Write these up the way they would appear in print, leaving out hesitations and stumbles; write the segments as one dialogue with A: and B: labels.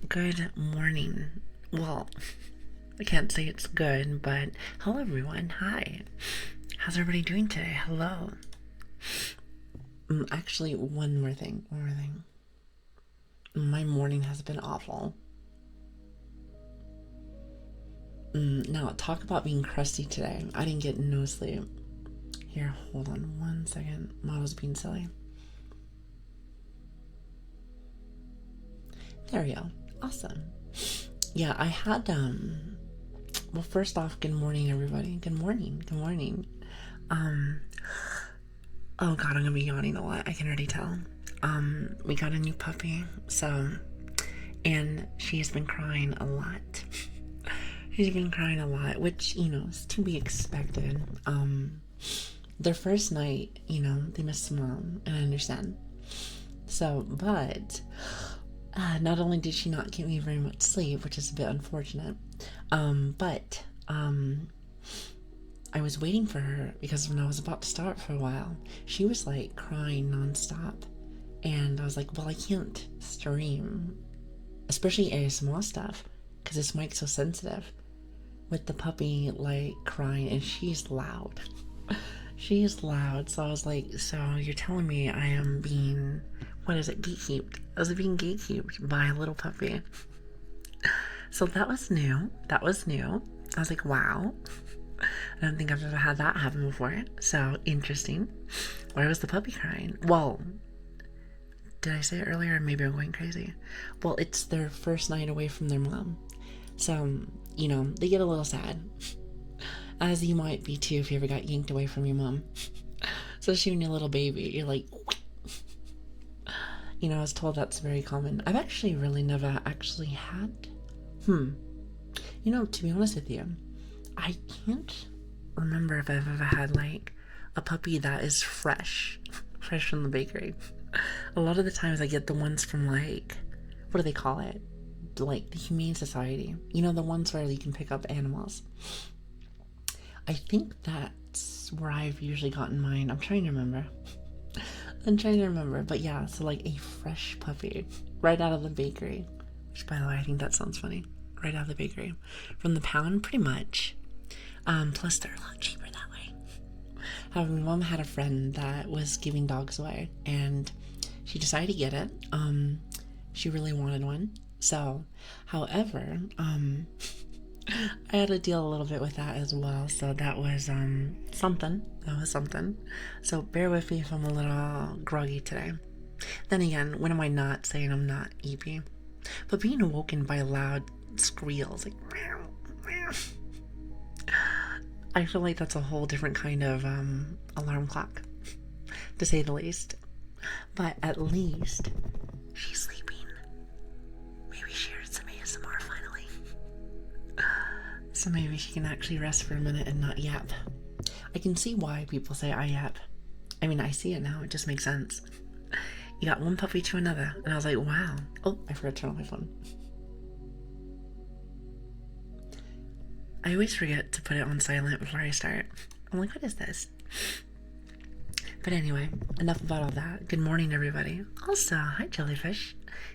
A: Good morning. Well, I can't say it's good, but hello everyone. Hi. How's everybody doing today? Hello. Actually, one more thing. My morning has been awful. Now, talk about being crusty today. I didn't get no sleep. Here, hold on 1 second. Model's being silly. There we go. Awesome. Yeah, I had well, first off, good morning everybody. Good morning. Um oh god, I'm gonna be yawning a lot, I can already tell. We got a new puppy, so, and she has been crying a lot. She's been crying a lot, which, is to be expected. Their first night, they missed mom, and I understand. So, but not only did she not get me very much sleep, which is a bit unfortunate, but I was waiting for her because when I was about to start for a while, she was like crying nonstop. And I was like, well, I can't stream, especially ASMR stuff, because this mic's so sensitive with the puppy like crying, and she's loud. She's loud. So I was like, so you're telling me I am being, what is it, gatekeeped? I was being gatekeeped by a little puppy. So that was new. I was like, wow. I don't think I've ever had that happen before. So interesting. Why was the puppy crying? Well, did I say it earlier? Maybe I'm going crazy. Well, it's their first night away from their mom. So, they get a little sad. As you might be too if you ever got yanked away from your mom. Especially when you're a little baby. You're like, I was told that's very common. I've actually really never actually had... to be honest with you, I can't remember if I've ever had, like, a puppy that is fresh from the bakery. A lot of the times I get the ones from, like, what do they call it? Like, the Humane Society. The ones where you can pick up animals. I think that's where I've usually gotten mine. I'm trying to remember. But yeah, so like a fresh puppy right out of the bakery. Which, by the way, I think that sounds funny. Right out of the bakery. From the pound, pretty much. Plus, they're a lot cheaper that way. However, my mom had a friend that was giving dogs away, and she decided to get it. She really wanted one. So, however, I had to deal a little bit with that as well. So that was something. So bear with me if I'm a little groggy today. Then again, when am I not saying I'm not EP? But being awoken by loud squeals, like meow, meow, I feel like that's a whole different kind of alarm clock, to say the least. But at least she's sleeping. Maybe she heard some ASMR finally. So maybe she can actually rest for a minute and not yap. I can see why people say I yap. I mean, I see it now. It just makes sense. You got one puppy to another. And I was like, wow. Oh, I forgot to turn on my phone. I always forget to put it on silent before I start. I'm like, what is this? But anyway, enough about all that. Good morning, everybody. Also, hi, Jellyfish.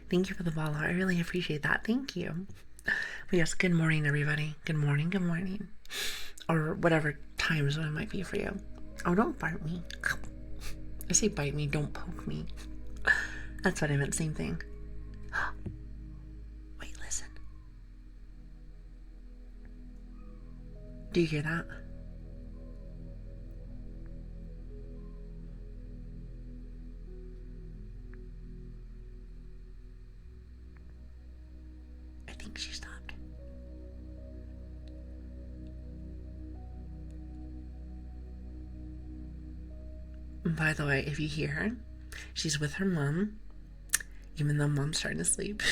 A: Thank you for the follow. I really appreciate that. Thank you. But yes, good morning, everybody. Good morning. Or whatever time zone it might be for you. Oh, don't bite me. I say bite me, don't poke me. That's what I meant, same thing. Wait, listen. Do you hear that? I think she stopped. By the way, if you hear her, she's with her mom, even though mom's trying to sleep.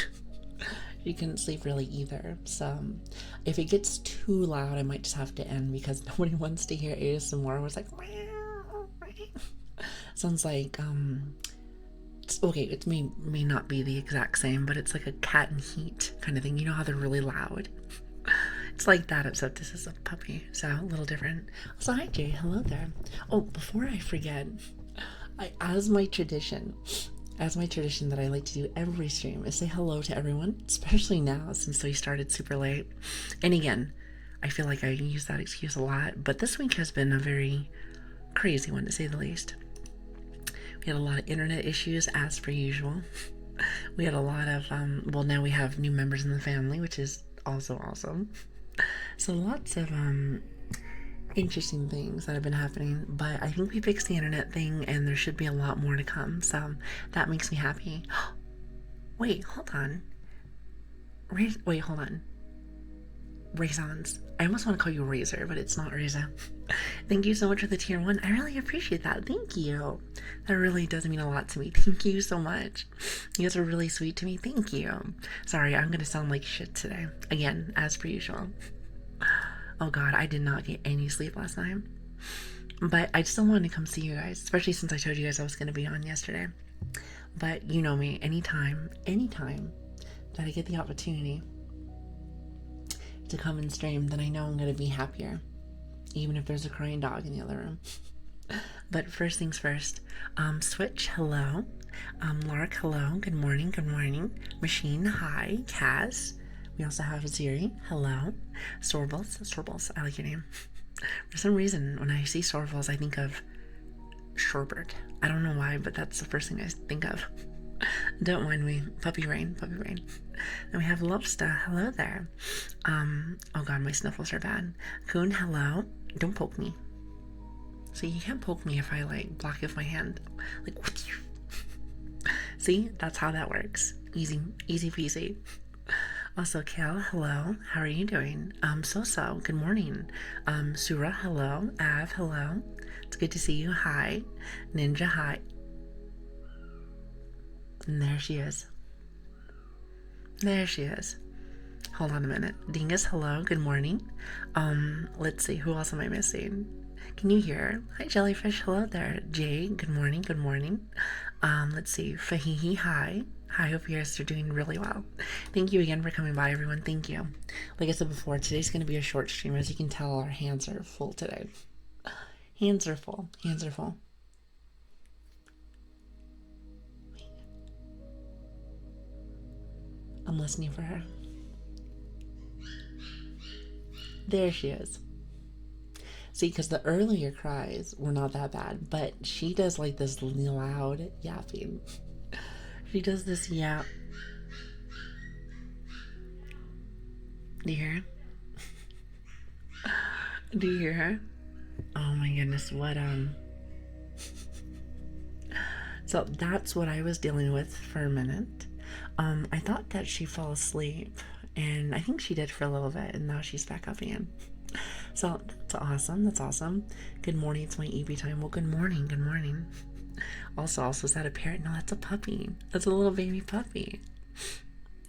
A: She couldn't sleep really either. So if it gets too loud, I might just have to end because nobody wants to hear ASMR. It's like, sounds like, okay, it may not be the exact same, but it's like a cat in heat kind of thing. You know how they're really loud? It's like that, except this is a puppy, so a little different. So hi Jay, hello there. Oh, before I forget, as my tradition, as my tradition that I like to do every stream is say hello to everyone, especially now since we started super late. And again, I feel like I use that excuse a lot, but this week has been a very crazy one to say the least. We had a lot of internet issues as per usual. We had a lot of, well, now we have new members in the family, which is also awesome. So lots of interesting things that have been happening, but I think we fixed the internet thing and there should be a lot more to come, so that makes me happy. Wait, hold on. Wait, hold on. Raisons. I almost want to call you Razor, but it's not Razor. Thank you so much for the tier 1. I really appreciate that. Thank you. That really does mean a lot to me. Thank you so much. You guys are really sweet to me. Thank you. Sorry, I'm gonna sound like shit today. Again, as per usual. Oh god, I did not get any sleep last night. But I still wanted to come see you guys, especially since I told you guys I was gonna be on yesterday. But you know me, anytime that I get the opportunity to come and stream, then I know I'm gonna be happier, even if there's a crying dog in the other room. But first things first, Switch, hello. Lark, hello. Good morning, good morning. Machine, hi. Kaz. We also have Ziri, hello. Sorbles, I like your name. For some reason, when I see Sorbles, I think of sherbet. I don't know why, but that's the first thing I think of. Don't mind me. Puppy rain. Then we have Lobster. Hello there. Oh god, my sniffles are bad. Coon, hello. Don't poke me. See, you can't poke me if I like block it with my hand. Like, what you? See, that's how that works. Easy peasy. Also, Kel, hello. How are you doing? So. Good morning. Sura, hello. Av, hello. It's good to see you. Hi. Ninja, hi. And there she is. Hold on a minute. Dingus, hello. Good morning. Let's see. Who else am I missing? Can you hear? Hi, Jellyfish. Hello there. Jay, good morning. Let's see. Fahihi, hi. I hope you guys are doing really well. Thank you again for coming by, everyone. Thank you. Like I said before, today's going to be a short stream. As you can tell, our hands are full today. Hands are full. I'm listening for her. There she is. See, because the earlier cries were not that bad, but she does like this loud yapping. She does this yap. Do you hear her? Do you hear her? Oh my goodness, what So that's what I was dealing with for a minute. I thought that she fell asleep, and I think she did for a little bit, and now she's back up again. So that's awesome. Good morning, it's my EB time. Well, good morning. Also, is that a parrot? No, that's a puppy. That's a little baby puppy.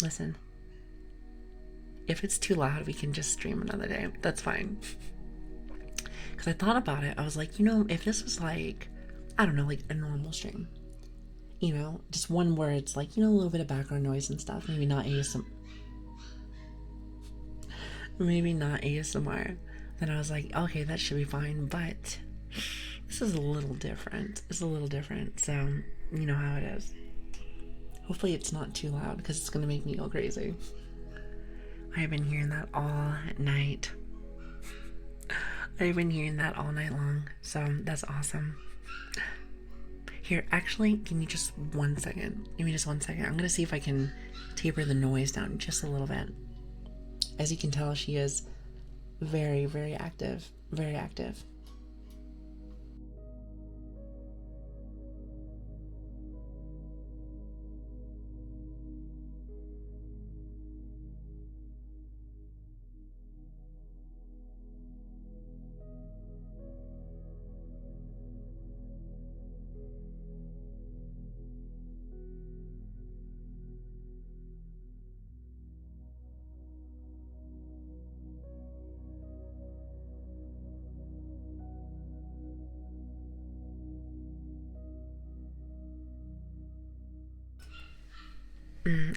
A: Listen, if it's too loud, we can just stream another day. That's fine. Because I thought about it. I was like, if this was like, I don't know, like a normal stream. Just one where it's like, a little bit of background noise and stuff. Maybe not ASMR. Then I was like, okay, that should be fine. But this is a little different. So, you know how it is. Hopefully it's not too loud because it's going to make me go crazy. I've been hearing that all night. Long. So that's awesome. Here, actually, give me just 1 second. I'm going to see if I can taper the noise down just a little bit. As you can tell, she is very, very active.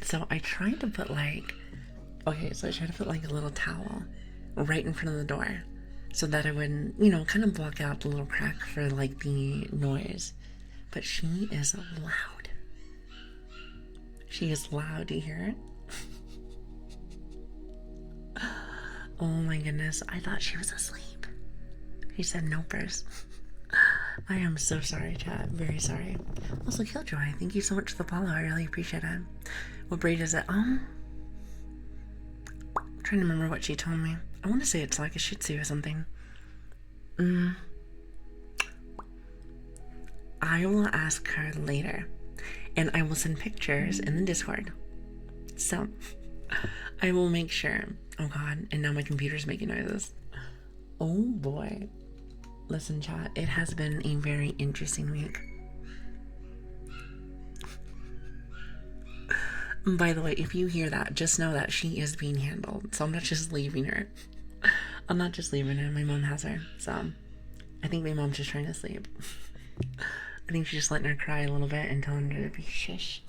A: So I tried to put like a little towel right in front of the door so that it would, kind of block out the little crack for like the noise. But she is loud. She is loud. Do you hear it? Oh my goodness. I thought she was asleep. She said nopers. I am so sorry, chat. Very sorry. Also, Killjoy, thank you so much for the follow. I really appreciate it. What breed is it? I'm trying to remember what she told me. I want to say it's like a Shih Tzu or something. I will ask her later. And I will send pictures in the Discord. So, I will make sure. Oh god, and now my computer's making noises. Oh boy. Listen, chat, it has been a very interesting week. By the way, if you hear that, just know that she is being handled. So I'm not just leaving her. I'm not just leaving her. My mom has her. So I think my mom's just trying to sleep. I think she's just letting her cry a little bit and telling her to be shush.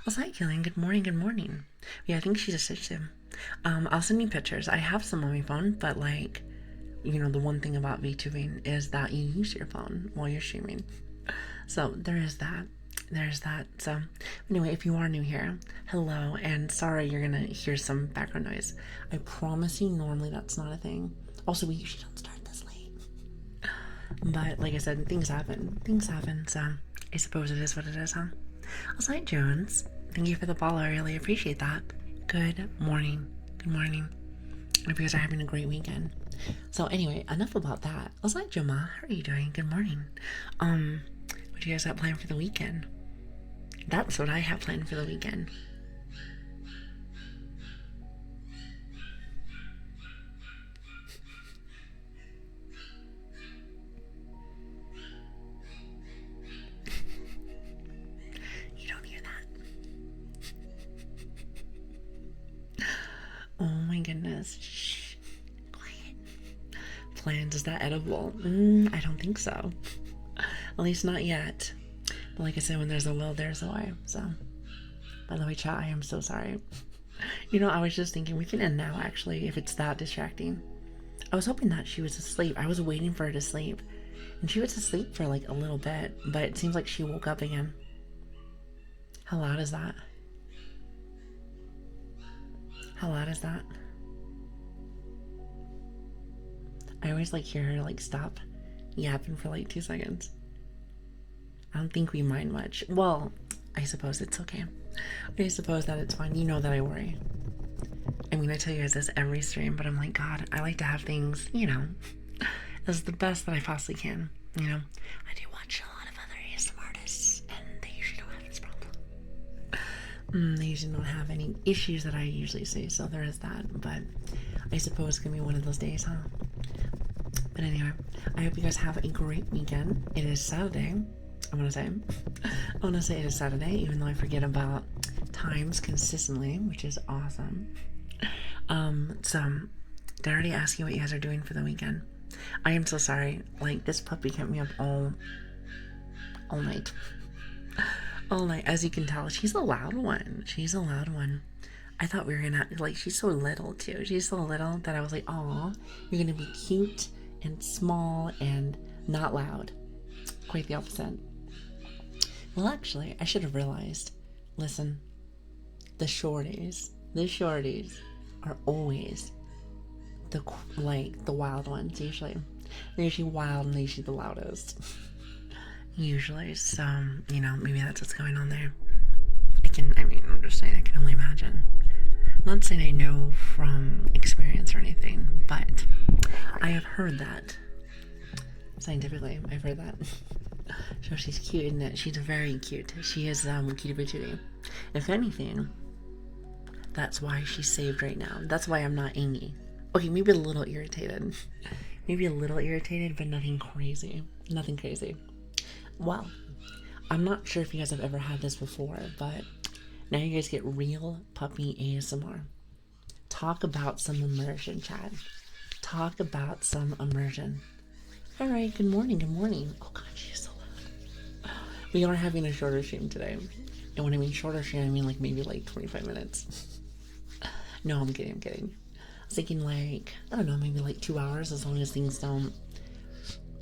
A: What's that, Killian? Good morning, good morning. Yeah, I think she's a Shih Tzu. I'll send you pictures. I have some on my phone, but like, you know, the one thing about VTubing is that you use your phone while you're streaming. So there is that. There's that. So anyway, if you are new here, hello, and sorry you're gonna hear some background noise. I promise you normally that's not a thing. Also, we usually don't start this late. But like I said, things happen. Things happen, so I suppose it is what it is, huh? Also, hi Jones. Thank you for the follow. I really appreciate that. Good morning. Good morning. I hope you guys are having a great weekend. So anyway, enough about that. Also, hi Joma. How are you doing? Good morning. What do you guys have planned for the weekend? That's what I have planned for the weekend. You don't hear that? Oh my goodness. Shh. Quiet. Plans, is that edible? I don't think so. At least not yet. But like I said, when there's a will, there's a way. So, by the way, chat, I am so sorry. You know, I was just thinking we can end now, actually, if it's that distracting. I was hoping that she was asleep. I was waiting for her to sleep. And she was asleep for like a little bit, but it seems like she woke up again. How loud is that? How loud is that? I always like hear her like stop yapping for like 2 seconds. I don't think we mind much. Well, I suppose it's okay. I suppose that it's fine. You know that I worry. I mean, I tell you guys this every stream, but I'm like, God, I like to have things, you know, as the best that I possibly can. You know, I do watch a lot of other ASMR artists, and they usually don't have this problem. They usually don't have any issues that I usually see, so there is that. But I suppose it's gonna be one of those days, huh? But anyway, I hope you guys have a great weekend. It is Saturday. I want to say it is Saturday, even though I forget about times consistently, which is awesome. So did I already ask you what you guys are doing for the weekend? I am so sorry. Like, this puppy kept me up all night. All night. As you can tell, she's a loud one. She's a loud one. I thought we were gonna, like, she's so little too. She's so little that I was like, aw, you're gonna be cute and small and not loud. Quite the opposite. Well, actually, I should have realized. Listen, the shorties are always the wild ones. Usually, they're usually wild and they're usually the loudest. Usually, so you know, maybe that's what's going on there. I'm just saying, I can only imagine. I'm not saying I know from experience or anything, but I have heard that. Scientifically, I've heard that. So she's cute, isn't it? She's very cute. She is cutie patootie. If anything, that's why she's saved right now. That's why I'm not angry. Okay, maybe a little irritated. Maybe a little irritated, but nothing crazy. Nothing crazy. Well, I'm not sure if you guys have ever had this before, but now you guys get real puppy ASMR. Talk about some immersion, Chad. Talk about some immersion. Alright, good morning, good morning. Oh god, she's so loud. We are having a shorter stream today. And when I mean shorter stream, I mean like maybe like 25 minutes. No, I'm kidding. I was thinking like, I don't know, maybe like 2 hours, as long as things don't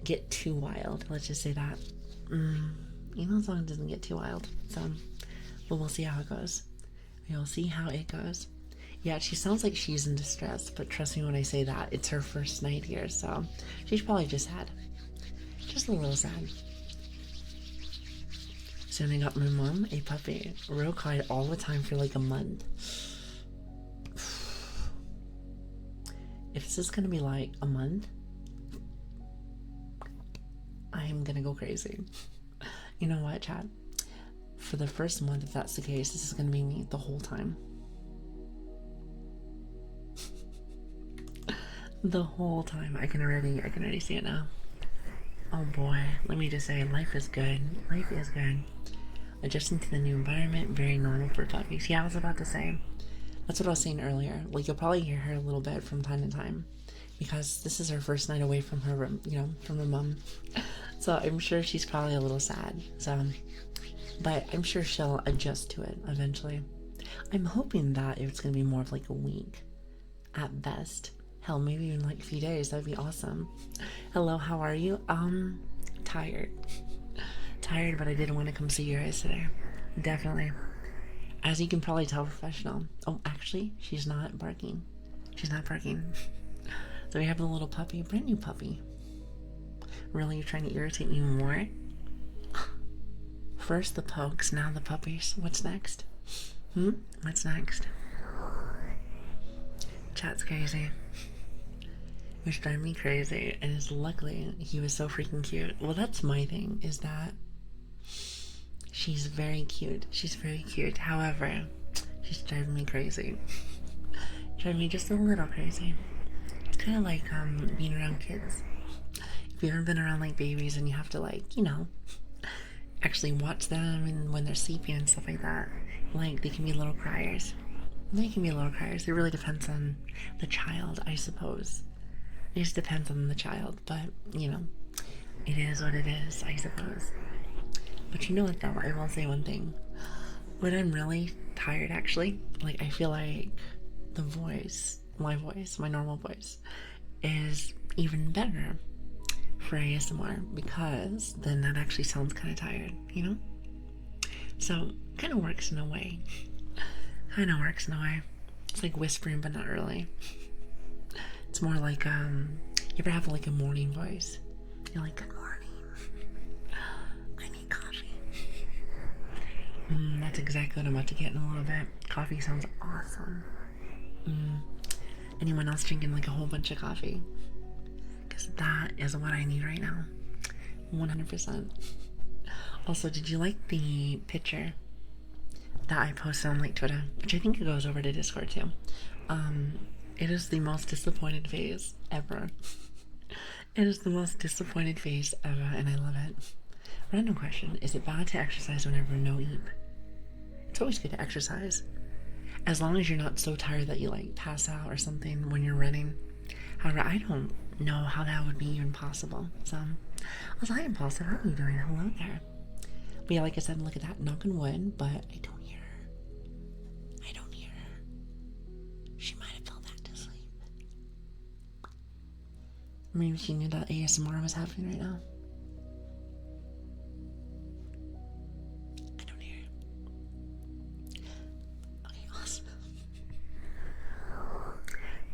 A: get too wild. Let's just say that. You know, as long as it doesn't get too wild. So, But we'll see how it goes. We'll see how it goes. Yeah, she sounds like she's in distress, but trust me when I say that, it's her first night here, so she's probably just sad. Just a little sad. So I got my mom a puppy. Ro cried all the time for like a month. If this is gonna be like a month, I'm gonna go crazy. You know what, Chad? For the first month, if that's the case, this is gonna be me the whole time. The whole time. I can already see it now. Oh boy, let me just say, life is good. Life is good. Adjusting to the new environment, very normal for puppies. Yeah, I was about to say. That's what I was saying earlier. Like, you'll probably hear her a little bit from time to time, because this is her first night away from her, from her mom. So I'm sure she's probably a little sad. So, but I'm sure she'll adjust to it eventually. I'm hoping that it's gonna be more of like a week, at best. Hell, maybe even like a few days. That'd be awesome. Hello, how are you? Tired. Tired, but I did want to come see you guys today. Definitely. As you can probably tell, professional. Oh, actually, she's not barking. She's not barking. So we have a little puppy, brand new puppy. Really, you're trying to irritate me more? First the pokes, now the puppies. What's next? What's next? Chat's crazy. Which drives me crazy, and it's luckily he was so freaking cute. Well, that's my thing, is that she's very cute. She's very cute. However, she's driving me crazy. Driving me just a little crazy. It's kind of like being around kids. If you've ever been around like babies and you have to like, actually watch them and when they're sleeping and stuff like that, like they can be little criers. They can be little criers. It really depends on the child, I suppose. It just depends on the child, but it is what it is, I suppose. But you know what though, I will say one thing. When I'm really tired, actually, like I feel like the voice, my normal voice, is even better for ASMR, because then that actually sounds kind of tired, So, kind of works in a way. It's like whispering, but not really. It's more like, you ever have like a morning voice? You're like, good morning. I need coffee. That's exactly what I'm about to get in a little bit. Coffee sounds awesome. Anyone else drinking like a whole bunch of coffee? Because that is what I need right now. 100%. Also, did you like the picture that I posted on like Twitter? Which I think it goes over to Discord too. It is the most disappointed face ever. It is the most disappointed face ever, and I love it. Random question. Is it bad to exercise whenever no eat? It's always good to exercise. As long as you're not so tired that you like pass out or something when you're running. However, I don't know how that would be even possible. So, was I impossible? How are you doing? Hello there. But yeah, like I said, look at that. Knock on wood, but I don't hear her. I don't hear her. She might have fell back to sleep. Maybe she knew that ASMR was happening right now. I don't hear her. Okay, awesome.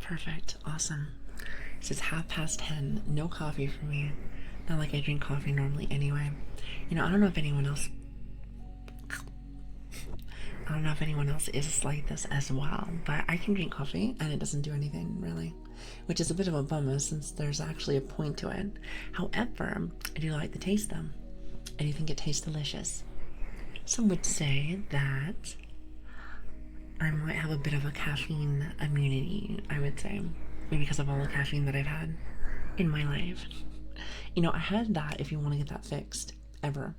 A: Perfect. Awesome. It's 10:30. No coffee for me. Not like I drink coffee normally anyway. I don't know if anyone else is like this as well, but I can drink coffee and it doesn't do anything really, which is a bit of a bummer since there's actually a point to it. However, I do like the taste though. I do think it tastes delicious. Some would say that I might have a bit of a caffeine immunity, I would say, maybe because of all the caffeine that I've had in my life. I heard that if you want to get that fixed, ever,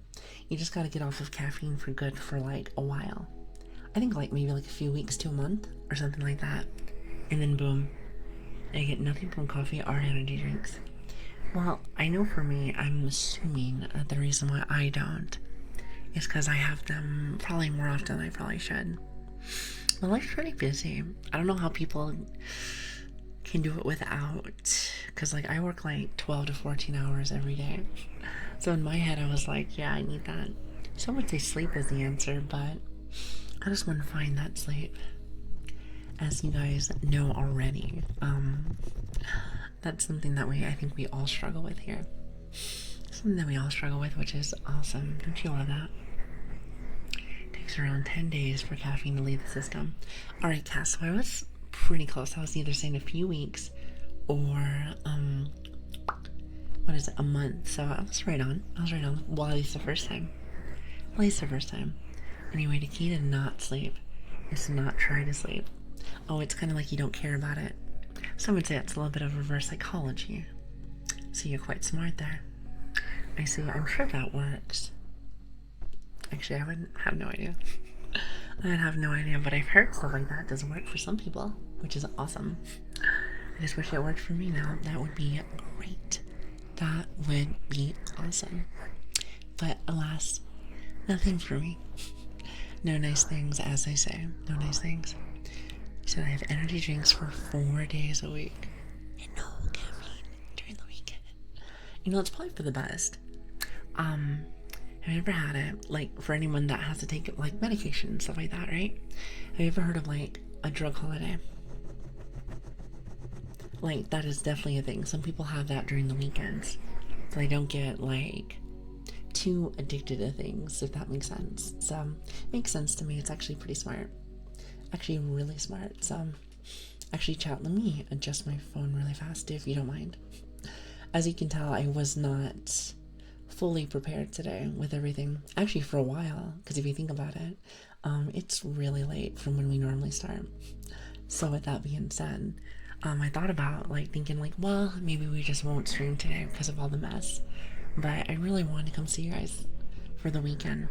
A: you just gotta get off of caffeine for good for like a while. I think like maybe like a few weeks to a month or something like that. And then boom, I get nothing from coffee or energy drinks. Well, I know for me, I'm assuming that the reason why I don't is because I have them probably more often than I probably should. My life's pretty busy. I don't know how people can do it without, because like I work like 12 to 14 hours every day. So in my head I was like, yeah, I need that. Some would say sleep is the answer, but I just want to find that sleep. As you guys know already, that's something that I think we all struggle with here. Something that we all struggle with, which is awesome. Don't you love that? It takes around 10 days for caffeine to leave the system. Alright, Cass, so I was pretty close. I was either saying a few weeks or, what is it, a month. So I was right on. Well, at least the first time. Anyway, the key to not sleep is to not try to sleep. Oh, it's kind of like you don't care about it. Some would say it's a little bit of reverse psychology. So you're quite smart there. I see. I'm sure that works. Actually, I wouldn't have no idea. I would have no idea, but I've heard stuff like that does work for some people, which is awesome. I just wish it worked for me now. That would be great. That would be awesome. But alas, nothing for me. No nice things, as I say. No nice things. So I have energy drinks for 4 days a week. And no caffeine during the weekend. You know, it's probably for the best. Have you ever had it, like, for anyone that has to take, like, medication and stuff like that, right? Have you ever heard of, like, a drug holiday? Like, that is definitely a thing. Some people have that during the weekends. So they don't get, like, too addicted to things, if that makes sense. So, it makes sense to me. It's actually pretty smart. Actually, really smart. So, actually, chat, let me adjust my phone really fast, if you don't mind. As you can tell, I was not fully prepared today with everything. Actually, for a while, because if you think about it, it's really late from when we normally start. So with that being said, I thought about thinking well, maybe we just won't stream today because of all the mess. But I really wanted to come see you guys for the weekend,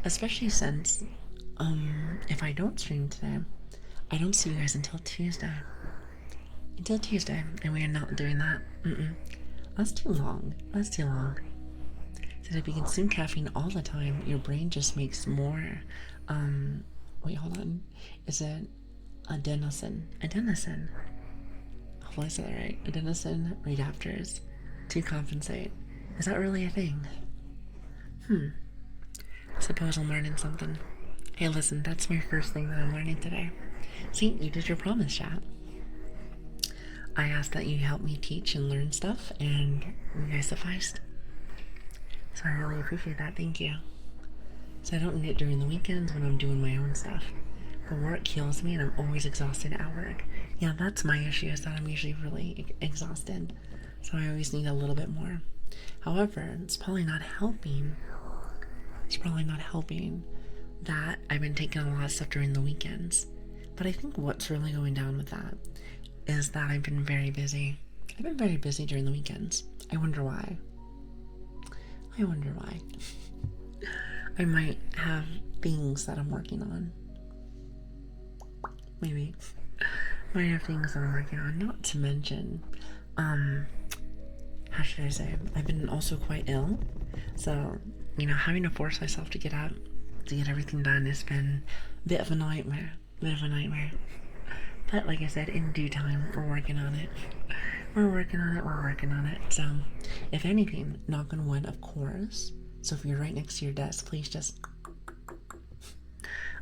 A: especially since if I don't stream today, I don't see you guys until Tuesday. And we are not doing that. That's too long. So if you consume caffeine all the time, your brain just makes more, wait, hold on. Is it adenosine? Hopefully I said that right. Adenosine receptors to compensate. Is that really a thing? Suppose I'm learning something. Hey, listen, that's my first thing that I'm learning today. See, you did your promise, chat. I asked that you help me teach and learn stuff, and you guys sufficed. So I really appreciate that, thank you. So I don't need it during the weekends when I'm doing my own stuff. But work kills me and I'm always exhausted at work. Yeah, that's my issue, is that I'm usually really exhausted. So I always need a little bit more. However, it's probably not helping that I've been taking a lot of stuff during the weekends. But I think what's really going down with that is that I've been very busy. During the weekends. I wonder why. I might have things that I'm working on. Maybe. Might have things that I'm working on. Not to mention, how should I say? I've been also quite ill. So, having to force myself to get up to get everything done has been a bit of a nightmare. But like I said, in due time, we're working on it. So, if anything, knock on wood, of course. So if you're right next to your desk, please just...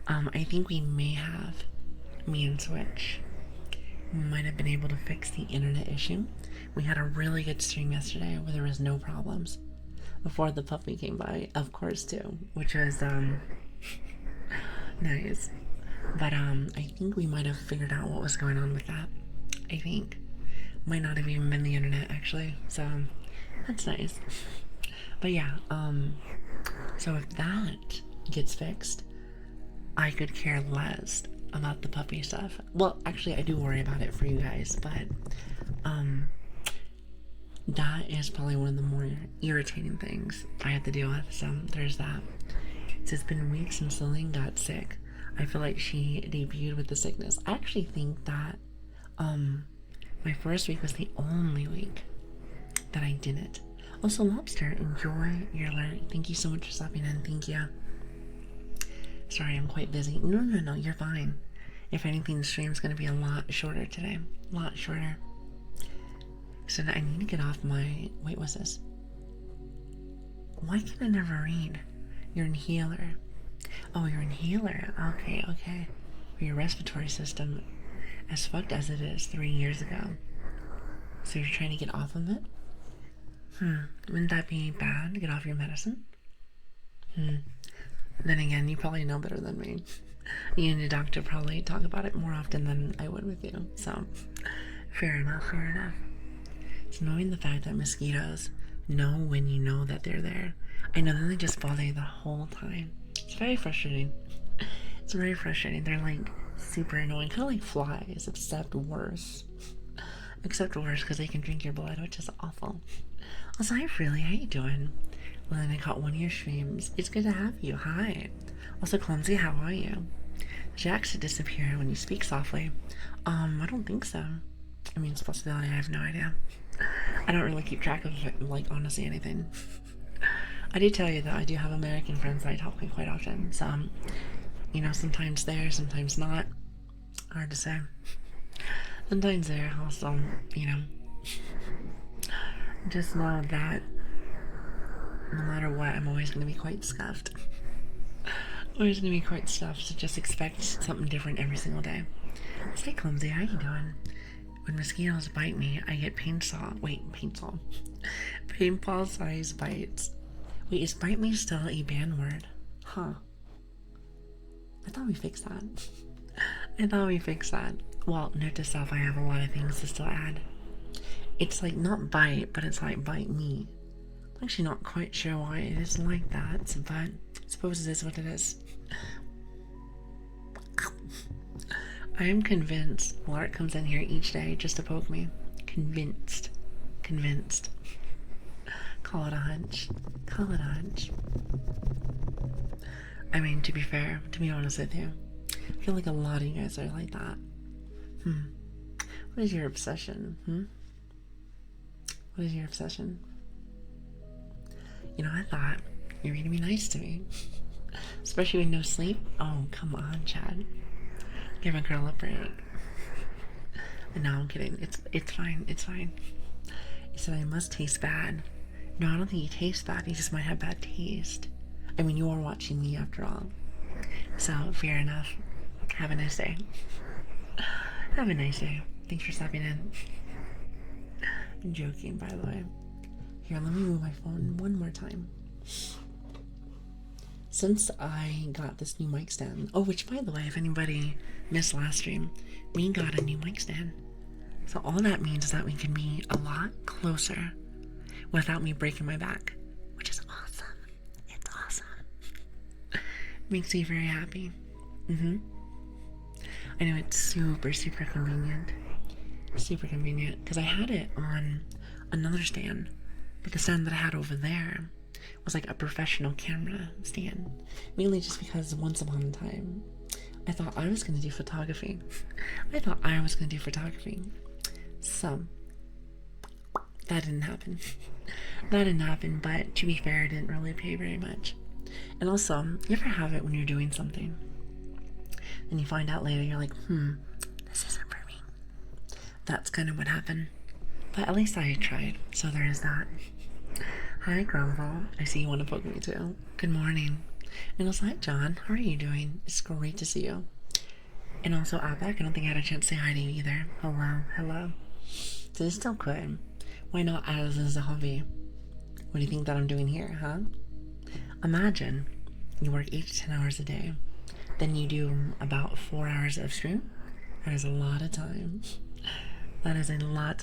A: I think we may have me and Switch. We might have been able to fix the internet issue. We had a really good stream yesterday where there was no problems. Before the puppy came by, of course, too. Which was, nice. But, I think we might have figured out what was going on with that. I think. Might not have even been the internet, actually. So, that's nice. But yeah, so if that gets fixed, I could care less about the puppy stuff. Well, actually, I do worry about it for you guys, but, that is probably one of the more irritating things I have to deal with, so there's that. So it's been weeks since Lilian got sick. I feel like she debuted with the sickness. I actually think that, my first week was the only week that I didn't. Also, Lobster, enjoy your alert. Thank you so much for stopping in. Thank you. Sorry, I'm quite busy. No, you're fine. If anything, the stream's going to be a lot shorter today. A lot shorter. So I need to get off my... Wait, what's this? Why can I never read? Your inhaler. Oh, your inhaler. Okay, okay. For your respiratory system, as fucked as it is 3 years ago. So you're trying to get off of it? Wouldn't that be bad? Get off your medicine? Then again, you probably know better than me. You and your doctor probably talk about it more often than I would with you. So, fair enough, fair enough. It's knowing the fact that mosquitoes know when you know that they're there. I know that they just bother you the whole time. It's very frustrating. It's very frustrating. They're like super annoying, kind of like flies, except worse. Except worse because they can drink your blood, which is awful. Also, hi Freely, how you doing? Well, then I caught one of your streams. It's good to have you. Hi. Also, Clumsy, how are you? Did you actually disappear when you speak softly? I don't think so. I mean, it's a possibility. I have no idea. I don't really keep track of, like, honestly anything. I do tell you, though, I do have American friends that I talk with quite often. So, you know, sometimes there, sometimes not. Hard to say. Sometimes there, also, you know. Just know that no matter what, I'm always going to be quite scuffed. Always going to be quite stuffed, so just expect something different every single day. Say, Clumsy, how you doing? When mosquitoes bite me, I get paintball size bites. Wait, is bite me still a banned word? Huh. I thought we fixed that. Well, note to self, I have a lot of things to still add. It's like not bite, but it's like bite me. I'm actually not quite sure why it is like that, but I suppose it is what it is. I am convinced Lark comes in here each day just to poke me. Convinced. Call it a hunch. I mean, to be fair, to be honest with you, I feel like a lot of you guys are like that. What is your obsession? What is your obsession? You know, I thought you were gonna be nice to me. Especially with no sleep. Oh, come on, Chad. Give a girl a break. No, I'm kidding. It's fine. He said I must taste bad. No, I don't think he tastes bad. He just might have bad taste. I mean, you are watching me after all. So, fair enough. Have a nice day. Have a nice day. Thanks for stopping in. I'm joking, by the way. Here, let me move my phone one more time. Since I got this new mic stand, which by the way, if anybody missed last stream, we got a new mic stand. So all that means is that we can be a lot closer without me breaking my back, which is awesome. It's awesome. Makes me very happy. I know it's super convenient. Super convenient, because I had it on another stand, but the stand that I had over there was like a professional camera stand, mainly just because once upon a time I thought I was going to do photography. So that didn't happen. But to be fair, it didn't really pay very much. And also, you ever have it when you're doing something and you find out later, you're like, this isn't for me. That's kind of what happened. But at least I tried, so there is that. Hi, Grumble. I see you want to poke me too. Good morning. And also, hi, John. How are you doing? It's great to see you. And also, Abek, I don't think I had a chance to say hi to you either. Hello. So this still could. Why not add this as a hobby? What do you think that I'm doing here, huh? Imagine you work 8 to 10 hours a day. Then you do about 4 hours of stream. That is a lot of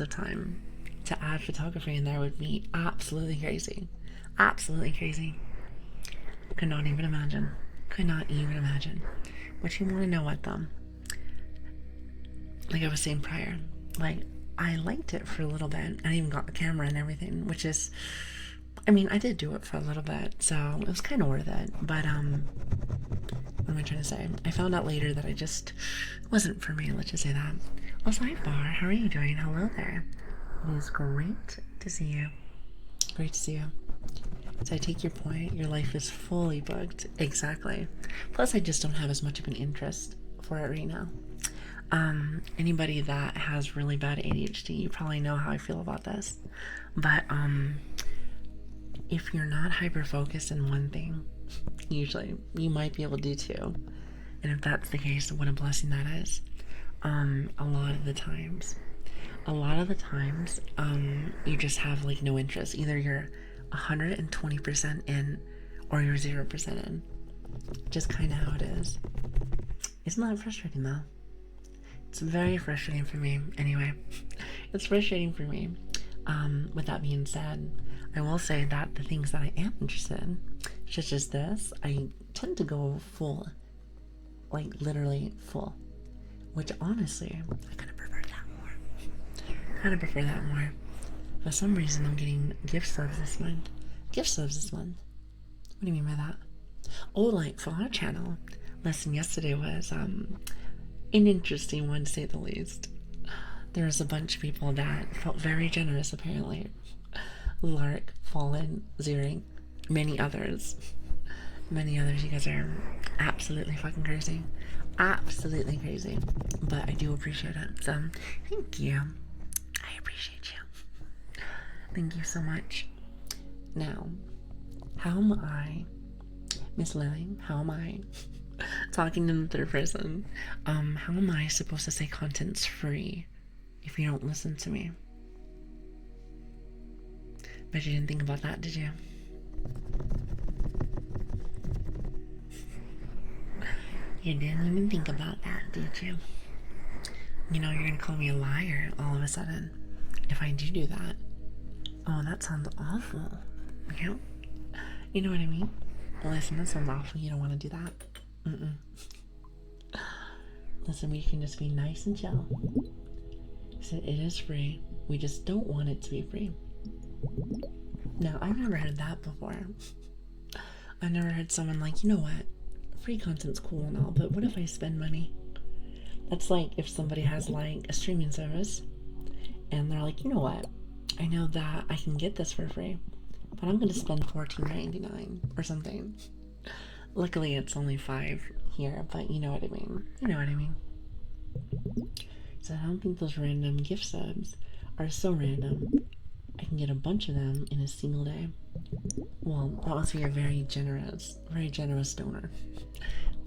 A: time. To add photography in there would be absolutely crazy. Could not even imagine. But you want to know what, though? Like I was saying prior, like, I liked it for a little bit. I even got the camera and everything, which is, I mean, I did do it for a little bit, so it was kind of worth it. But, what am I trying to say? I found out later that it just wasn't for me, let's just say that. Also, hi, Bar. How are you doing? Hello there. It is great to see you. So I take your point. Your life is fully booked. Exactly. Plus, I just don't have as much of an interest for it right now. Anybody that has really bad ADHD, you probably know how I feel about this. But, if you're not hyper-focused in one thing, Usually. You might be able to do two. And if that's the case, what a blessing that is. A lot of the times. You just have like no interest. Either you're 120% in or you're 0% in. Just kind of how it is. Isn't that frustrating though? It's very frustrating for me. Anyway, it's frustrating for me. With that being said, I will say that the things that I am interested in, such as this, I tend to go full. Like literally full. Which honestly, I kind of prefer that more. For some reason, I'm getting gift subs this month. What do you mean by that? Oh, like for our channel. Listen, yesterday was an interesting one to say the least. There was a bunch of people that felt very generous apparently. Lark, Fallen, Zeering, many others. You guys are absolutely fucking crazy. Absolutely crazy. But I do appreciate it. So, thank you. I appreciate you. Thank you so much. Now, how am I, Miss Lily, how am I talking in the third person? How am I supposed to say content's free if you don't listen to me? Bet you didn't think about that, did you? You didn't even think about that, did you? You know, you're gonna call me a liar all of a sudden if I do that. Oh, that sounds awful. You know what I mean? Listen, that sounds awful. You don't want to do that. Listen, we can just be nice and chill. So it is free. We just don't want it to be free. Now, I've never heard that before. I've never heard someone like, you know what? Free content's cool and all, but what if I spend money? That's like if somebody has like a streaming service and they're like, you know what? I know that I can get this for free, but I'm going to spend $14.99 or something. Luckily, it's only $5 here, but you know what I mean. So I don't think those random gift subs are so random. I can get a bunch of them in a single day. Well, that must be a very generous donor.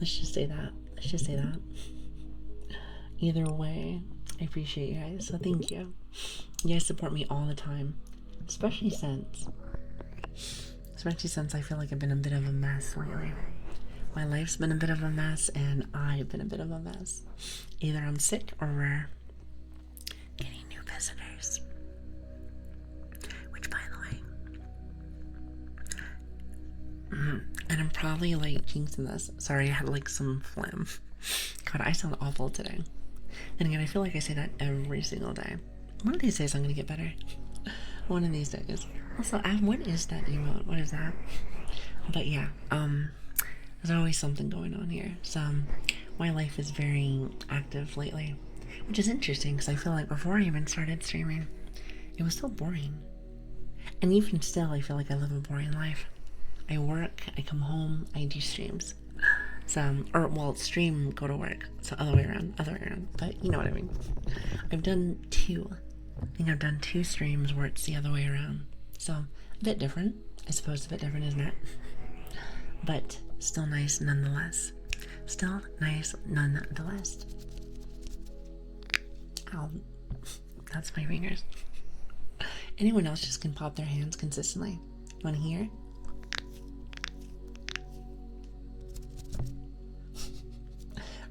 A: Let's just say that. Either way, I appreciate you guys, so thank you. You guys support me all the time, especially since I feel like I've been a bit of a mess lately. My life's been a bit of a mess, and I've been a bit of a mess. Either I'm sick or we're getting new visitors. Which, by the way, and I'm probably like jinxing this. Sorry, I had like some phlegm. God, I sound awful today. And again, I feel like I say that every single day. One of these days, I'm gonna get better. One of these days. Also, what is that emote? What is that? But yeah, there's always something going on here. So, my life is very active lately, which is interesting because I feel like before I even started streaming, it was so boring. And even still, I feel like I live a boring life. I work, I come home, I do streams. Stream, go to work. So other way around. But you know what I mean. I've done two. I think I've done 2 streams where it's the other way around. So, a bit different. I suppose a bit different, isn't it? But still nice nonetheless. Ow. That's my fingers. Anyone else just can pop their hands consistently. Wanna hear?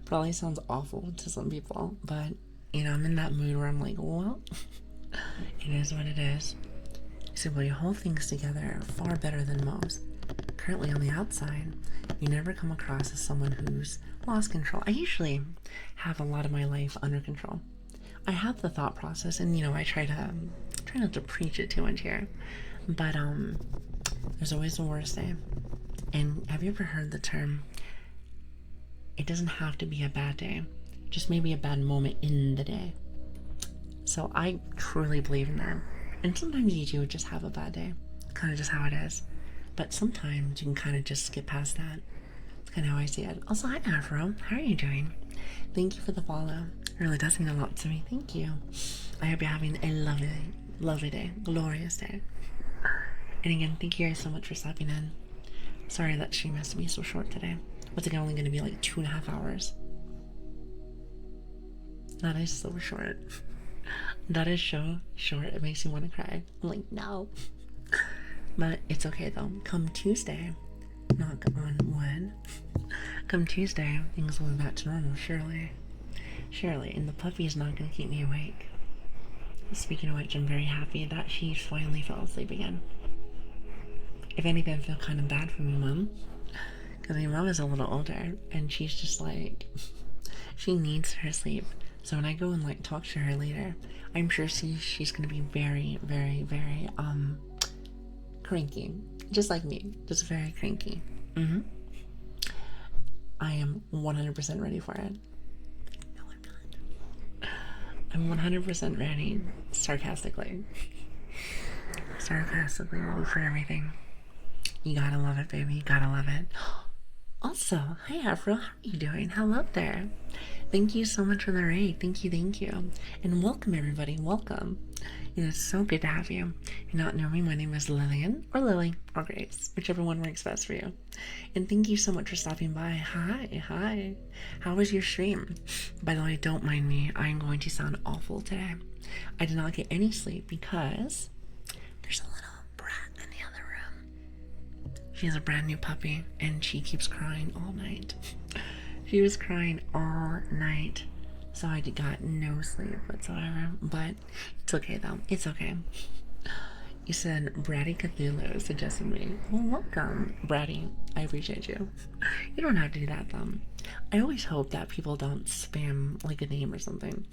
A: Probably sounds awful to some people, but you know, I'm in that mood where I'm like, well, it is what it is. So when you hold things together far better than most. Currently on the outside, you never come across as someone who's lost control. I usually have a lot of my life under control. I have the thought process, and you know, I try not to preach it too much here, but there's always the worst day. And have you ever heard the term, it doesn't have to be a bad day, just maybe a bad moment in the day? So I truly believe in that. And sometimes you do just have a bad day. It's kind of just how it is. But sometimes you can kind of just skip past that. It's kind of how I see it. Also, hi Afro, how are you doing? Thank you for the follow. It really does mean a lot to me. Thank you. I hope you're having a lovely day, glorious day. And again, thank you guys so much for stopping in. Sorry that stream has to be so short today. What's it only going to be like 2.5 hours? That is so short. That is so short. It makes me want to cry. I'm like, no. But it's okay though. Come Tuesday, knock on wood. Come Tuesday, things will be back to normal, surely. Surely. And the puppy is not going to keep me awake. Speaking of which, I'm very happy that she finally fell asleep again. If anything, I feel kind of bad for my mom. Because my mom is a little older, and she's just like, she needs her sleep. So when I go and like talk to her later, I'm sure she's gonna be very, very, very cranky, just like me, just very cranky. I am 100% ready for it. No, I'm not. I'm 100% ready, sarcastically ready for everything. You gotta love it, baby. You gotta love it. Also, hi Afro, how are you doing? Hello there. Thank you so much for the raid. Thank you, thank you. And welcome everybody, welcome. It is so good to have you. If you not know me, my name is Lilian, or Lili, or Grace, whichever one works best for you. And thank you so much for stopping by. Hi. How was your stream? By the way, don't mind me. I'm going to sound awful today. I did not get any sleep because there's a little brat in the other room. She has a brand new puppy and she keeps crying all night. She was crying all night, so I got no sleep whatsoever, but it's okay though. It's okay. You said Bratty Cthulhu suggested me. Well, welcome, Bratty. I appreciate you. You don't have to do that though. I always hope that people don't spam like a name or something.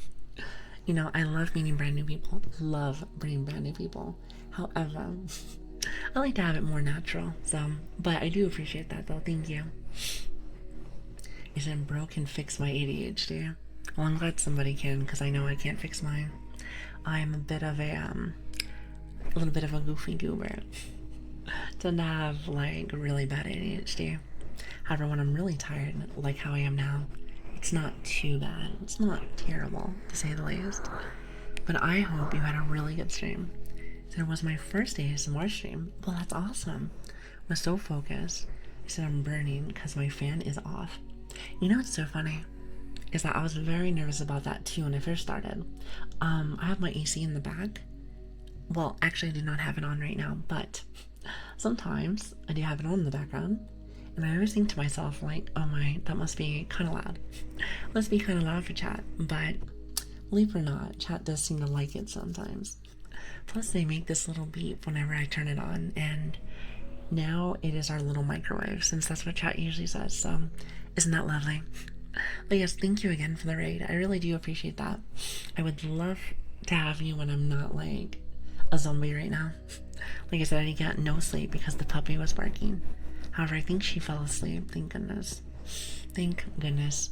A: You know, I love meeting brand new people. Love bringing brand new people. However, I like to have it more natural. So, but I do appreciate that though. Thank you. You said bro can fix my ADHD. Well, I'm glad somebody can, because I know I can't fix mine. I'm a bit of a little bit of a goofy goober. Tend to have like really bad ADHD. However, when I'm really tired, like how I am now, it's not too bad. It's not terrible, to say the least. But I hope you had a really good stream. So it was my first ASMR stream. Well, that's awesome. I was so focused. I said I'm burning because my fan is off. You know what's so funny? Is that I was very nervous about that too when I first started. I have my AC in the back. Well, actually I do not have it on right now, but sometimes I do have it on in the background. And I always think to myself like, oh my, that must be kind of loud. Must be kind of loud for chat. But believe it or not, chat does seem to like it sometimes. Plus they make this little beep whenever I turn it on, and now it is our little microwave, since that's what chat usually says. So isn't that lovely? But yes, thank you again for the raid. I really do appreciate that. I would love to have you when I'm not like a zombie right now. Like I said, I got no sleep because the puppy was barking. However, I think she fell asleep. Thank goodness. Thank goodness.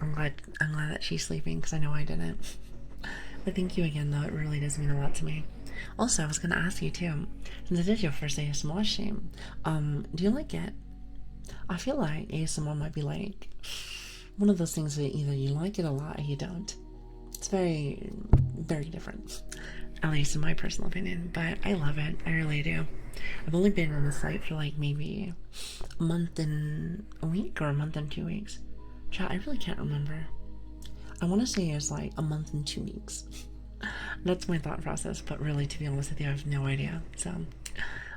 A: I'm glad that she's sleeping, because I know I didn't. But thank you again though, it really does mean a lot to me. Also, I was gonna ask you too, since it is your first ASMR stream, do you like it? I feel like ASMR might be like one of those things that either you like it a lot or you don't. It's very, very different, at least in my personal opinion, but I love it. I really do. I've only been on the site for like maybe a month and a week or a month and 2 weeks. Chat, I really can't remember. I want to say it's like a month and 2 weeks. That's my thought process, but really, to be honest with you, I have no idea. So,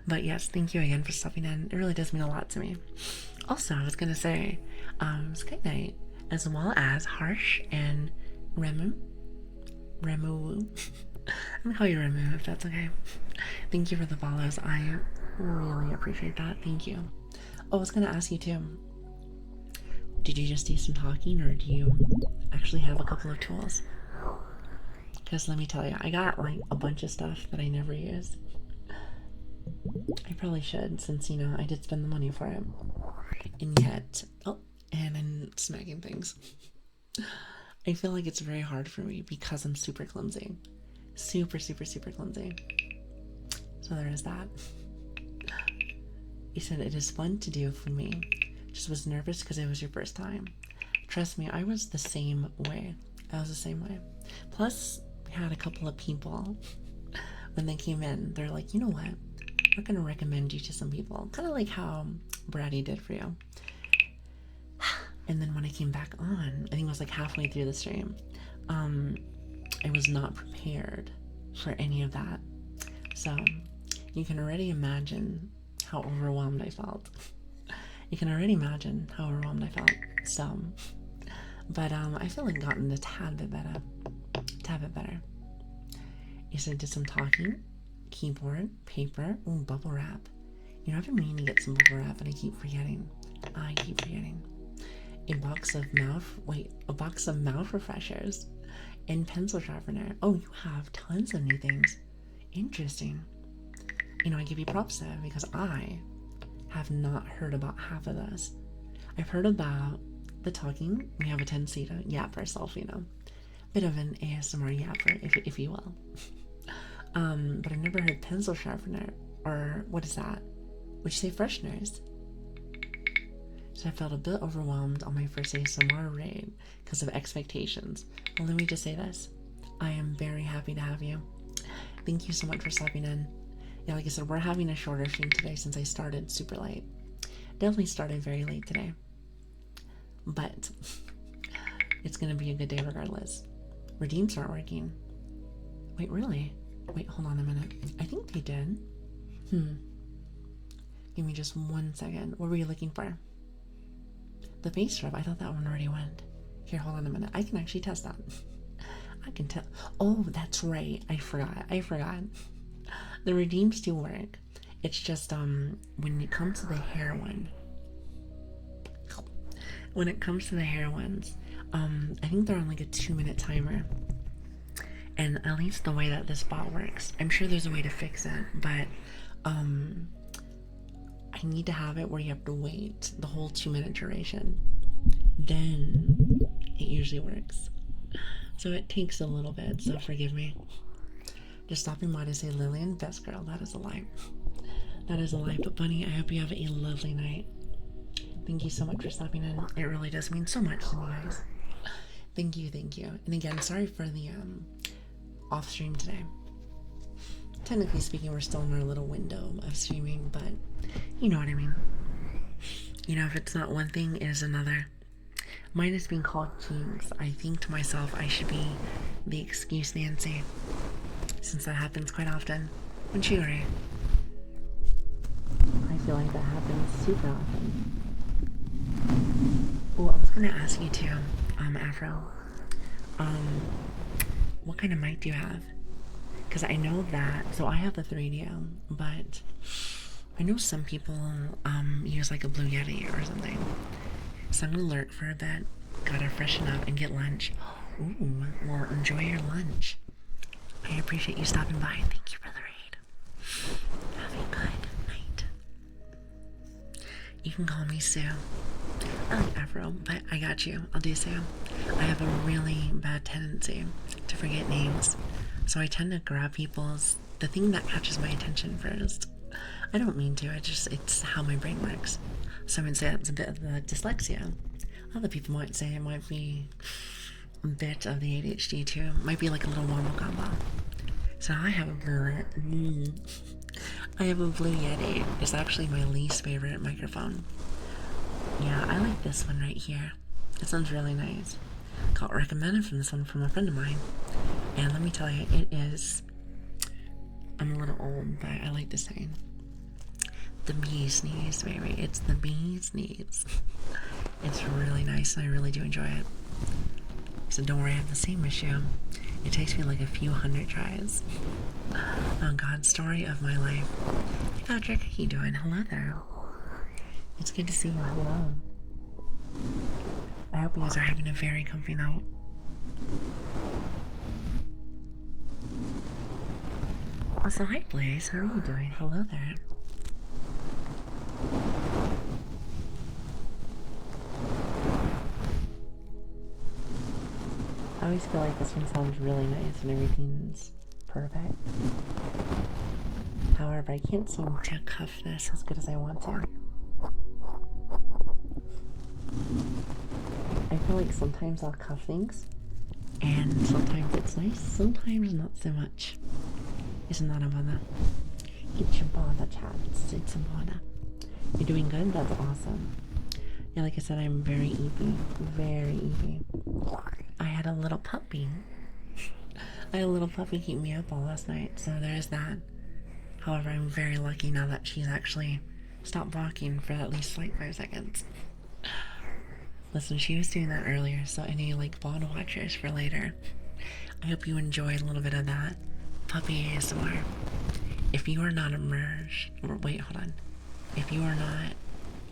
A: but yes, thank you again for stopping in. It really does mean a lot to me. Also, I was gonna say, Sky Night, as well as Harsh and Remu. I'm gonna call you Remu if that's okay. Thank you for the follows. I really appreciate that. Thank you. Oh, I was gonna ask you too. Did you just do some talking, or do you actually have a couple of tools? Because let me tell you, I got like a bunch of stuff that I never use. I probably should, since, you know, I did spend the money for it. And yet, oh, and I'm smacking things. I feel like it's very hard for me because I'm super clumsy. Super clumsy. So there is that. You said it is fun to do for me. Just was nervous because it was your first time. Trust me, I was the same way. Plus, we had a couple of people, when they came in, they're like, you know what? We're going to recommend you to some people. Kind of like how Bratty did for you. And then when I came back on, I think it was like halfway through the stream, I was not prepared for any of that. So you can already imagine how overwhelmed I felt. You can already imagine how overwhelmed I felt. So, but I feel like gotten a tad bit better. You said did some talking, keyboard, paper, bubble wrap. You know, I've been meaning to get some bubble wrap and I keep forgetting. A box of mouth refreshers and pencil sharpener. Oh, you have tons of new things. Interesting. You know, I give you props there because I have not heard about half of this. I've heard about the talking. We have a tendency to yap ourselves, you know. Bit of an ASMR yapper, if you will. But I've never heard pencil sharpener, or what is that? Would you say fresheners? So I felt a bit overwhelmed on my first ASMR raid because of expectations. Well, let me just say this. I am very happy to have you. Thank you so much for stopping in. Yeah, like I said, we're having a shorter stream today since I started super late. Definitely started very late today. But it's going to be a good day regardless. Redeems aren't working. Wait, really? Wait, hold on a minute. I think they did. Give me just 1 second. What were you looking for? The face rub. I thought that one already went. Here, hold on a minute. I can actually test that. I can tell. Oh, that's right. I forgot. The redeems do work. It's just when it comes to the hair one. When it comes to the hair ones, I think they're on like a 2-minute timer. And at least the way that this bot works, I'm sure there's a way to fix it, but I need to have it where you have to wait the whole 2-minute duration. Then it usually works. So it takes a little bit, so forgive me. Just stopping by to say Lilian, best girl. That is a lie. That is a lie. But Bunny, I hope you have a lovely night. Thank you so much for stopping in. It really does mean so much to me, guys. Thank you. And again, sorry for the off stream today. Technically speaking, we're still in our little window of streaming, but you know what I mean. You know, if it's not one thing, it is another. Mine is being called Jinx. I think to myself I should be the excuse Nancy, since that happens quite often. Wouldn't you agree? I feel like that happens super often. Oh, I was gonna ask you too, Afro. What kind of mic do you have? Because I know that, so I have the 3DO, but I know some people use like a Blue Yeti or something. So I'm gonna lurk for a bit, gotta freshen up and get lunch. Ooh, well, enjoy your lunch. I appreciate you stopping by. Thank you for the raid. Have a good night. You can call me Sue. I like Afro, but I got you. I'll do Sue. I have a really bad tendency to forget names, so I tend to grab the thing that catches my attention first. I don't mean to, it's how my brain works. Some would say it's a bit of the dyslexia. Other people might say it might be a bit of the ADHD too. Might be like a little wombo combo. So I have a Blue Yeti. It's actually my least favorite microphone. Yeah, I like this one right here. It sounds really nice. Got recommended from this one from a friend of mine. And let me tell you, it is... I'm a little old, but I like this saying. The bee's knees, baby. It's the bee's knees. It's really nice, and I really do enjoy it. So don't worry, I have the same issue. It takes me like a few hundred tries. Oh God, story of my life. Hey Patrick, how you doing? Hello there. It's good to see you. Hello. I hope you guys are having a very comfy night. Also, hi Blaze, how are you doing? Hello there. I always feel like this one sounds really nice and everything's perfect. However, I can't seem to cuff this as good as I want to. I feel like sometimes I'll cuff things, and sometimes it's nice, sometimes not so much. Isn't that a bother? It's a bother, chat. It's a bother. You're doing good? That's awesome. Yeah, like I said, I'm very eepy. Very eepy. I had a little puppy. I had a little puppy keep me up all last night, so there's that. However, I'm very lucky now that she's actually stopped barking for at least like 5 seconds. Listen, she was doing that earlier, so any like bottle watchers for later, I hope you enjoyed a little bit of that puppy ASMR. If you are not immersed, or wait, hold on. If you are not,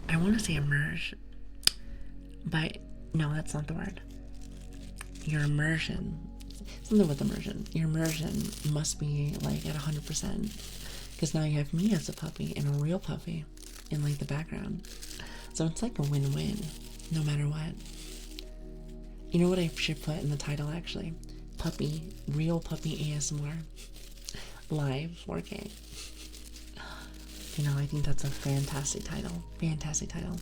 A: I want to say immersed, but no, that's not the word. Your immersion, something with immersion. Your immersion must be like at 100%, because now you have me as a puppy and a real puppy in like the background. So it's like a win-win, no matter what. You know what I should put in the title actually? Puppy, real puppy ASMR, live 4K. You know, I think that's a fantastic title. Fantastic title.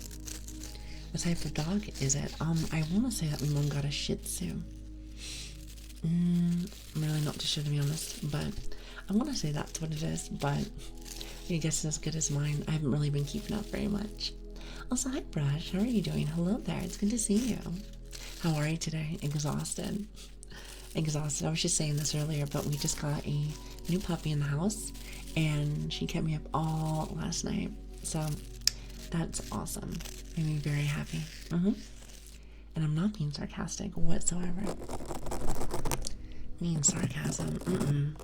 A: What type of dog is it? I want to say that my mom got a Shih Tzu. I'm really not too sure, to be honest, but I want to say that's what it is, but I guess it's as good as mine. I haven't really been keeping up very much. Also, hi Brush, how are you doing? Hello there, it's good to see you. How are you today? Exhausted. Exhausted. I was just saying this earlier, but we just got a new puppy in the house, and she kept me up all last night, so that's awesome. Made me very happy. And I'm not being sarcastic whatsoever. Mean sarcasm.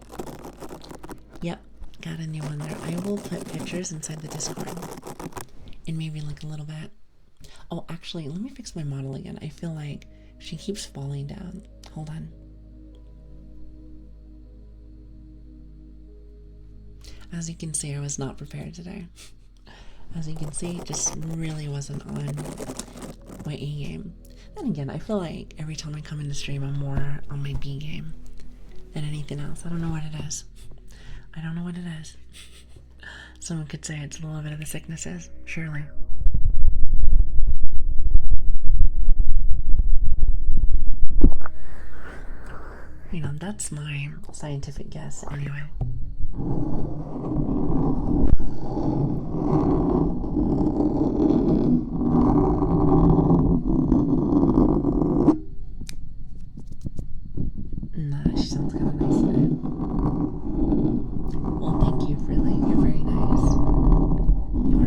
A: Yep, got a new one there. I will put pictures inside the Discord and maybe like a little bit. Oh, actually, let me fix my model again. I feel like she keeps falling down. Hold on. As you can see, I was not prepared today. As you can see, it just really wasn't on my A game. Then again, I feel like every time I come into stream, I'm more on my B game than anything else. I don't know what it is. I don't know what it is. Someone could say it's a little bit of the sicknesses, surely. You know, that's my scientific guess anyway. Nah, she sounds kind of nice today. Well, thank you, Lili. You're very nice. You're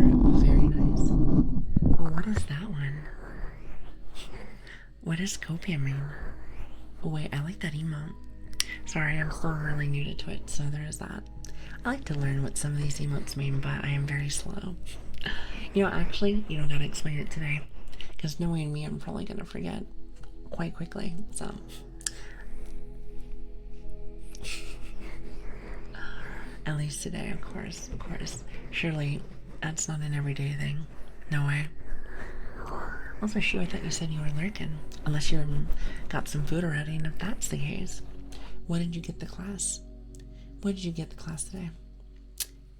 A: very nice. Oh, what is that one? What does copia mean? Oh, wait, I like that emote. Sorry, I'm still really new to Twitch, so there is that. I like to learn what some of these emotes mean, but I am very slow. You know, actually, you don't gotta explain it today, because knowing me, I'm probably gonna forget quite quickly, so. At least today, of course, of course. Surely, that's not an everyday thing. No way. Also, Shu, I thought you said you were lurking. Unless you got some food already, and if that's the case, what did you get the class? What did you get the class today?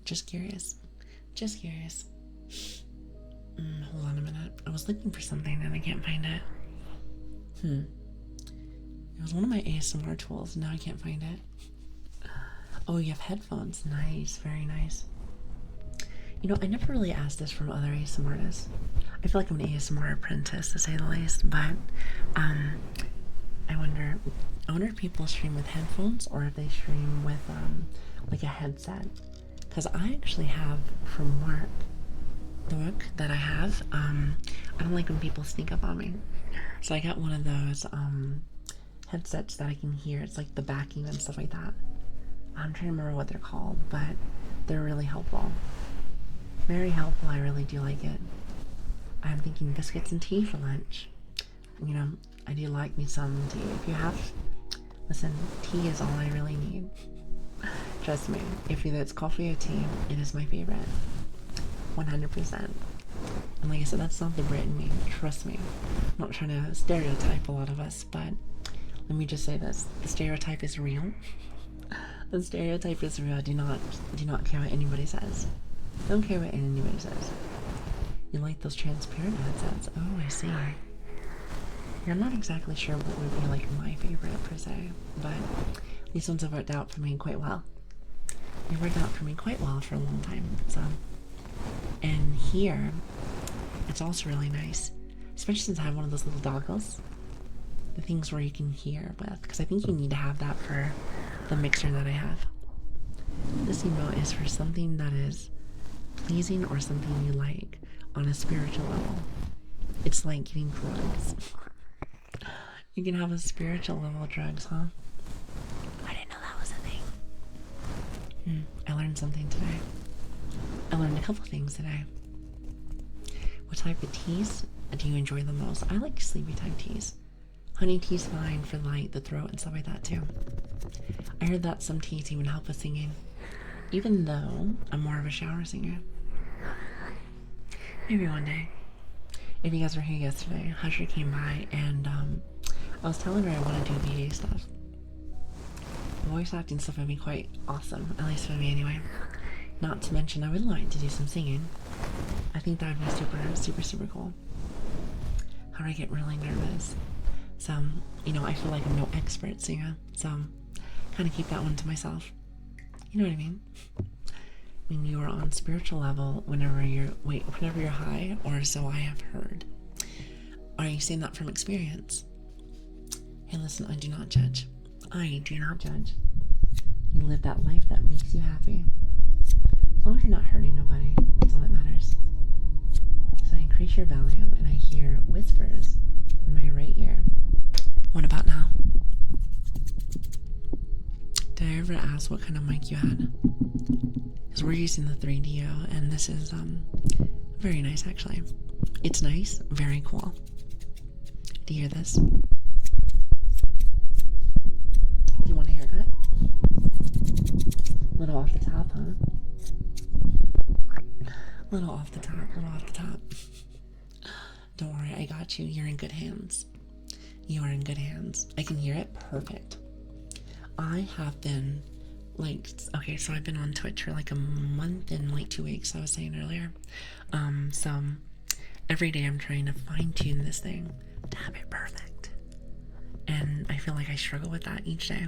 A: Just curious. Just curious. Hold on a minute. I was looking for something and I can't find it. It was one of my ASMR tools. Now I can't find it. Oh, you have headphones. Nice. Very nice. You know, I never really asked this from other ASMR artists. I feel like I'm an ASMR apprentice, to say the least, but I wonder if people stream with headphones or if they stream with like a headset. Because I actually have from work, the work that I have, I don't like when people sneak up on me. So I got one of those headsets that I can hear. It's like the backing and stuff like that. I'm trying to remember what they're called, but they're really helpful. Very helpful. I really do like it. I'm thinking biscuits and tea for lunch. You know, I do like me some tea. If you have, listen, tea is all I really need. Trust me, if either it's coffee or tea, it is my favorite. 100%. And like I said, that's not the Brit in me. Trust me. I'm not trying to stereotype a lot of us, but let me just say this. The stereotype is real. The stereotype is real. Do not care what anybody says. Don't care what anybody says. You like those transparent headsets? Oh, I see. Yeah, I'm not exactly sure what would be like my favorite per se, but these ones have worked out for me quite well. They worked out for me quite well for a long time, so And here, it's also really nice, especially since I have one of those little doggles, the things where you can hear with, because I think you need to have that for the mixer that I have. This emote is for something that is pleasing or something you like on a spiritual level. It's like getting drugs. You can have a spiritual level of drugs, huh? I didn't know that was a thing. I learned something today. I learned a couple things today. What type of teas do you enjoy the most? I like sleepy type teas. Honey tea's fine for like the throat and stuff like that too. I heard that some teas even help with singing, even though I'm more of a shower singer. Maybe one day. If you guys were here yesterday, Husher came by and I was telling her I want to do VA stuff. Voice acting stuff would be quite awesome, at least for me anyway. Not to mention I would like to do some singing. I think that would be super, super, super cool. How do I get really nervous? So, you know, I feel like I'm no expert singer, so kind of keep that one to myself. You know what I mean? When you are on spiritual level, whenever you're high, or so I have heard. Are you saying that from experience? Hey, listen, I do not judge. I do not judge. You live that life that makes you happy. As long as you're not hurting nobody, that's all that matters. So I increase your volume and I hear whispers in my right ear. What about now? Did I ever ask what kind of mic you had? Because we're using the 3DO and this is very nice actually. It's nice, very cool. Do you hear this? Do you want a haircut? Little off the top, huh? Little off the top. Don't worry, I got you. You're in good hands. You are in good hands. I can hear it perfect. I have been okay, so I've been on Twitch for like a month and like 2 weeks, I was saying earlier. So every day I'm trying to fine tune this thing to have it perfect. And I feel like I struggle with that each day.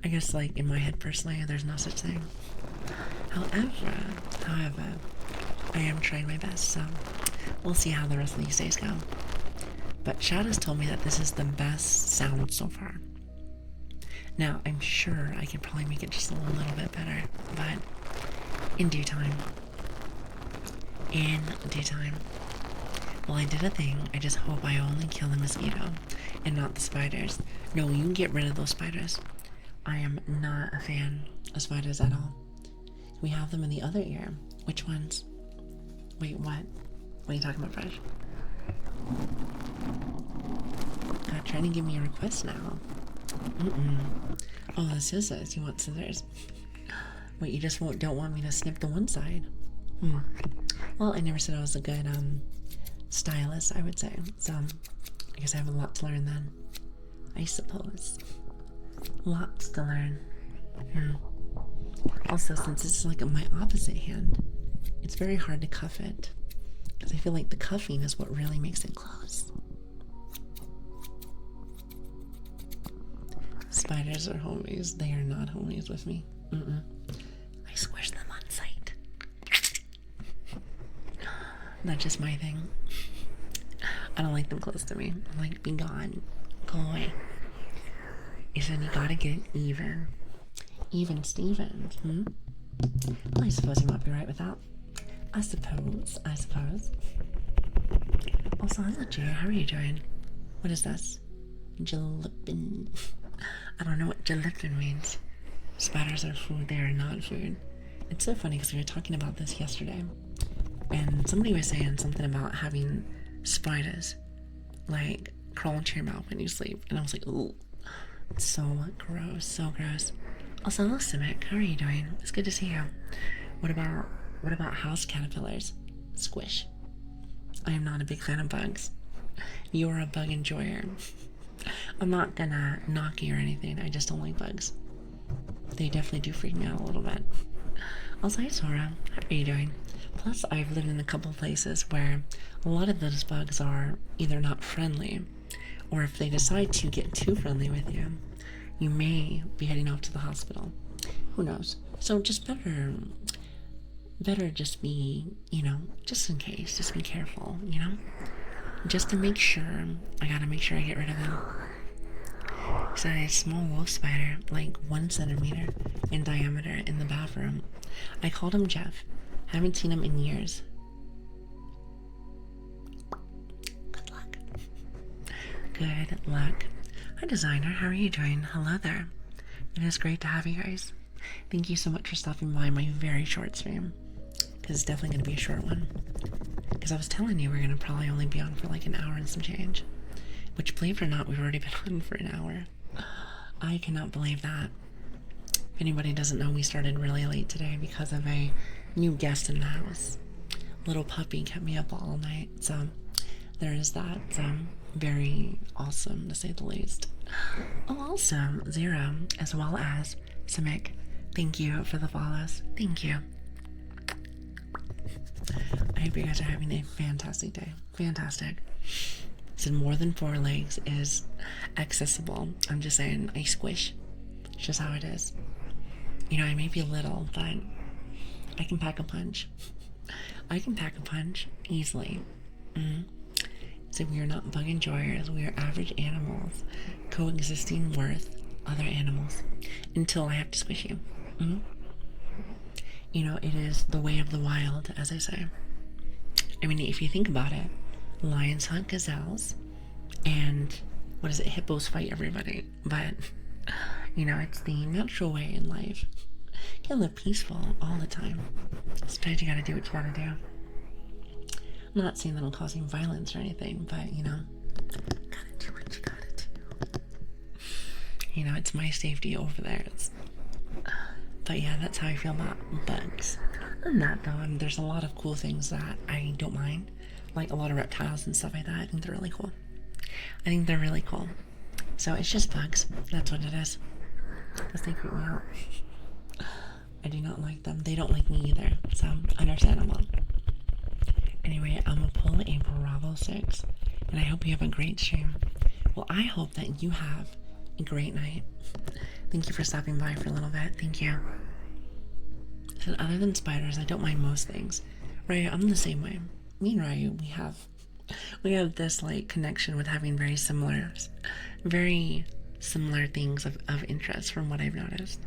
A: I guess like in my head personally, there's no such thing. However, I am trying my best, so we'll see how the rest of these days go. But Chad has told me that this is the best sound so far. Now, I'm sure I could probably make it just a little bit better, but in due time. In due time. Well, I did a thing. I just hope I only kill the mosquito and not the spiders. No, you can get rid of those spiders. I am not a fan of spiders at all. We have them in the other ear. Which ones? Wait, what? What are you talking about, Fresh? God, trying to give me a request now. Oh, the scissors. You want scissors? Wait, you just don't want me to snip the one side? Well, I never said I was a good stylist, I would say. So, I guess I have a lot to learn then. I suppose. Lots to learn. Also, since it's like my opposite hand, it's very hard to cuff it. Because I feel like the cuffing is what really makes it close. Spiders are homies. They are not homies with me. I squish them on sight. That's just my thing. I don't like them close to me. I'm like, be gone. Go away. He said you gotta get even. Even Stevens, Well, I suppose you might be right with that. I suppose. Also, hello, Jay. How are you doing? What is this? Jalapin. I don't know what jalapin means. Spiders are food. They are not food. It's so funny because we were talking about this yesterday. And somebody was saying something about having spiders, like, crawl into your mouth when you sleep. And I was like, ooh. It's so gross. So gross. Also, hello, Simic. How are you doing? It's good to see you. What about house caterpillars? Squish. I am not a big fan of bugs. You are a bug enjoyer. I'm not gonna knock you or anything. I just don't like bugs. They definitely do freak me out a little bit. Also, hi, Sora. How are you doing? Plus, I've lived in a couple places where a lot of those bugs are either not friendly, or if they decide to get too friendly with you, you may be heading off to the hospital. Who knows? So just better better just be, just in case, just be careful, just to make sure. I gotta make sure I get rid of them. So a small wolf spider, like 1 centimeter in diameter, in the bathroom. I called him Jeff. Haven't seen him in years. Good luck. Good luck. Hi, designer. How are you doing? Hello there. It is great to have you guys. Thank you so much for stopping by my very short stream. Because it's definitely going to be a short one. Because I was telling you we're going to probably only be on for like an hour and some change. Which, believe it or not, we've already been on for an hour. I cannot believe that. If anybody doesn't know, we started really late today because of a new guest in the house. Little puppy kept me up all night. So there is that. Very awesome, to say the least. Oh, also, Zero, as well as Simic. Thank you for the follows. Thank you. I hope you guys are having a fantastic day. Fantastic. So more than 4 legs is accessible. I'm just saying, I squish. It's just how it is. I may be little, but I can pack a punch. I can pack a punch easily. So we are not bug enjoyers. We are average animals coexisting with other animals until I have to squish you. It is the way of the wild, as I say. I mean, if you think about it, lions hunt gazelles, and hippos fight everybody. But it's the natural way in life. You can't live peaceful all the time. Sometimes you gotta do what you gotta do. I'm not saying that I'm causing violence or anything, but gotta do what you gotta do. It's my safety over theirs. But yeah, that's how I feel about bugs. Other than that, though, there's a lot of cool things that I don't mind. Like a lot of reptiles and stuff like that. I think they're really cool. So it's just bugs. That's what it is. Because they creep me out. I do not like them. They don't like me either. So, understandable. Anyway, I'm gonna pull a Bravo 6. And I hope you have a great stream. Well, I hope that you have a great night. Thank you for stopping by for a little bit. Thank you. And other than spiders, I don't mind most things. Ryu, I'm the same way. Me and Ryu, we have this like connection with having very similar things of interest from what I've noticed.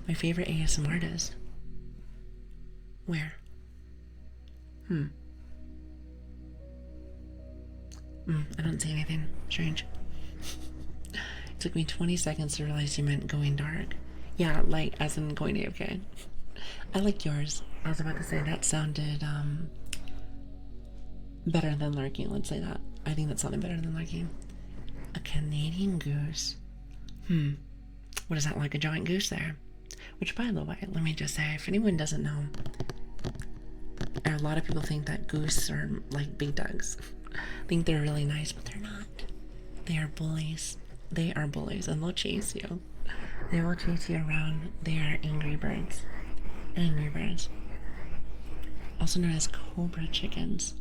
A: My favorite ASMR artist. Where? I don't see anything strange. It took me 20 seconds to realize you meant going dark. Yeah, like as in going AFK. I liked yours. I was about to say that sounded better than lurking, let's say that. I think that sounded better than lurking. A Canadian goose. What is that, like a giant goose there? Which, by the way, let me just say, if anyone doesn't know, a lot of people think that goose are like big dogs. Think they're really nice, but they're not. They are bullies. They are bullies, and they'll chase you. They will chase you around. They are angry birds. Angry birds. Also known as cobra chickens.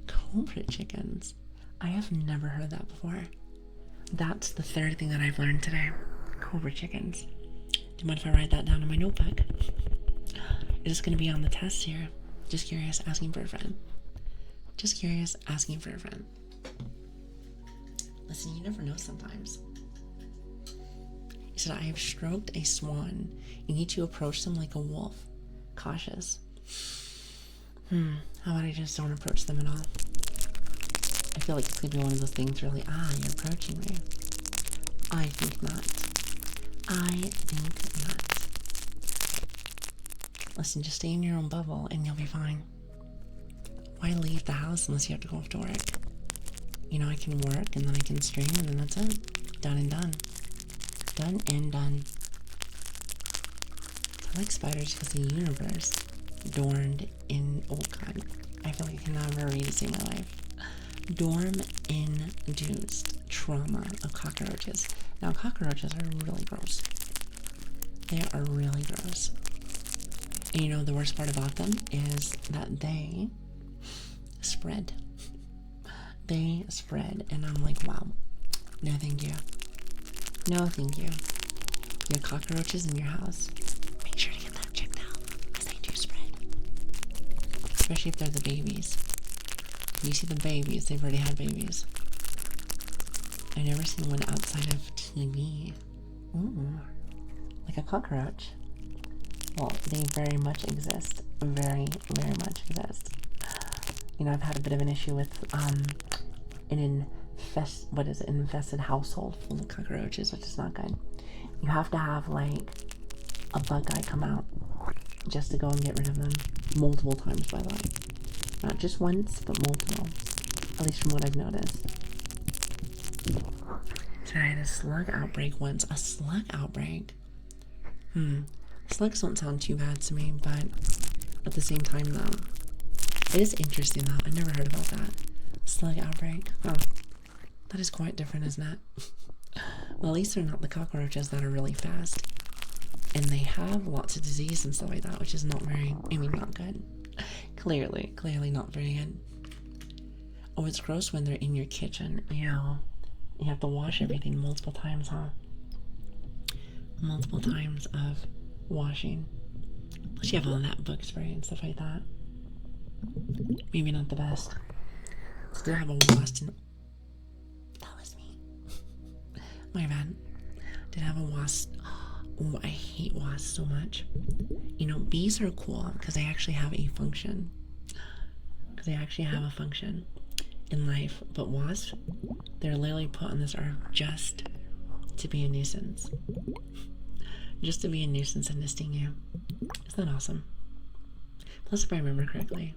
A: Cobra chickens. I have never heard that before. That's the third thing that I've learned today. Cobra chickens. Do you mind if I write that down in my notebook? Is this going to be on the test here? Just curious, asking for a friend. Just curious, asking for a friend. Listen, you never know sometimes. He said, I have stroked a swan. You need to approach them like a wolf. Cautious. How about I just don't approach them at all? I feel like it's going to be one of those things really, you're approaching me. I think not. I think not. Listen, just stay in your own bubble and you'll be fine. Why leave the house unless you have to go off to work? I can work and then I can stream and then that's it. Done and done. Done and done. I like spiders because the universe adorned in, oh god, I feel like I can never read this in my life. Dorm-induced trauma of cockroaches. Now, cockroaches are really gross. They are really gross. And the worst part about them is that they spread. They spread, and I'm like, wow. No, thank you. No, thank you. You have cockroaches in your house. Make sure to get that checked out, because they do spread. especially if they're the babies. You see the babies, they've already had babies. I've never seen one outside of TV. Ooh, like a cockroach. Well, they very much exist. Very, very much exist. You know, I've had a bit of an issue with an infested household full of cockroaches, which is not good. You have to have like a bug guy come out just to go and get rid of them multiple times, by the way. Not just once, but multiple. At least from what I've noticed. So I had a slug outbreak once. A slug outbreak? Slugs don't sound too bad to me, but at the same time, though, it is interesting, though. I never heard about that. Slug outbreak. Oh, that is quite different, isn't it? Well, at least they're not the cockroaches that are really fast. And they have lots of disease and stuff like that, which is not not good. Clearly not very good. Oh, it's gross when they're in your kitchen. Ew. You have to wash everything multiple times, huh? Multiple times of washing. Unless you have all that bug spray and stuff like that. Maybe not the best. Still have a wasp. That was me. My bad. Did have a wasp. Oh, I hate wasps so much. You know, bees are cool because they actually have a function. In life. But wasps, they're literally put on this earth just to be a nuisance. Just to be a nuisance and to sting you. Isn't that awesome? Plus, if I remember correctly,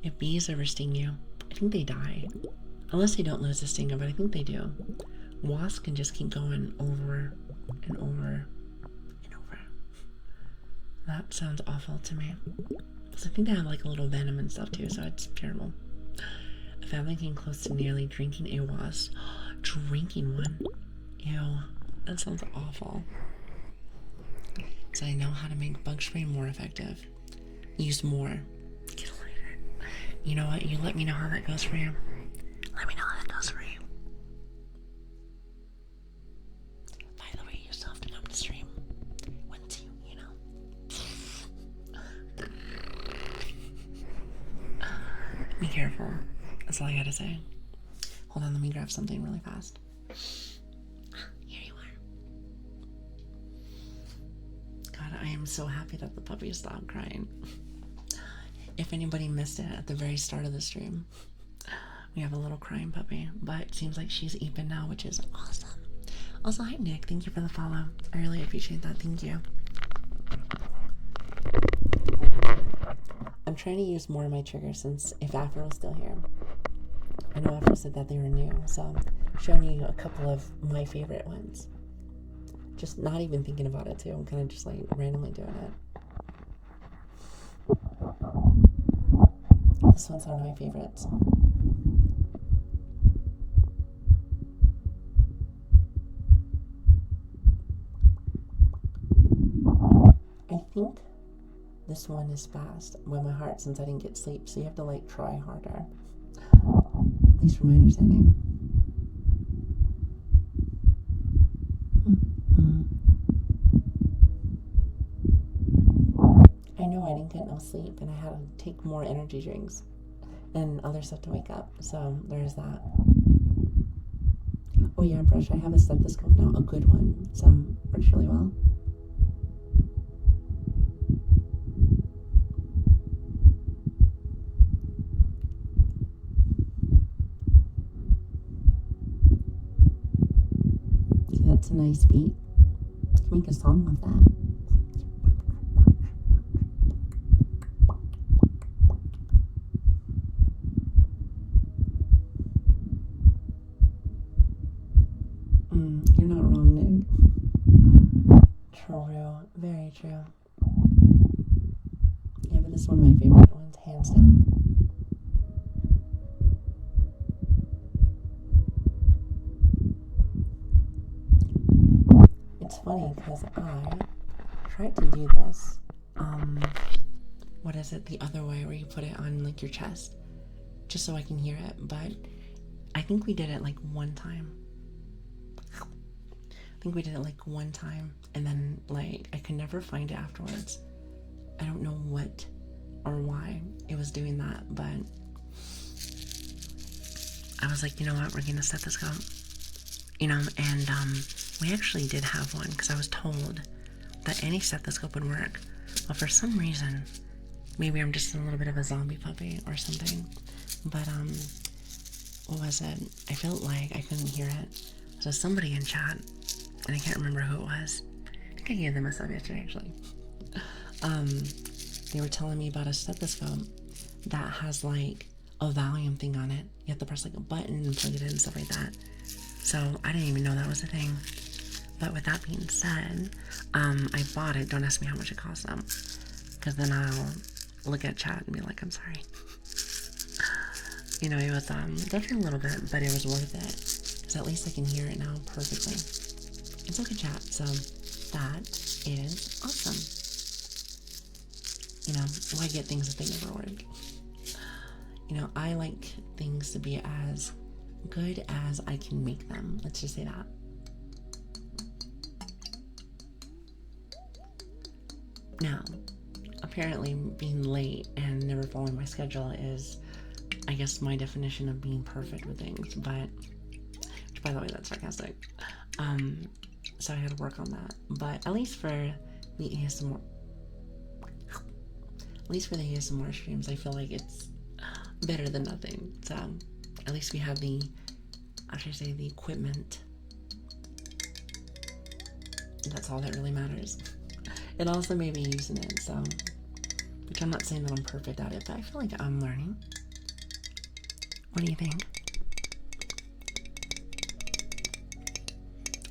A: if bees ever sting you, I think they die. Unless they don't lose the stinger, but I think they do. Wasps can just keep going over and over and over. That sounds awful to me. Because I think they have like a little venom and stuff too, so it's terrible. A family came close to nearly drinking a wasp. Drinking one? Ew, that sounds awful. So I know how to make bug spray more effective. Use more. Get later. You know what? You let me know how that goes for you. Let me know how that goes for you. By the way, you still have to come to stream. Once you know. Be careful. That's all I gotta say. Hold on, let me grab something really fast. Here you are. God, I am so happy that the puppy stopped crying. If anybody missed it at the very start of the stream, we have a little crying puppy, but it seems like she's even now, which is awesome. Also, hi Nick, thank you for the follow. I really appreciate that, thank you. I'm trying to use more of my triggers since if Afro was still here. I know Afro said that they were new, so I'm showing you a couple of my favorite ones. Just not even thinking about it too, I'm kind of just like randomly doing it. This one's one of my favorites. I think this one is fast with my heart since I didn't get sleep, so you have to like try harder. At least from my understanding. I know I didn't get no sleep and I had to take more energy drinks and other stuff to wake up, so there's that. Oh yeah, brush, I have a stethoscope now, a good one, so works really well. See, that's a nice beat. You can make a song with that. You're not wrong, Nick. True, very true. Yeah, but this is one of my favorite ones, hands down. It's funny because I tried to do this, the other way where you put it on like your chest, just so I can hear it, but I think we did it like one time. And then like I could never find it afterwards. I don't know what or why it was doing that, but I was like, you know what, we're gonna set this up, you know, and we actually did have one because I was told that any stethoscope would work, but for some reason, maybe I'm just a little bit of a zombie puppy or something, but what was it? I felt like I couldn't hear it. So somebody in chat, and I can't remember who it was. I think I gave them a sub yesterday actually. They were telling me about a stethoscope that has like a volume thing on it. You have to press like a button and plug it in and stuff like that. So I didn't even know that was a thing. But with that being said, I bought it. Don't ask me how much it cost them, because then I'll look at chat and be like, I'm sorry. You know, it was definitely a little bit, but it was worth it, because at least I can hear it now perfectly. It's like a chat, so that is awesome. You know, why get things if they never work? You know, I like things to be as good as I can make them. Let's just say that. Now, apparently being late and never following my schedule is, I guess, my definition of being perfect with things, but, which by the way, that's sarcastic. So I had to work on that, but at least for the ASMR, streams, I feel like it's better than nothing. So at least we have the, I should say, the equipment. That's all that really matters. And also maybe using it, so, which I'm not saying that I'm perfect at it, but I feel like I'm learning. What do you think?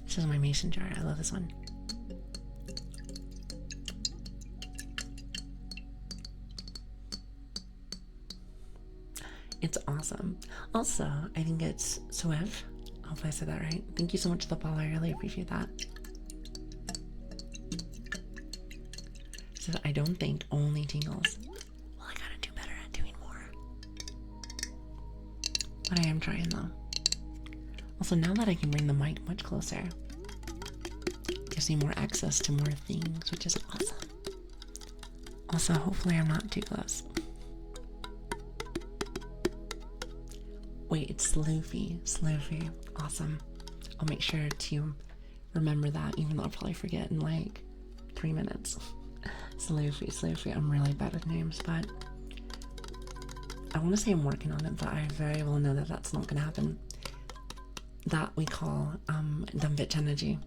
A: This is my mason jar. I love this one. It's awesome. Also, I think it's Swift. Hopefully I said that right. Thank you so much for the follow. I really appreciate that. So I don't think only tingles. Well, I gotta do better at doing more. But I am trying though. Also, now that I can bring the mic much closer, gives me more access to more things, which is awesome. Also, hopefully I'm not too close. Wait, it's Sloofy. Sloofy. Awesome. I'll make sure to remember that, even though I'll probably forget in like 3 minutes. Sloofy, Sloofy. I'm really bad with names, but I want to say I'm working on it, but I very well know that that's not going to happen. That we call dumb-bitch energy.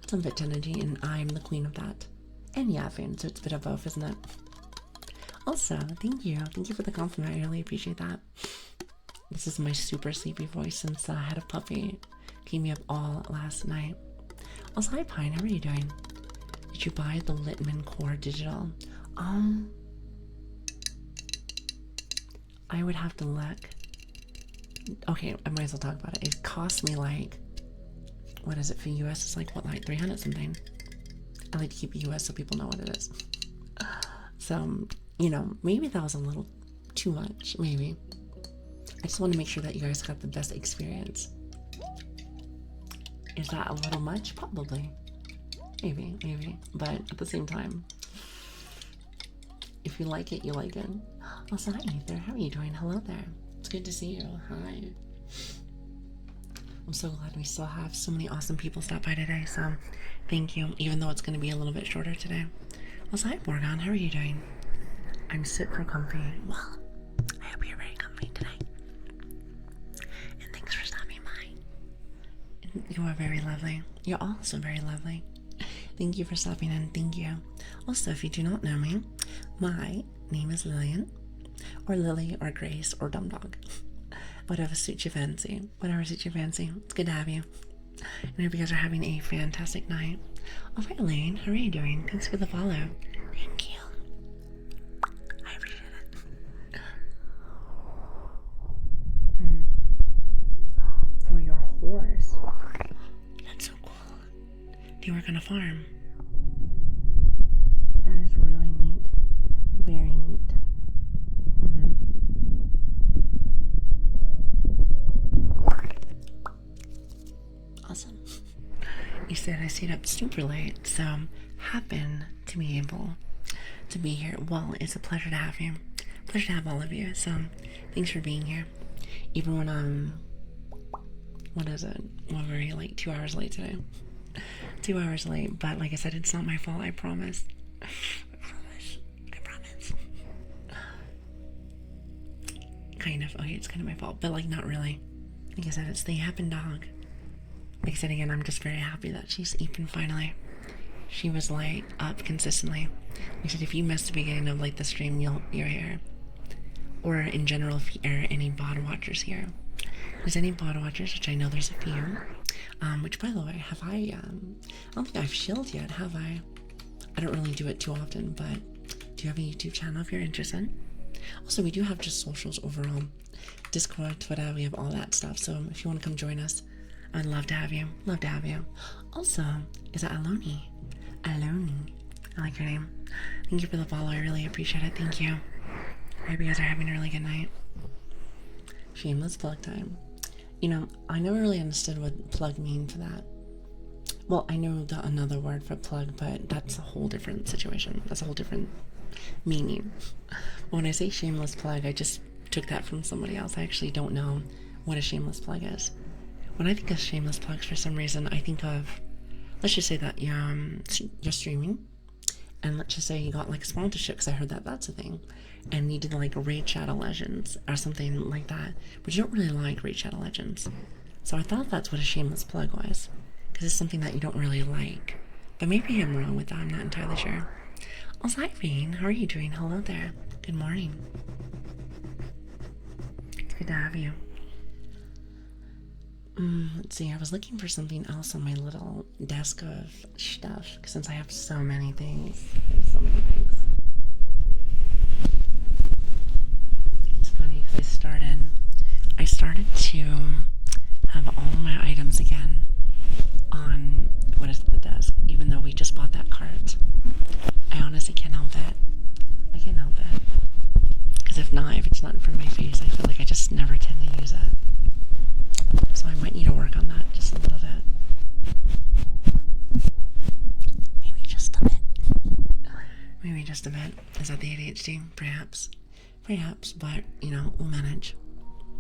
A: Dumb-bitch energy, and I'm the queen of that. And yapping, so it's a bit of both, isn't it? Also, thank you. Thank you for the compliment. I really appreciate that. This is my super sleepy voice since I had a puppy. Keep me up all last night. Also, hi Pine, how are you doing? Did you buy the Littman Core Digital? I would have to look. Okay, I might as well talk about it. It cost me like, what is it for US? It's like, what, like 300 something? I like to keep it US so people know what it is. So, you know, maybe that was a little too much, maybe. I just want to make sure that you guys got the best experience. Is that a little much? Probably. Maybe, maybe. But at the same time, if you like it, you like it. Also, hi Ether, how are you doing? Hello there. It's good to see you. Hi. I'm so glad we still have so many awesome people stop by today, so thank you, even though it's going to be a little bit shorter today. Also, hi Morgan, how are you doing? I'm super comfy. Well, I hope you're very comfy today. And thanks for stopping by. You are very lovely. You're also very lovely. Thank you for stopping in. Thank you. Also, if you do not know me, my name is Lilian, or Lili, or Grace, or Dumb Dog. Whatever suits your fancy. Whatever suits your fancy. It's good to have you. And I hope you guys are having a fantastic night. All right, Elaine, how are you doing? Thanks for the follow. Thank you. I appreciate it. For your horse. That's so cool. Do you work on a farm? That is really neat. Very neat. Awesome. You said I stayed up super late, so happen to be able to be here. Well, it's a pleasure to have you. Pleasure to have all of you. So, thanks for being here. Even when I'm, what is it? Well, very like 2 hours late today. 2 hours late, but like I said, it's not my fault. I promise. I promise. Kind of. Okay, it's kind of my fault, but like not really. Like I said, it's the yapping dog. Like I said again, I'm just very happy that she's eating finally. She was like up consistently. Like I said, if you missed the beginning of like the stream, you're here. Or in general, if there are any bot watchers here. There's any bot watchers, which I know there's a few. Which by the way, have I don't think I've shilled yet, have I? I don't really do it too often, but do you have a YouTube channel if you're interested? Also, we do have just socials overall. Discord, Twitter, we have all that stuff. So if you want to come join us, I'd love to have you. Love to have you. Also, is that Aloni? Aloni. I like your name. Thank you for the follow. I really appreciate it. Thank you. I hope you guys are having a really good night. Shameless plug time. You know, I never really understood what plug mean for that. Well, I know another word for plug, but that's a whole different situation. That's a whole different meaning. When I say shameless plug, I just took that from somebody else. I actually don't know what a shameless plug is. When I think of shameless plugs, for some reason, I think of, let's just say that you're streaming, and let's just say you got like a sponsorship, because I heard that that's a thing, and you did like Raid Shadow Legends or something like that, but you don't really like Raid Shadow Legends. So I thought that's what a shameless plug was, because it's something that you don't really like. But maybe I'm wrong with that, I'm not entirely sure. Also, hi Reen, how are you doing? Hello there. Good morning. It's good to have you. Let's see, I was looking for something else on my little desk of stuff, since I have so many things. So many things. It's funny because I started to have all of my items again on, what is the desk, even though we just bought that cart. I honestly can't help it. I can't help it. Because if it's not in front of my face, I feel like I just never tend to use it. So I might need to work on that just a little bit. Maybe just a bit. Maybe just a bit. Is that the ADHD? Perhaps. Perhaps, but, you know, we'll manage.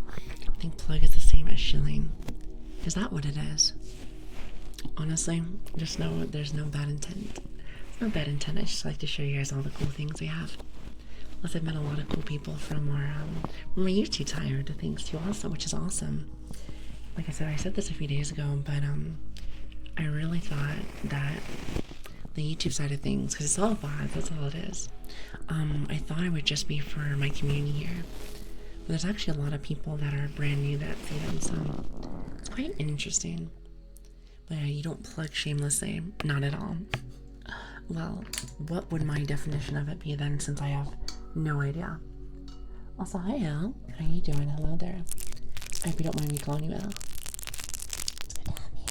A: I think plug is the same as shilling. Is that what it is? Honestly, just know there's no bad intent. It's no bad intent. I just like to show you guys all the cool things we have. Plus, I've met a lot of cool people from our YouTube tired to things too also, which is awesome. Like I said this a few days ago, but I really thought that the YouTube side of things, because it's all vibes, that's all it is. I thought it would just be for my community here. But there's actually a lot of people that are brand new that see them, so it's quite interesting. But yeah, you don't plug shamelessly, not at all. Well, what would my definition of it be then, since I have no idea? Also, hi Elle, how are you doing? Hello there. I hope you don't mind me calling you Elle. It's good to have you.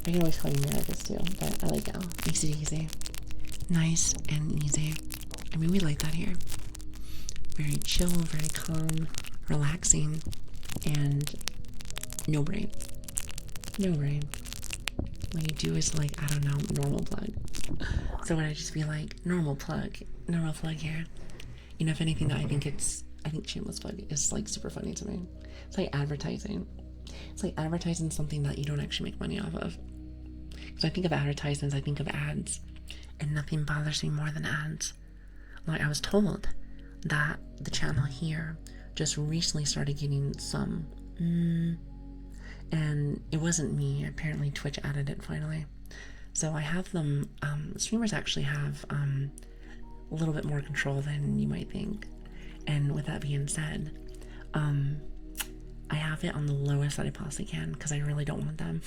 A: I can always call you Meredith too, but I like Elle. Makes it easy. Nice and easy. I mean, we like that here. Very chill, very calm, relaxing, and no brain. No brain. What you do is like, I don't know, normal plug. So would I just be like, normal plug here? You know, if anything, I think shameless plug is like super funny to me. It's like advertising. It's like advertising something that you don't actually make money off of. Because I think of advertisements, I think of ads, and nothing bothers me more than ads. Like, I was told that the channel here just recently started getting some and it wasn't me. Apparently Twitch added it finally. So I have them, streamers actually have a little bit more control than you might think. And with that being said, I have it on the lowest that I possibly can, because I really don't want them.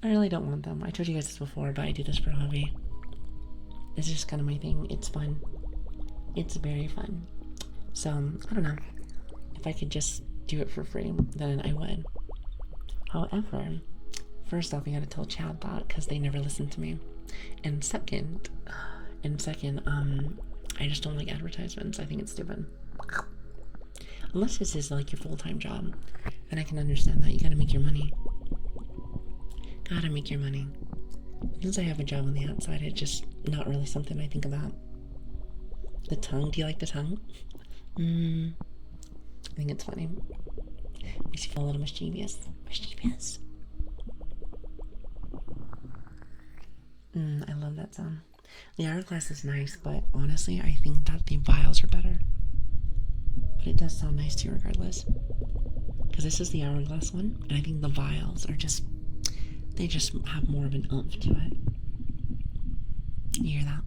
A: I really don't want them. I told you guys this before, but I do this for a hobby. It's just kind of my thing. It's fun. It's very fun. So, I don't know. If I could just do it for free, then I would. However, first off, you gotta tell Chad that, because they never listen to me. And second, I just don't like advertisements. I think it's stupid. Unless this is like your full-time job, then I can understand that. You gotta make your money. Gotta make your money. Since I have a job on the outside, it's just not really something I think about. The tongue, do you like the tongue? I think it's funny. Makes you feel a little mischievous. Mischievous. I love that sound. The hourglass is nice, but honestly, I think that the vials are better. But it does sound nice too, regardless. Because this is the hourglass one, and I think the vials are just, they just have more of an oomph to it. You hear that?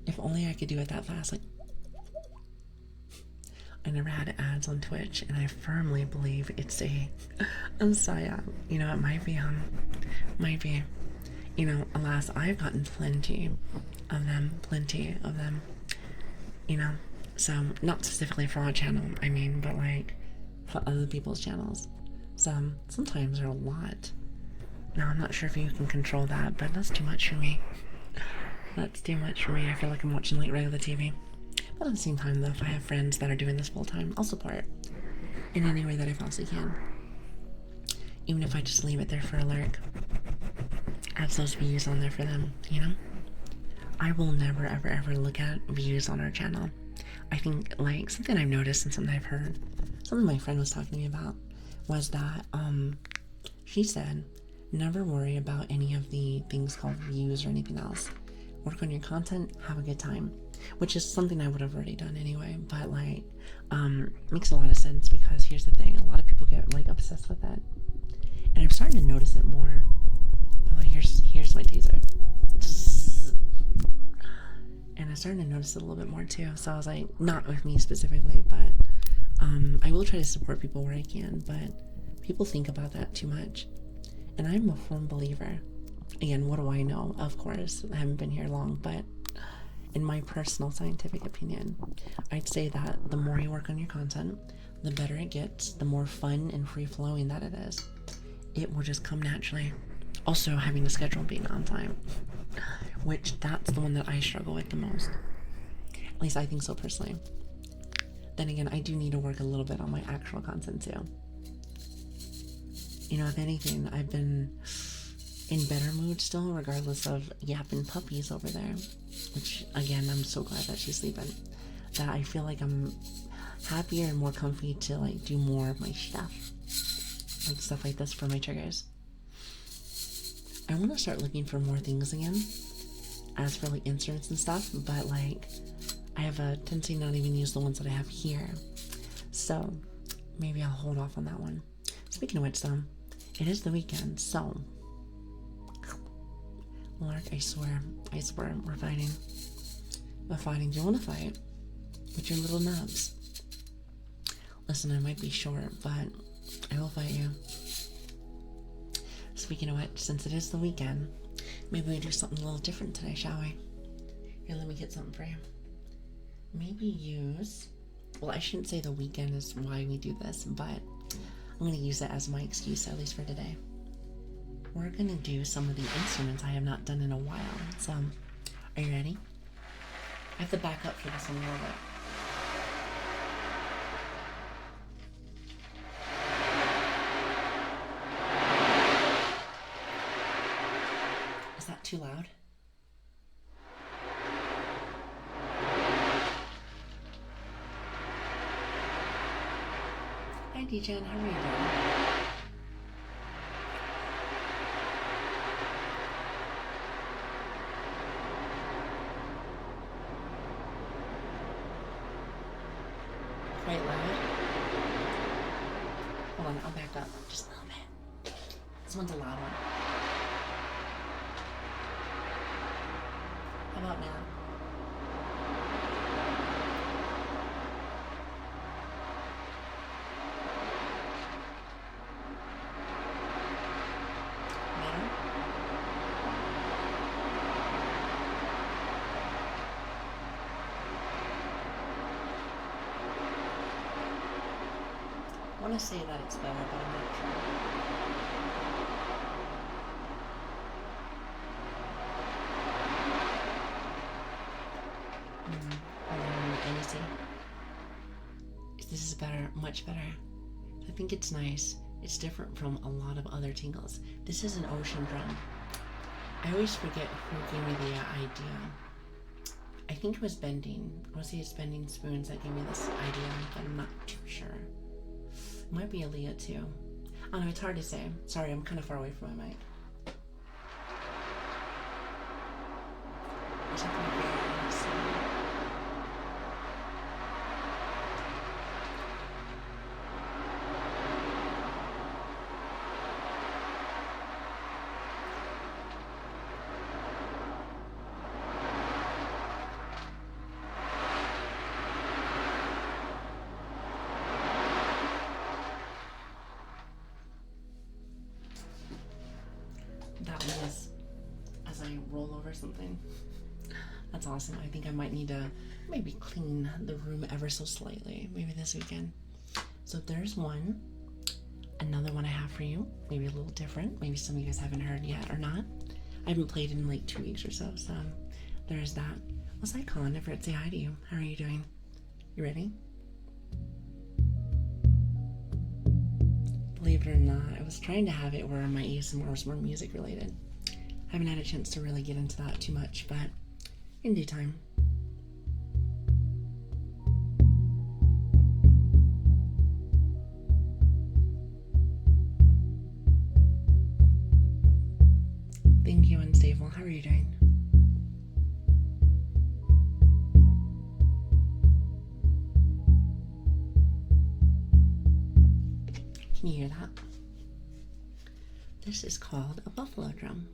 A: If only I could do it that fast. Like, I never had ads on Twitch, and I firmly believe it's a psyop. You know, it might be, might be. You know, alas, I've gotten plenty of them, you know. So, not specifically for our channel, I mean, but like for other people's channels. Sometimes they're a lot. Now, I'm not sure if you can control that, but that's too much for me. That's too much for me. I feel like I'm watching like regular TV. But at the same time, though, if I have friends that are doing this full time, I'll support in any way that I possibly can. Even if I just leave it there for a lurk. Add those views on there for them, you know? I will never, ever, ever look at views on our channel. I think, like, something I've noticed and something I've heard, something my friend was talking to me about, was that, she said, never worry about any of the things called views or anything else. Work on your content, have a good time. Which is something I would have already done anyway, but like, makes a lot of sense because here's the thing, a lot of people get like obsessed with it. And I'm starting to notice it more. By the way, here's my taser. And I'm starting to notice it a little bit more too. So I was like, not with me specifically, but I will try to support people where I can, but people think about that too much. And I'm a firm believer. Again, what do I know? Of course, I haven't been here long, but in my personal scientific opinion, I'd say that the more you work on your content, the better it gets, the more fun and free-flowing that it is. It will just come naturally. Also, having a schedule being on time, which that's the one that I struggle with the most. At least I think so personally. Then again, I do need to work a little bit on my actual content too. You know, if anything, I've been in better mood still, regardless of yapping puppies over there. Which, again, I'm so glad that she's sleeping. That I feel like I'm happier and more comfy to, like, do more of my stuff. Like, stuff like this for my triggers. I want to start looking for more things again. As for, like, instruments and stuff. But, like, I have a tendency not even use the ones that I have here. So, maybe I'll hold off on that one. Speaking of which, though, it is the weekend, so... Lark, I swear, we're fighting. We're fighting. Do you want to fight? With your little nubs. Listen, I might be short, but I will fight you. Speaking of which, since it is the weekend, maybe we do something a little different today, shall we? Here, let me get something for you. Maybe use... Well, I shouldn't say the weekend is why we do this, but I'm going to use it as my excuse, at least for today. We're going to do some of the instruments I have not done in a while. So, are you ready? I have to back up for this one a little bit. Is that too loud? Hi, Dijon. How are you doing? Quite loud. Hold on, I'll back up just a little bit. This one's a loud one. How about now? Better? I want to say that it's better, but I'm not sure. Let me see. This is better, much better. I think it's nice. It's different from a lot of other tingles. This is an ocean drum. I always forget who gave me the idea. I think it was Bending. I want to say it's Bending Spoons that gave me this idea, but I'm not too sure. It might be Aaliyah too. I don't know, it's hard to say. Sorry, I'm kind of far away from my mic. That was as I roll over something. That's awesome. I think I might need to maybe clean the room ever so slightly, maybe this weekend. So there's one. Another one I have for you, maybe a little different. Maybe some of you guys haven't heard yet or not. I haven't played in like 2 weeks or so, so there's that. What's that, Colin? I forgot to say hi to you. How are you doing? You ready? Believe it or not, I was trying to have it where my ASMR was more music related. I haven't had a chance to really get into that too much, but in due time. Thank you, Unstable. How are you doing? Can you hear that? This is called a buffalo drum.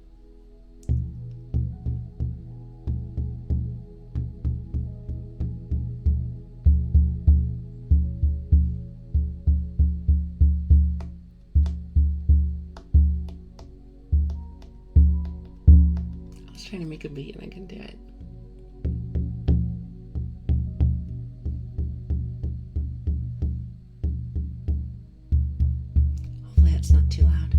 A: I was trying to make a beat and I couldn't do it. Hopefully it's not too loud.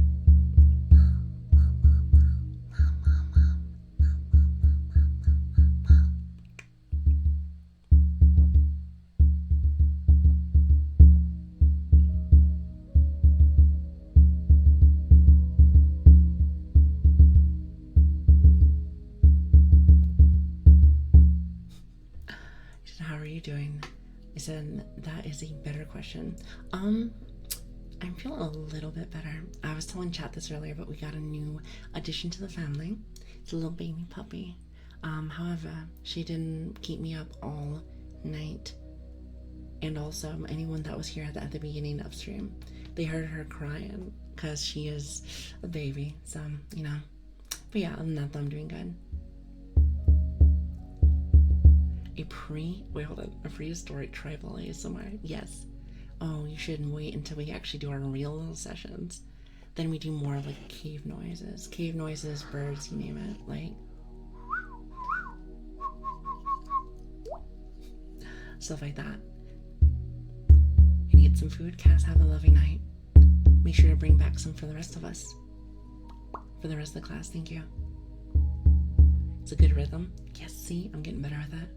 A: How are you doing? I said that is a better question. I'm feeling a little bit better. I was telling chat this earlier, but we got a new addition to the family. It's a little baby puppy. However, she didn't keep me up all night. And also, anyone that was here at the beginning of stream, they heard her crying because she is a baby. So, you know. But yeah, other than that, I'm doing good. A prehistoric tribal ASMR. Yes. Oh, you shouldn't wait until we actually do our real little sessions. Then we do more of like cave noises, birds, you name it. Like stuff like that. Gonna get some food. Cass, have a lovely night. Make sure to bring back some for the rest of us. For the rest of the class, thank you. It's a good rhythm. Yes, see, I'm getting better with it.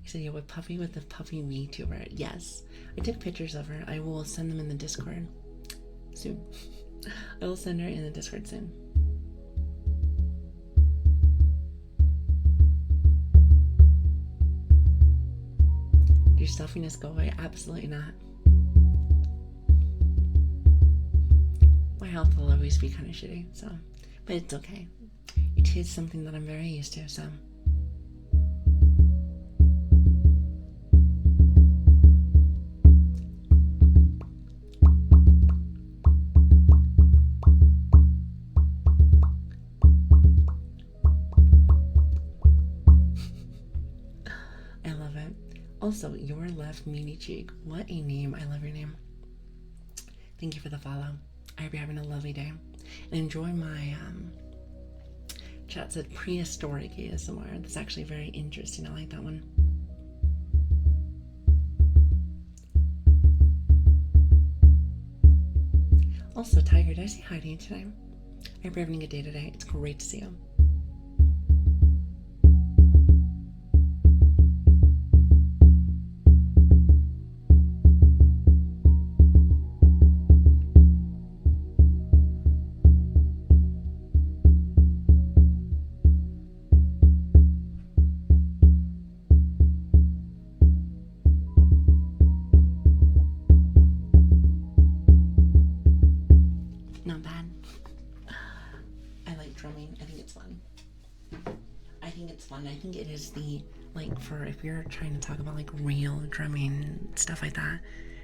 A: He said, yeah, with the puppy VTuber. Yes, I took pictures of her. I will send them in the Discord soon. I will send her in the Discord soon. Did your stuffiness go away? Absolutely not. My health will always be kind of shitty, so, but it's okay. It is something that I'm very used to, so. Also, your left meaty cheek. What a name. I love your name. Thank you for the follow. I hope you're having a lovely day. And enjoy my, chat said prehistoric ASMR. That's actually very interesting. I like that one. Also, Tiger, did I say hi to you today? I hope you're having a good day today. It's great to see you. think it is the, like, for if you're trying to talk about like real drumming, stuff like that,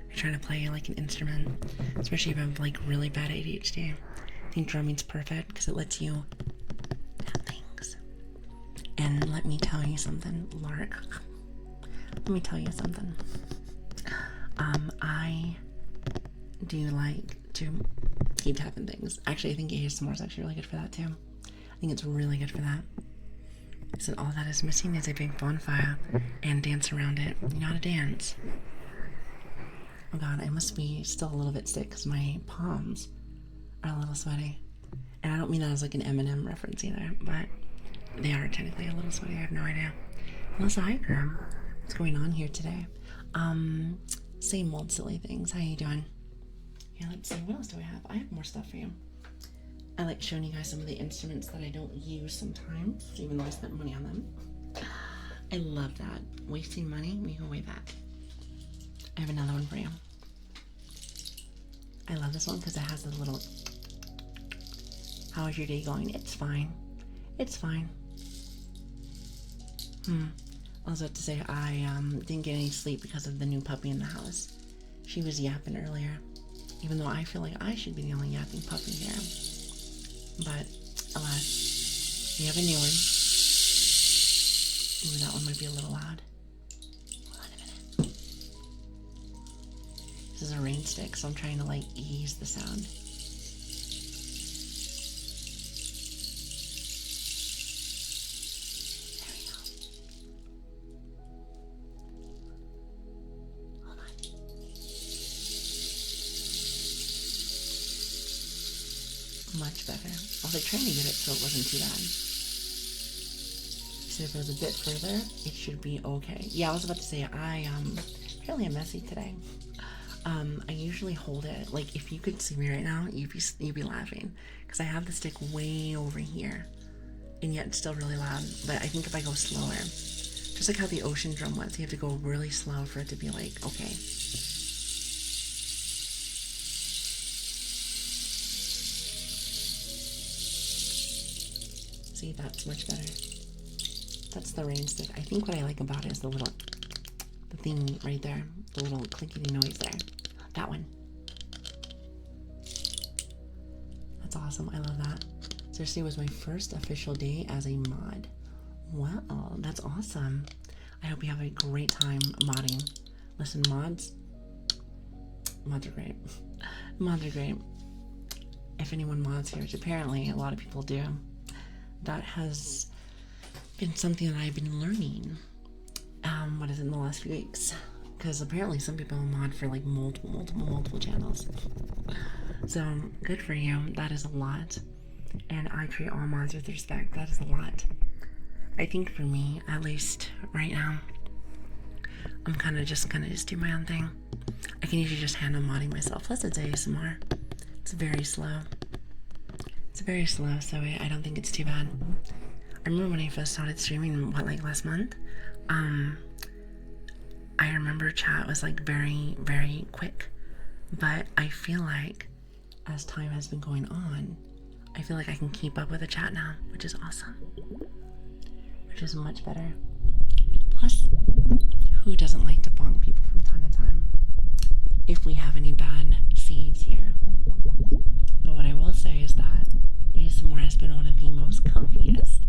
A: you're trying to play like an instrument, especially if you have like really bad ADHD, I think drumming's perfect because it lets you have things. And let me tell you something, Lark. Let me tell you something. I do like to keep tapping things. Actually, I think ASMR is actually really good for that too. I think it's really good for that. So all that is missing is a big bonfire and dance around it. You know how to dance. Oh god, I must be still a little bit sick because my palms are a little sweaty. And I don't mean that as like an Eminem reference either, but they are technically a little sweaty. I have no idea. Melissa, hi girl. What's going on here today? Same old silly things. How you doing? Yeah, let's see. What else do I have? I have more stuff for you. I like showing you guys some of the instruments that I don't use sometimes, even though I spent money on them. I love that. Wasting money, we go way back. I have another one for you. I love this one because it has the little... How is your day going? It's fine. It's fine. I was about to say I didn't get any sleep because of the new puppy in the house. She was yapping earlier, even though I feel like I should be the only yapping puppy here. But alas, we have a new one. Ooh, that one might be a little loud. Hold on a minute. This is a rain stick, so I'm trying to like ease the sound. Much better. I was like trying to get it so it wasn't too bad. So if it was a bit further, it should be okay. Yeah, I was about to say I apparently I'm messy today. I usually hold it like if you could see me right now, you'd be laughing because I have the stick way over here, and yet it's still really loud. But I think if I go slower, just like how the ocean drum was, you have to go really slow for it to be like okay. See, that's much better. That's the rain stick. I think what I like about it is the thing right there. The little clickety noise there. That one. That's awesome. I love that. Seriously, it was my first official day as a mod. Wow, that's awesome. I hope you have a great time modding. Listen, mods are great. Mods are great. If anyone mods here, which apparently a lot of people do, that has been something that I've been learning. In the last few weeks? Because apparently some people mod for like multiple channels. So good for you. That is a lot. And I treat all mods with respect. That is a lot. I think for me, at least right now, I'm kind of just do my own thing. I can usually just handle modding myself. Plus it's ASMR. It's very slow. It's very slow, so I don't think it's too bad. I remember when I first started streaming, like last month, I remember chat was like very, very quick. But I feel like as time has been going on, I feel like I can keep up with the chat now, which is awesome. Which is much better. Plus, who doesn't like to bonk people from time to time? If we have any bad seeds here. But what I will say is that ASMR has been one of the most comfiest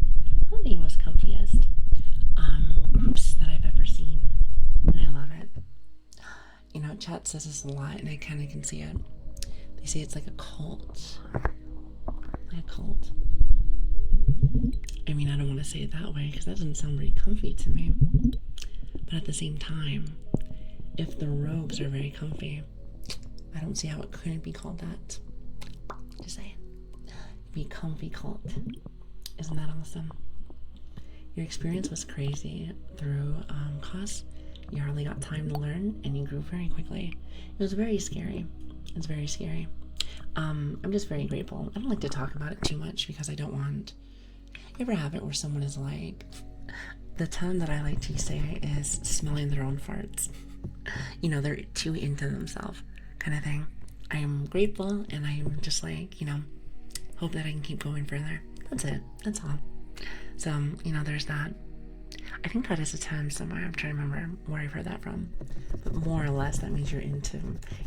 A: groups that I've ever seen, and I love it. You know, chat says this a lot, and I kind of can see it. They say it's like a cult. Like a cult. I mean, I don't want to say it that way, because that doesn't sound very comfy to me. But at the same time, if the robes are very comfy, I don't see how it couldn't be called that. Just saying. Be comfy cult. Isn't that awesome? Your experience was crazy through COS. You hardly got time to learn, and you grew very quickly. It was very scary. It's very scary. I'm just very grateful. I don't like to talk about it too much because I don't want... You ever have it where someone is like... The term that I like to say is smelling their own farts. You know, they're too into themselves kind of thing. I am grateful, and I'm just like, you know, hope that I can keep going further. That's it. That's all. So, you know, there's that. I think that is a term somewhere. I'm trying to remember where I've heard that from. But more or less, that means you're into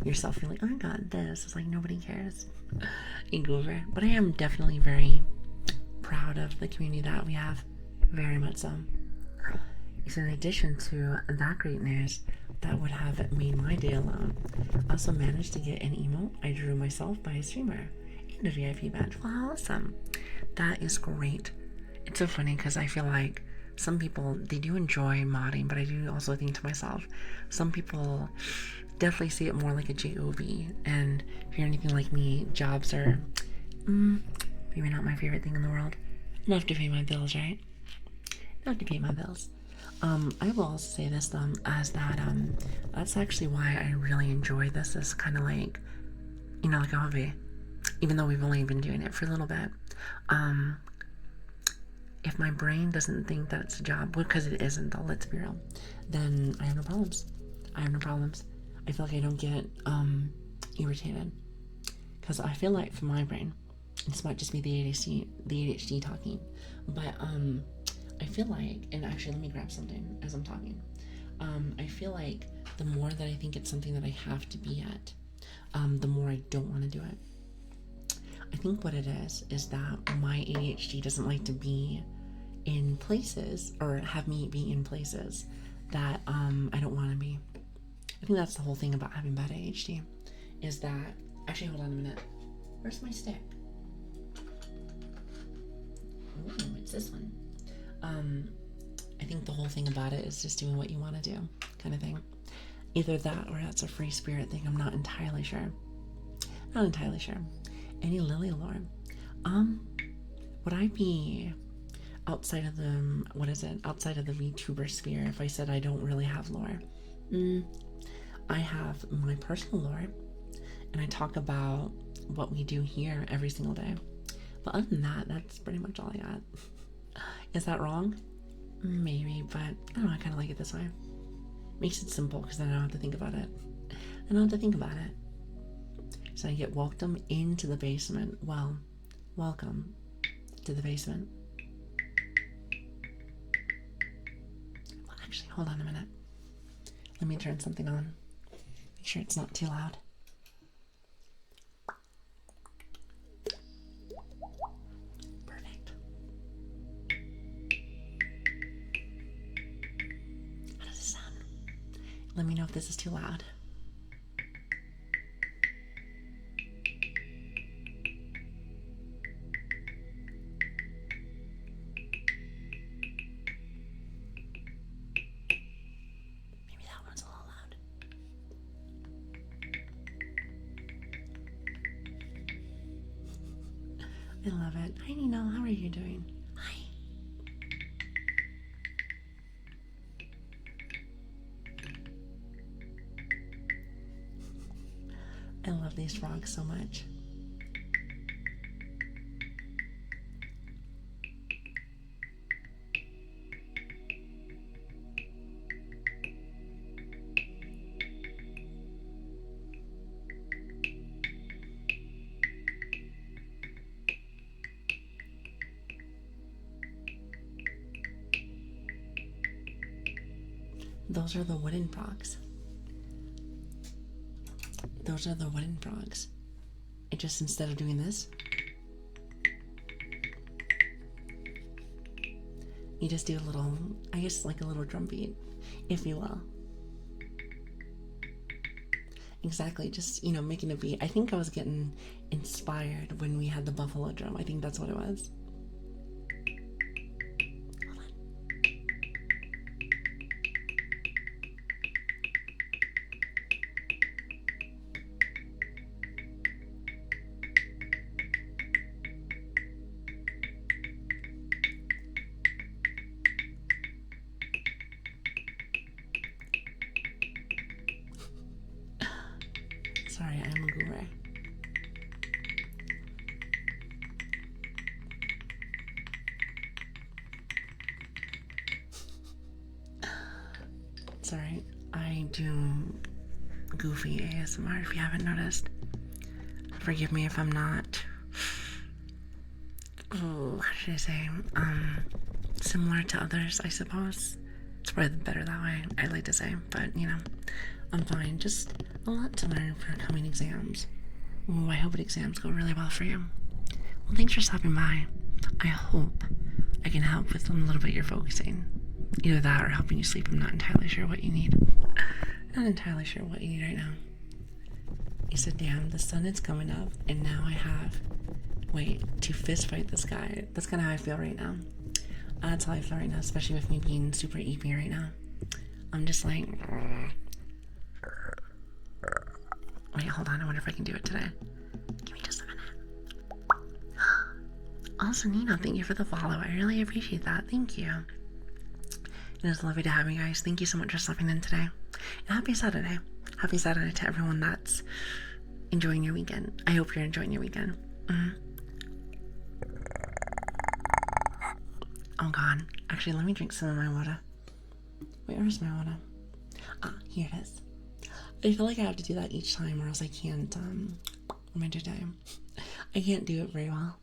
A: yourself. You're like, oh, I got this. It's like nobody cares. You go over. But I am definitely very proud of the community that we have. Very much so. So in addition to that great news that would have made my day alone, I also managed to get an emote I drew myself by a streamer and a VIP badge. Wow, awesome. That is great. It's so funny because I feel like some people, they do enjoy modding, but I do also think to myself, some people definitely see it more like a job. And if you're anything like me, jobs are maybe not my favorite thing in the world. Enough to pay my bills, right? Enough to pay my bills. I will also say this as that that's actually why I really enjoy this as kind of like, you know, like a hobby, even though we've only been doing it for a little bit. If my brain doesn't think that it's a job, because it isn't, though, let's be real, then I have no problems. I feel like I don't get irritated, because I feel like for my brain, this might just be the ADHD talking, but I feel like, and actually let me grab something as I'm talking. I feel like the more that I think it's something that I have to be at, the more I don't want to do it. I think what it is that my ADHD doesn't like to be in places, or have me be in places that I don't want to be. I think that's the whole thing about having bad ADHD, is that, actually hold on a minute, where's my stick? Oh, it's this one. I think the whole thing about it is just doing what you want to do, kind of thing. Either that or that's a free spirit thing. I'm not entirely sure. Any Lili lore? Would I be outside of the outside of the VTuber sphere if I said I don't really have lore? I have my personal lore, and I talk about what we do here every single day. But other than that, that's pretty much all I got. Is that wrong? Maybe, but I don't know, I kind of like it this way. Makes it simple, because then I don't have to think about it. So I get welcomed into the basement. Well, welcome to the basement. Well, actually, hold on a minute. Let me turn something on. Make sure it's not too loud. Perfect. How does it sound? Let me know if this is too loud. I love it. Hi, Nino. How are you doing? Hi. I love these frogs so much. Those are the wooden frogs. It just, instead of doing this, you just do a little, I guess like a little drum beat, if you will. Exactly, just, you know, making a beat. I think I was getting inspired when we had the buffalo drum. I think that's what it was. Sorry, I'm a guru. Sorry, I do goofy ASMR if you haven't noticed. Forgive me if I'm not, how should I say, similar to others, I suppose. It's probably better that way, I'd like to say, but you know, I'm fine. Just a lot to learn for coming exams. Ooh, I hope exams go really well for you. Well, thanks for stopping by. I hope I can help with a little bit you're focusing. Either that or helping you sleep. I'm not entirely sure what you need. Not entirely sure what you need right now. You said, damn, the sun is coming up, and now I have, to fist fight this guy. That's kind of how I feel right now. That's how I feel right now, especially with me being super eepy right now. I'm just like, wait, hold on, I wonder if I can do it today. Give me just a minute. Also, Nina, thank you for the follow. I really appreciate that. Thank you. It was lovely to have you guys. Thank you so much for stopping in today. And happy Saturday. Happy Saturday to everyone that's enjoying your weekend. I hope you're enjoying your weekend. Oh god. Actually, let me drink some of my water. Wait, where's my water? Ah, here it is. I feel like I have to do that each time or else I can't, remember time. I can't do it very well.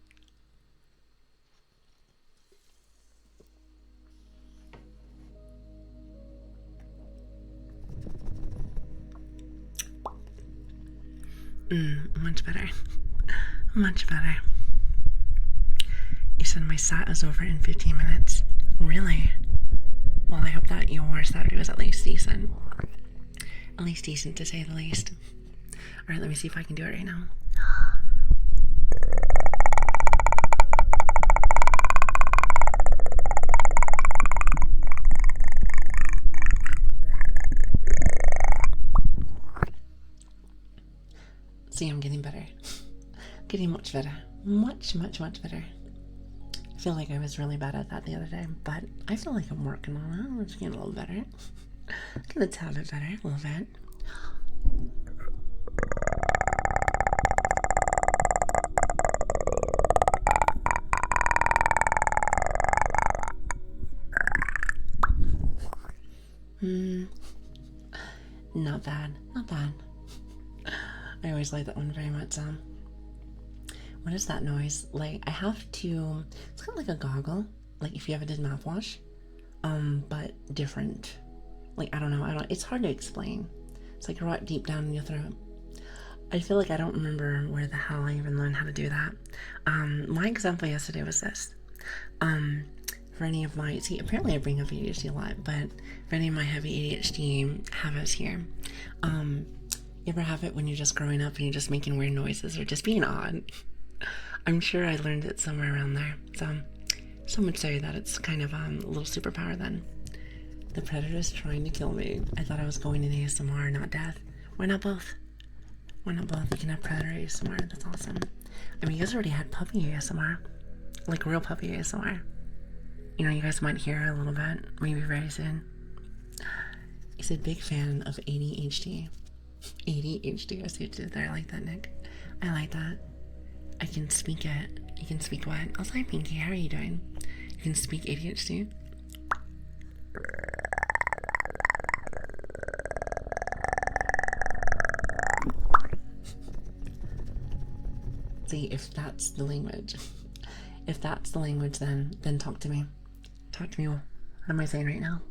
A: Much better. Much better. You said my sat is over in 15 minutes. Really? Well, I hope that your Saturday was at least decent. At least decent, to say the least. Alright, let me see if I can do it right now. See, I'm getting better. Getting much better. Much, much, much better. I feel like I was really bad at that the other day, but I feel like I'm working on it. I'm just getting a little better. Getting a tad bit better, a little bit. Not bad, not bad. I always like that one very much. What is that noise? Like, I have to, it's kind of like a goggle, like if you ever did mouthwash, but different. Like, I don't know, it's hard to explain. It's like right deep down in your throat. I feel like I don't remember where the hell I even learned how to do that. My example yesterday was this. For any of my, see, apparently I bring up ADHD a lot, but for any of my heavy ADHD habits here, you ever have it when you're just growing up and you're just making weird noises or just being odd? I'm sure I learned it somewhere around there. So, some would say that it's kind of a little superpower then. The predator is trying to kill me. I thought I was going in ASMR, not death. Why not both? Why not both? We can have predator ASMR. That's awesome. I mean, you guys already had puppy ASMR. Like real puppy ASMR. You know, you guys might hear a little bit. Maybe very soon. He's a big fan of ADHD. ADHD. I see what you did there. I like that, Nick. I like that. I can speak it. You can speak what? I was like, Pinky, how are you doing? You can speak ADHD? See, if that's the language. If that's the language, then talk to me. Talk to me. What am I saying right now?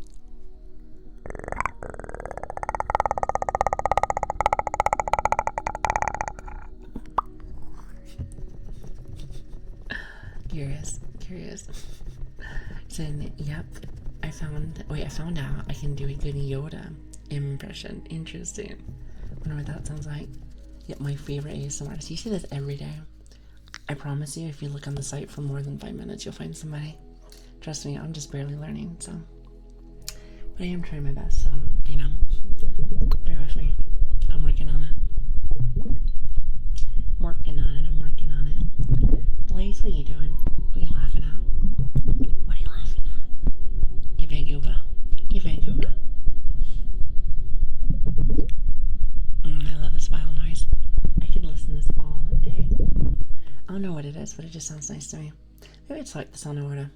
A: Curious. So, yep, I found out I can do a good Yoda impression. Interesting. Wonder what that sounds like. Yep, my favorite ASMR artist. You see this every day. I promise you, if you look on the site for more than 5 minutes, you'll find somebody. Trust me, I'm just barely learning, so. But I am trying my best, so, you know, bear with me. I'm working on it. I'm working on it. Blaze, what are you doing? What are you laughing at? What are you laughing at? You Vancouver. I love this vial noise. I could listen to this all day. I don't know what it is, but it just sounds nice to me. Maybe it's like the sound of water.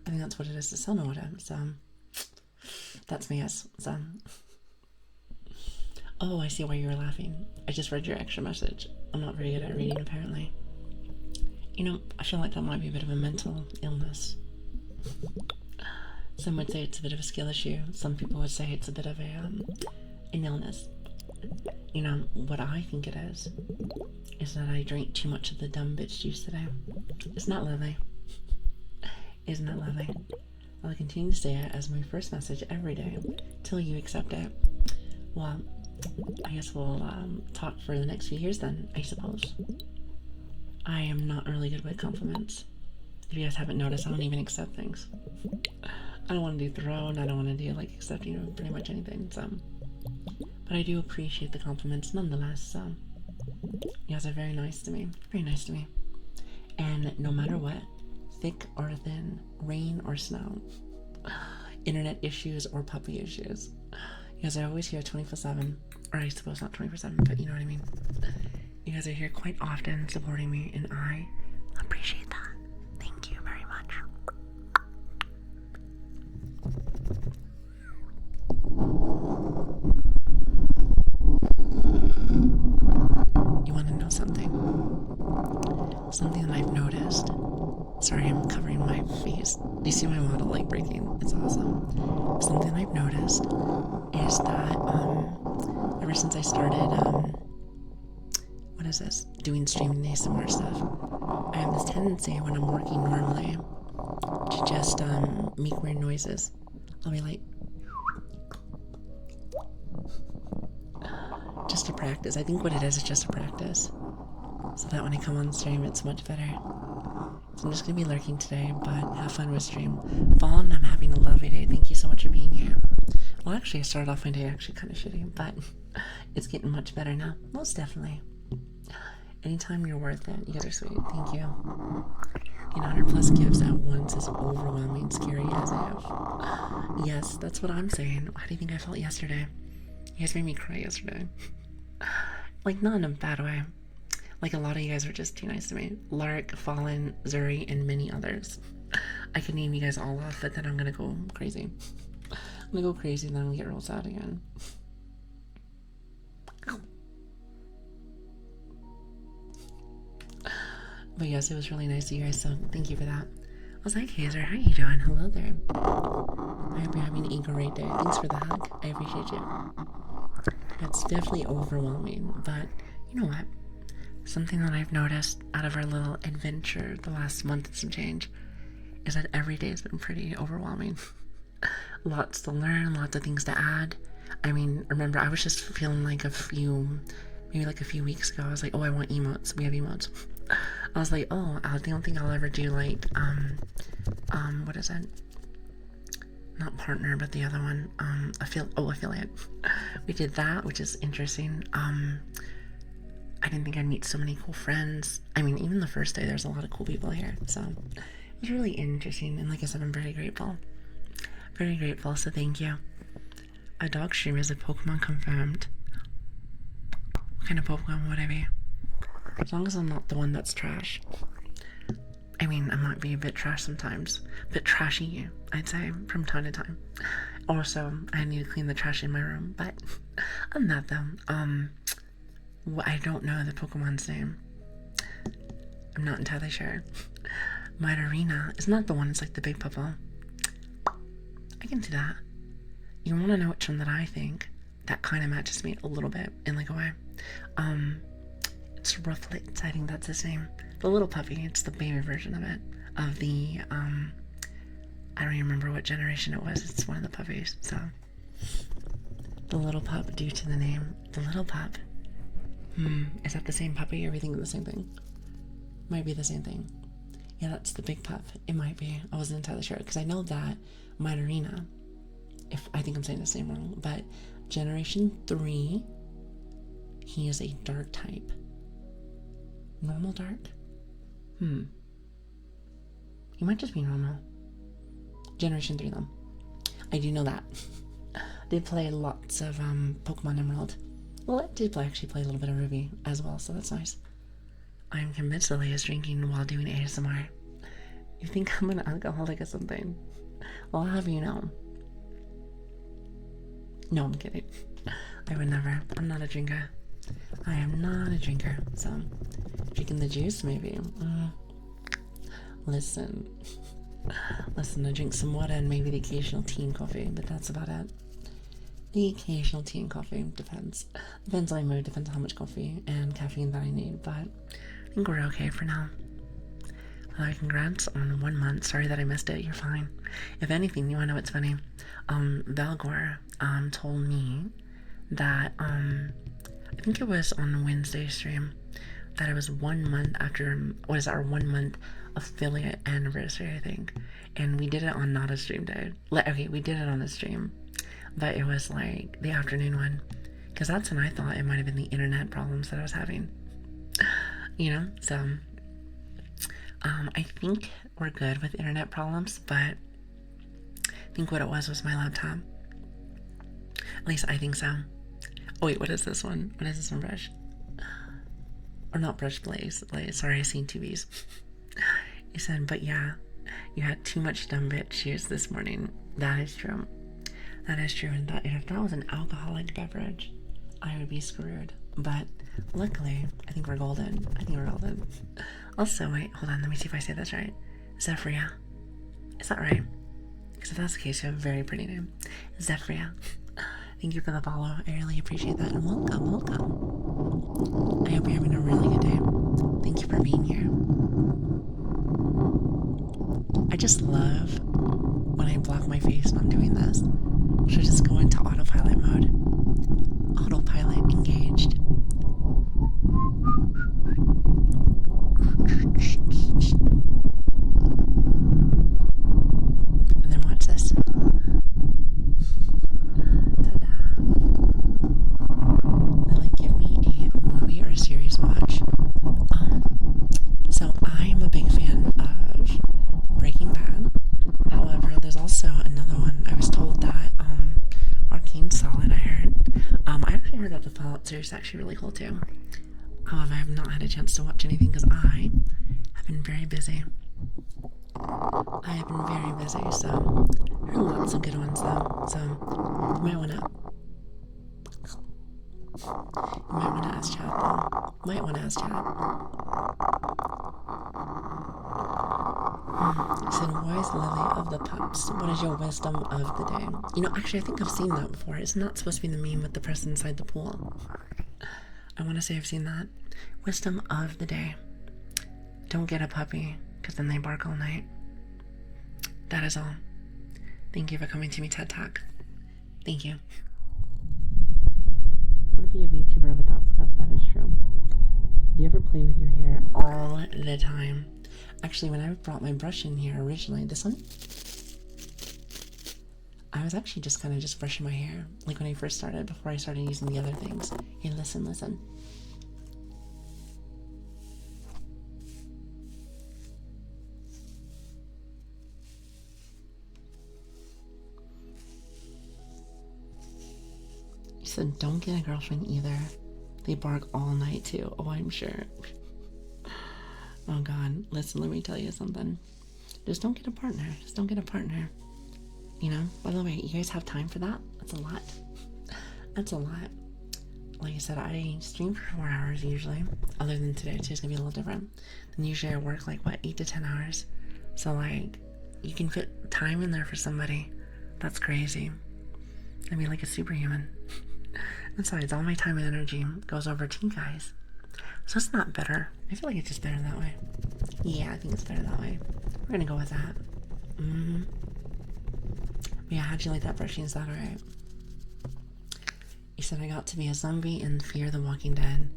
A: I think that's what it is, the sound of water. So, that's me, yes. So, oh, I see why you were laughing. I just read your extra message. I'm not very good at reading, apparently. You know, I feel like that might be a bit of a mental illness. Some would say it's a bit of a skill issue. Some people would say it's a bit of an illness. You know, what I think it is that I drank too much of the dumb bitch juice today. It's not Lili. Isn't it lovely? I'll continue to say it as my first message every day till you accept it. Well, I guess we'll talk for the next few years then, I suppose. I am not really good with compliments. If you guys haven't noticed, I don't even accept things. I don't want to do throne, I don't want to do like accepting, you know, pretty much anything, so. But I do appreciate the compliments nonetheless, so. You guys are very nice to me, very nice to me. And no matter what, thick or thin, rain or snow, internet issues or puppy issues, you guys are always here 24/7, or I suppose not 24/7, but you know what I mean. You guys are here quite often supporting me, and I appreciate that. Thank you very much. You want to know something? Something that I've noticed. Sorry, I'm covering my face. Do you see my model like breaking? It's awesome. Something I've noticed is that ever since I started what is this? Doing streaming ASMR stuff, I have this tendency when I'm working normally to just make weird noises. I'll be like, just to practice. I think what it is just a practice, so that when I come on stream, it's much better. So I'm just gonna be lurking today, but have fun with stream. Vaughn, I'm having a lovely day. Thank you so much for being here. Well, actually, I started off my day actually kind of shitty, but it's getting much better now. Most definitely. Anytime you're worth it. You guys are sweet. Thank you. 100 plus gifts at once is overwhelming, scary as if. Yes, that's what I'm saying. How do you think I felt yesterday? You guys made me cry yesterday. Like, not in a bad way. Like, a lot of you guys were just too nice to me. Lark, Fallen, Zuri, and many others. I could name you guys all off, but then I'm gonna go crazy. I'm gonna go crazy and then I'm gonna get real sad again. But yes, it was really nice of you guys, so thank you for that. I was like, Hazer, how you doing? Hello there. I hope you're having a great day. Thanks for the hug. I appreciate you. It's definitely overwhelming, but you know what? Something that I've noticed out of our little adventure the last month and some change is that every day has been pretty overwhelming. Lots to learn, lots of things to add. I mean, remember, I was just feeling like maybe like a few weeks ago, I was like, oh, I want emotes. We have emotes. I was like, oh, I don't think I'll ever do like, what is it? Not partner, but the other one, affiliate. We did that, which is interesting. I didn't think I'd meet so many cool friends. I mean, even the first day, there's a lot of cool people here, so it was really interesting, and like I said, I'm very grateful. Very grateful, so thank you. A dog stream is a Pokemon confirmed. What kind of Pokemon would I be? As long as I'm not the one that's trash. I mean, I might be a bit trash sometimes. A bit trashy, I'd say, from time to time. Also, I need to clean the trash in my room, but I'm not them. I don't know the Pokemon's name. I'm not entirely sure. Mightyarena is not the one, it's like the big puppo. I can do that. You want to know which one that I think that kind of matches me a little bit in like a way? It's Rufflet, I think that's his name. The little puppy, it's the baby version of it. Of the, I don't even remember what generation it was. It's one of the puppies, so. The little pup, due to the name. The little pup. Is that the same puppy? Are we thinking the same thing? Might be the same thing. Yeah, that's the big pup. It might be. I wasn't entirely sure, because I know that Mightyarena, if I think I'm saying this name wrong, but Generation 3, he is a dark type. Normal dark? He might just be normal. Generation 3 though. I do know that. Did play lots of Pokemon Emerald. Well, I did actually play a little bit of Ruby as well, so that's nice. I'm convinced Lili is drinking while doing ASMR. You think I'm an alcoholic or something? Well, I'll have you know. No, I'm kidding. I would never. I'm not a drinker. I am not a drinker, so drinking the juice maybe. Listen, Listen, I drink some water and maybe the occasional tea and coffee, but that's about it. The occasional tea and coffee depends. Depends on my mood, depends on how much coffee and caffeine that I need, but I think we're okay for now. Congrats on 1 month. Sorry that I missed it. You're fine. If anything, you wanna know what's funny? Valgor told me that I think it was on Wednesday stream that it was 1 month after our 1 month affiliate anniversary, I think. And we did it on not a stream day. Okay, we did it on a stream, but it was like the afternoon one, because that's when I thought it might have been the internet problems that I was having. You know, so I think we're good with internet problems, but I think what it was my laptop. At least I think so. Oh wait, what is this one? What is this one, Brush? Or not Brush, Blaze. Sorry, I seen TVs. You said, but yeah, you had too much dumb bitch cheers this morning. That is true. That is true, and that if that was an alcoholic beverage, I would be screwed. But luckily, I think we're golden. Also, wait, hold on, let me see if I say this right. Zephyria. Is that right? Because if that's the case, you have a very pretty name. Zephyria. Thank you for the follow. I really appreciate that. And welcome. I hope you're having a really good day. Thank you for being here. I just love when I block my face on doing this. Should just go into autopilot mode. Autopilot engaged. And then watch this. Ta-da. Lily, give me a movie or a series watch. So I'm a big fan of Breaking Bad. However, there's also another one. I was told that Arcane's solid, I heard. I actually heard that the Fallout series is actually really cool too. However, I have not had a chance to watch anything because I have been very busy. So I heard lots of good ones though. So you might wanna ask chat though. Might wanna ask chat. Said, why is Lily of the pups? What is your wisdom of the day? You know, actually, I think I've seen that before. It's not supposed to be the meme with the person inside the pool. I want to say I've seen that. Wisdom of the day. Don't get a puppy, because then they bark all night. That is all. Thank you for coming to me, TED Talk. Thank you. I want to be a VTuber without scuff, that is true. Do you ever play with your hair all the time? Actually, when I brought my brush in here originally, this one, I was actually just kind of just brushing my hair, like when I first started, before I started using the other things. Hey, listen. You said, don't get a girlfriend either. They bark all night too. Oh, I'm sure. Oh God, listen, let me tell you something. Just don't get a partner. You know, by the way, you guys have time for that? That's a lot. Like I said, I stream for 4 hours usually. Other than today, today's gonna be a little different. And usually I work like, 8 to 10 hours. So like, you can fit time in there for somebody. That's crazy. I mean, like a superhuman. Besides, all my time and energy goes over to you guys. So it's not better. I feel like it's just better that way. Yeah, I think it's better that way. We're gonna go with that. Yeah, how'd you like that brushing? Is that alright? You said I got to be a zombie in Fear the Walking Dead,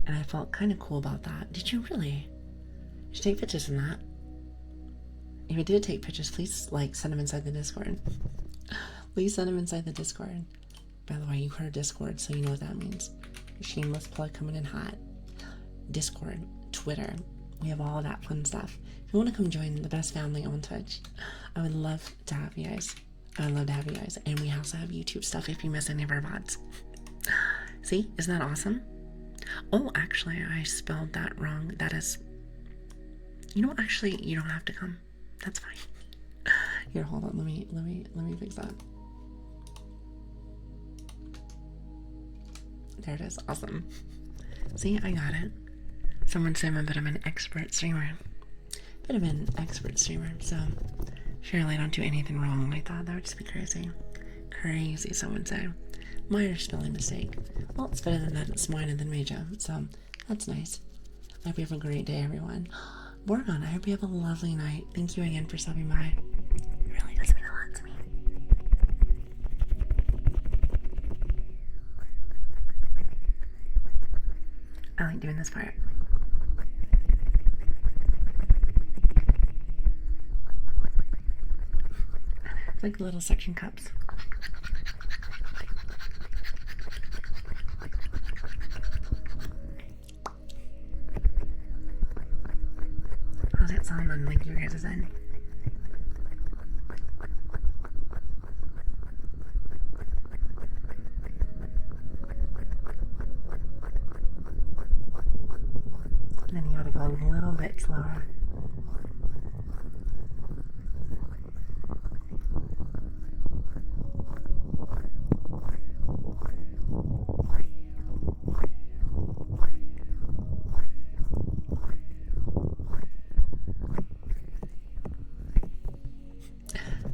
A: and I felt kind of cool about that. Did you really? Did you take pictures from that? If you did take pictures, please send them inside the Discord. Please send them inside the Discord. By the way, you heard Discord, so you know what that means. Shameless plug coming in hot. Discord, Twitter, we have all that fun stuff. If you want to come join the best family on Twitch, I would love to have you guys. And we also have YouTube stuff if you miss any of our VODs. See, isn't that awesome? Oh, actually, I spelled that wrong. That is, you know, actually, you don't have to come. That's fine. Here, hold on. Let me fix that. There it is. Awesome. See, I got it. Someone said I'm an expert streamer. bit of an expert streamer, so surely I don't do anything wrong like that. That would just be crazy. Crazy, some would say. Minor spelling mistake. Well, it's better than that. It's minor than major, so that's nice. I hope you have a great day, everyone. Morgan, I hope you have a lovely night. Thank you again for stopping by. It really does mean a lot to me. I like doing this part. It's like little suction cups. How's that sound on like your guys' end? Then you gotta go a little bit slower.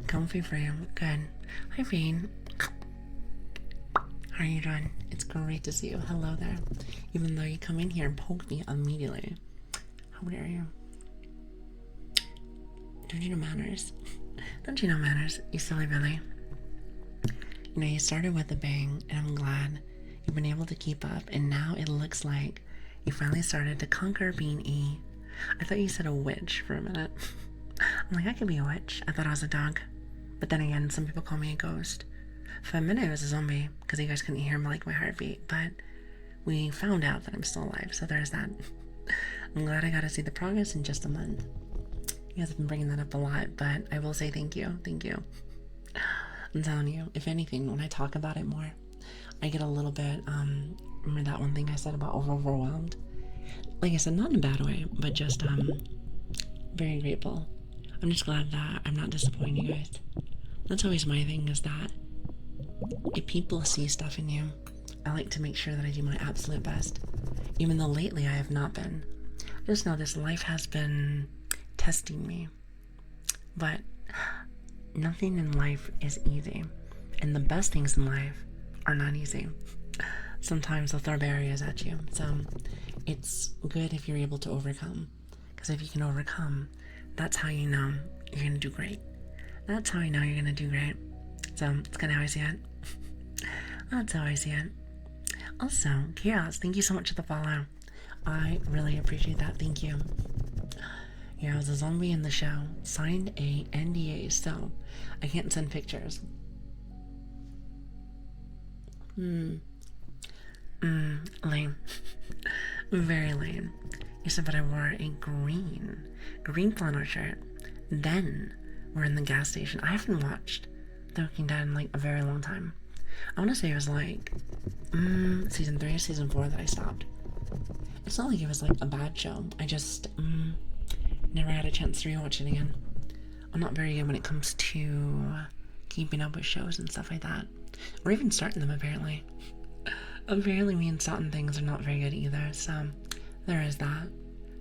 A: Comfy frame, good. Hi, Fiend. How are you doing? It's great to see you. Hello there. Even though you come in here and poke me immediately. How dare you? Don't you know manners? Don't you know manners, you silly Billy? You know, you started with a bang, and I'm glad you've been able to keep up, and now it looks like you finally started to conquer being I thought you said a witch for a minute. I'm like, I could be a witch. I thought I was a dog. But then again, some people call me a ghost. For a minute, I was a zombie, because you guys couldn't hear my heartbeat, but we found out that I'm still alive, so there's that. I'm glad I got to see the progress in just a month. You guys have been bringing that up a lot, but I will say thank you. Thank you. I'm telling you, if anything, when I talk about it more, I get a little bit, remember that one thing I said about overwhelmed? Like I said, not in a bad way, but just, very grateful. I'm just glad that I'm not disappointing you guys. That's always my thing, is that if people see stuff in you, I like to make sure that I do my absolute best. Even though lately I have not been. Just know this life has been testing me. But nothing in life is easy. And the best things in life are not easy. Sometimes they'll throw barriers at you. So it's good if you're able to overcome. Because if you can overcome, that's how you know you're going to do great. That's how I know you're going to do great. So it's kind of how I see it. That's how I see it. Also, Chaos, thank you so much for the follow. I really appreciate that. Thank you. Yeah, I was a zombie in the show. Signed a NDA, so I can't send pictures. Lame. Very lame. You said, but I wore a green flannel shirt. Then we're in the gas station. I haven't watched The Walking Dead in like a very long time. I want to say it was like season 3 or season 4 that I stopped. It's not like it was like a bad show. I just never had a chance to rewatch it again. I'm not very good when it comes to keeping up with shows and stuff like that. Or even starting them, apparently. Apparently me and certain things are not very good either, so there is that.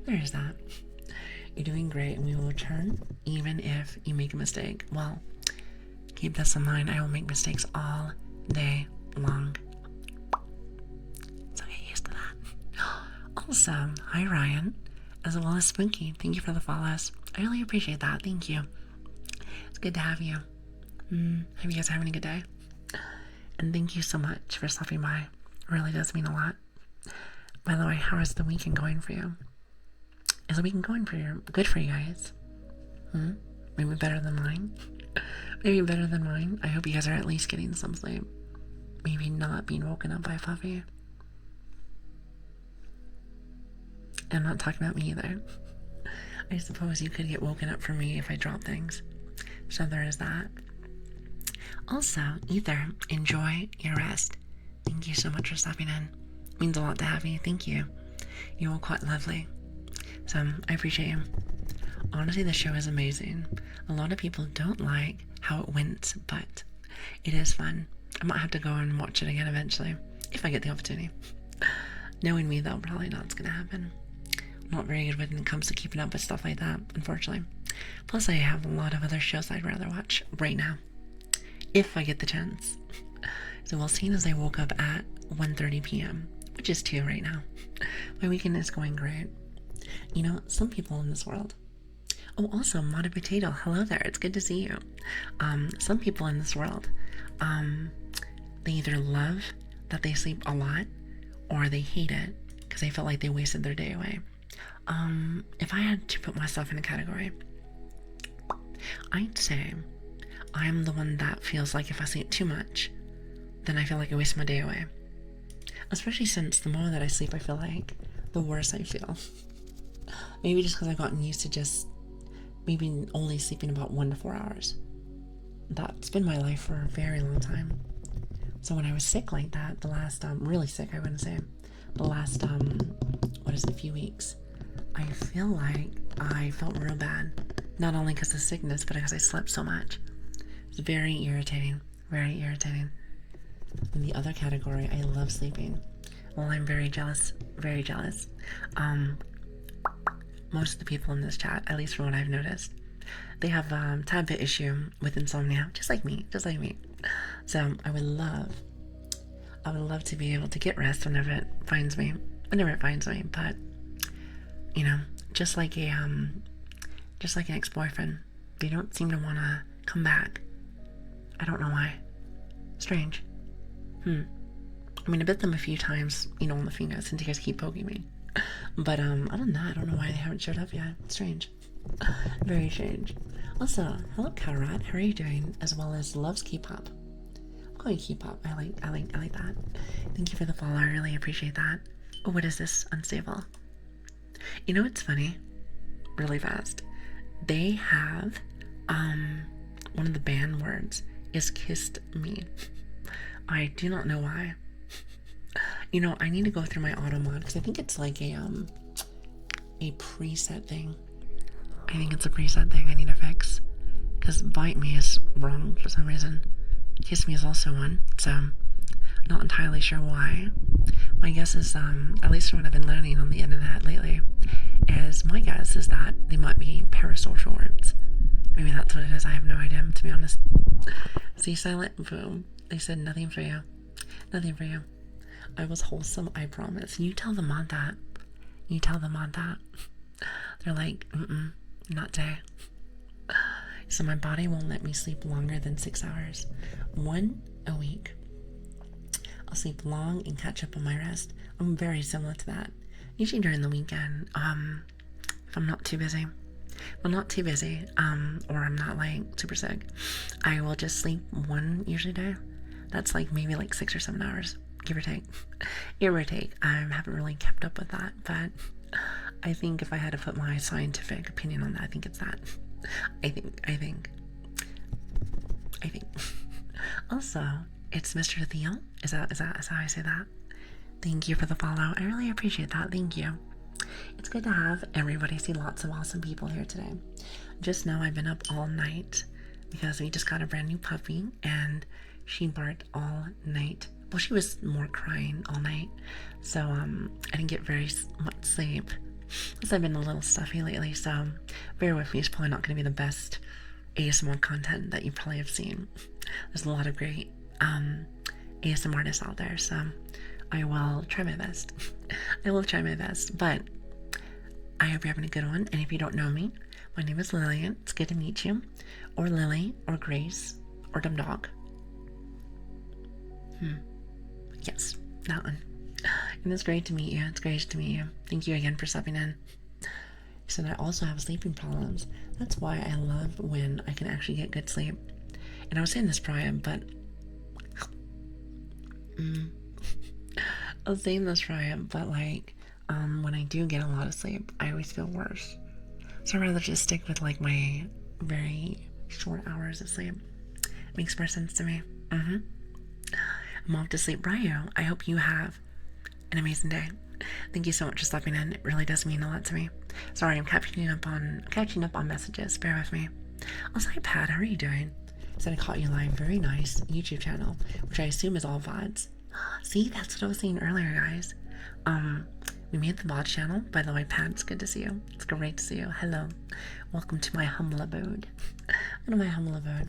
A: There is that. You're doing great, and we will return even if you make a mistake. Well, keep this in mind. I will make mistakes all day long. So get used to that. Also, hi Ryan, as well as Spooky. Thank you for the follows. I really appreciate that. Thank you. It's good to have you. Hope you guys are having a good day. And thank you so much for stopping by. It really does mean a lot. By the way, how is the weekend going for you? Is the weekend going for you? Good for you guys? Maybe better than mine? Maybe better than mine? I hope you guys are at least getting some sleep. Maybe not being woken up by Fluffy. I'm not talking about me either. I suppose you could get woken up for me if I drop things. So there is that. Also, Ether, enjoy your rest. Thank you so much for stopping in. It means a lot to have you. Thank you. You are quite lovely. So, I appreciate you. Honestly, the show is amazing. A lot of people don't like how it went, but it is fun. I might have to go and watch it again eventually, if I get the opportunity. Knowing me, though, probably not going to happen. Not very good when it comes to keeping up with stuff like that, unfortunately. Plus, I have a lot of other shows I'd rather watch right now, if I get the chance. So, well, seeing as I woke up at 1:30 p.m., which is 2 right now, my weekend is going great. You know, some people in this world. Oh, also, Mata Potato, hello there. It's good to see you. Some people in this world, they either love that they sleep a lot, or they hate it because they feel like they wasted their day away. If I had to put myself in a category, I'd say I'm the one that feels like if I sleep too much, then I feel like I waste my day away. Especially since the more that I sleep, I feel like the worse I feel. Maybe just because I've gotten used to just maybe only sleeping about 1 to 4 hours. That's been my life for a very long time. So when I was sick like that, the last, really sick, I wouldn't say, the last, few weeks, I feel like I felt real bad. Not only because of sickness, but because I slept so much. It's very irritating, very irritating. In the other category, I love sleeping. Well, I'm very jealous, very jealous. Most of the people in this chat, at least from what I've noticed, they have a tad bit issue with insomnia, just like me, just like me. So I would love to be able to get rest whenever it finds me, but you know, just like an ex-boyfriend, they don't seem to want to come back. I don't know why. Strange. I mean, I bit them a few times, you know, on the finger, since you guys keep poking me. But other than that, I don't know why they haven't showed up yet. It's strange. Very strange. Also, hello Karat, how are you doing? As well as loves K-pop. I'm calling K-pop. I like that. Thank you for the follow. I really appreciate that. Oh, what is this? Unstable. You know what's funny? Really fast. They have one of the banned words is kissed me. I do not know why. You know, I need to go through my auto mod because I think it's like a preset thing. I think it's a preset thing I need to fix. Because bite me is wrong for some reason. Kiss me is also one, so not entirely sure why. My guess is, at least from what I've been learning on the internet lately, my guess is that they might be parasocial words. Maybe that's what it is. I have no idea, to be honest. See, silent, boom. They said nothing for you. Nothing for you. I was wholesome, I promise. You tell them on that. You tell them on that. They're like, not today. So my body won't let me sleep longer than 6 hours. 1 a week. I'll sleep long and catch up on my rest. I'm very similar to that. Usually during the weekend, if I'm not too busy. Well, not too busy, or I'm not like super sick, I will just sleep 1 usually a day. That's like maybe like 6 or 7 hours, give or take. Give or take. I haven't really kept up with that, but I think if I had to put my scientific opinion on that, I think it's that. I think. Also, it's Mr. Theo. Is that how I say that? Thank you for the follow. I really appreciate that. Thank you. It's good to have everybody. See lots of awesome people here today. Just now I've been up all night because we just got a brand new puppy and she barked all night. Well, she was more crying all night, so I didn't get very much sleep because I've been a little stuffy lately, so bear with me. It's probably not going to be the best ASMR content that you probably have seen. There's a lot of great ASMR artists out there, so I will try my best. I will try my best, but I hope you're having a good one. And if you don't know me, my name is Lilian. It's good to meet you. Or Lili, or Grace, or Dumb Dog. Yes, that one. And it's great to meet you. It's great to meet you. Thank you again for stepping in. So I also have sleeping problems. That's why I love when I can actually get good sleep. And I was saying this prior, but I was saying this prior, but like when I do get a lot of sleep, I always feel worse. So I'd rather just stick with like my very short hours of sleep. Makes more sense to me. I'm off to sleep, Ryo. I hope you have an amazing day. Thank you so much for stopping in. It really does mean a lot to me. Sorry, I'm catching up on messages. Bear with me. Also, hi Pat, how are you doing? Said I caught you live. Very nice YouTube channel, which I assume is all VODs. See, that's what I was saying earlier, guys. We made the bot channel. By the way, Pat, it's good to see you. It's great to see you. Hello. Welcome to my humble abode. Welcome to my humble abode.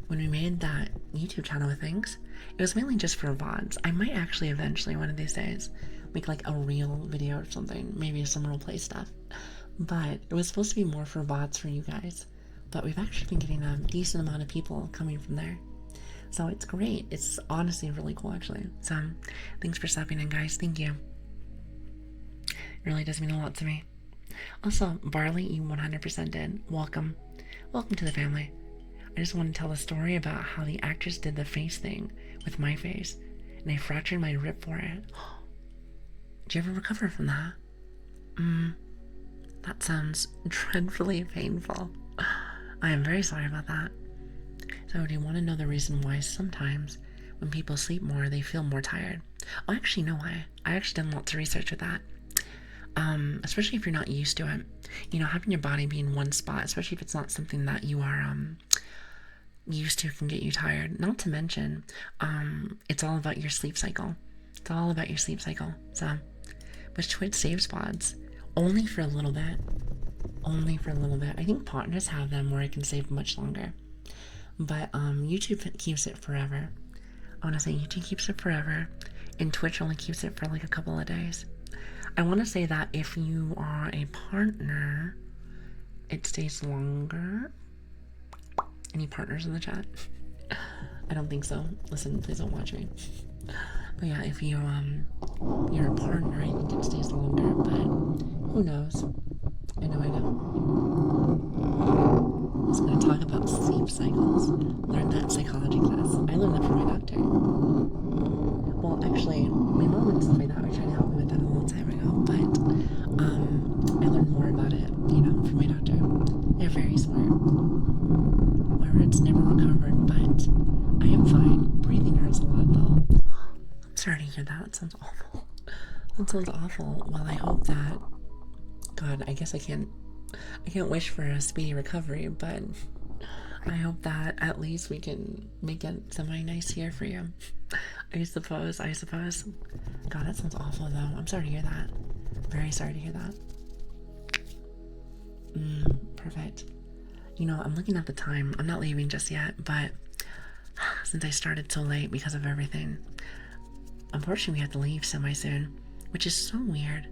A: When we made that YouTube channel with things, it was mainly just for VODs. I might actually eventually, one of these days, make like a real video or something. Maybe some roleplay stuff. But it was supposed to be more for VODs for you guys. But we've actually been getting a decent amount of people coming from there. So it's great. It's honestly really cool, actually. So thanks for stopping in, guys. Thank you. It really does mean a lot to me. Also, Barley, you 100% did. Welcome. Welcome to the family. I just want to tell a story about how the actress did the face thing with my face, and I fractured my rib for it. Did you ever recover from that? That sounds dreadfully painful. I am very sorry about that. So do you want to know the reason why sometimes when people sleep more, they feel more tired? Oh, I actually know why. I actually done lots of research with that. Especially if you're not used to it. You know, having your body be in one spot, especially if it's not something that you are used to, can get you tired. Not to mention, it's all about your sleep cycle. It's all about your sleep cycle. So, which Twitch saves pods. Only for a little bit. Only for a little bit. I think partners have them where it can save much longer. But YouTube keeps it forever. I want to say YouTube keeps it forever, and Twitch only keeps it for like a couple of days. I want to say that if you are a partner, it stays longer. Any partners in the chat? I don't think so. Listen, please don't watch me. But yeah, if you're a partner, I think it stays longer, but who knows? I know. I was going to talk about sleep cycles. Learned that psychology class. I learned that from my doctor. Well, actually, my mom and stuff like that were trying to help me with that a long time ago, but I learned more about it, you know, from my doctor. They're very smart. My words never recovered, but I am fine. Breathing hurts a lot, though. I'm sorry to hear that. That sounds awful. That sounds awful. Well, I hope that... God, I guess I can't wish for a speedy recovery, but I hope that at least we can make it semi-nice here for you. I suppose. God, that sounds awful, though. I'm sorry to hear that. Very sorry to hear that. Perfect. You know, I'm looking at the time. I'm not leaving just yet, but since I started so late because of everything, unfortunately we have to leave semi-soon, which is so weird.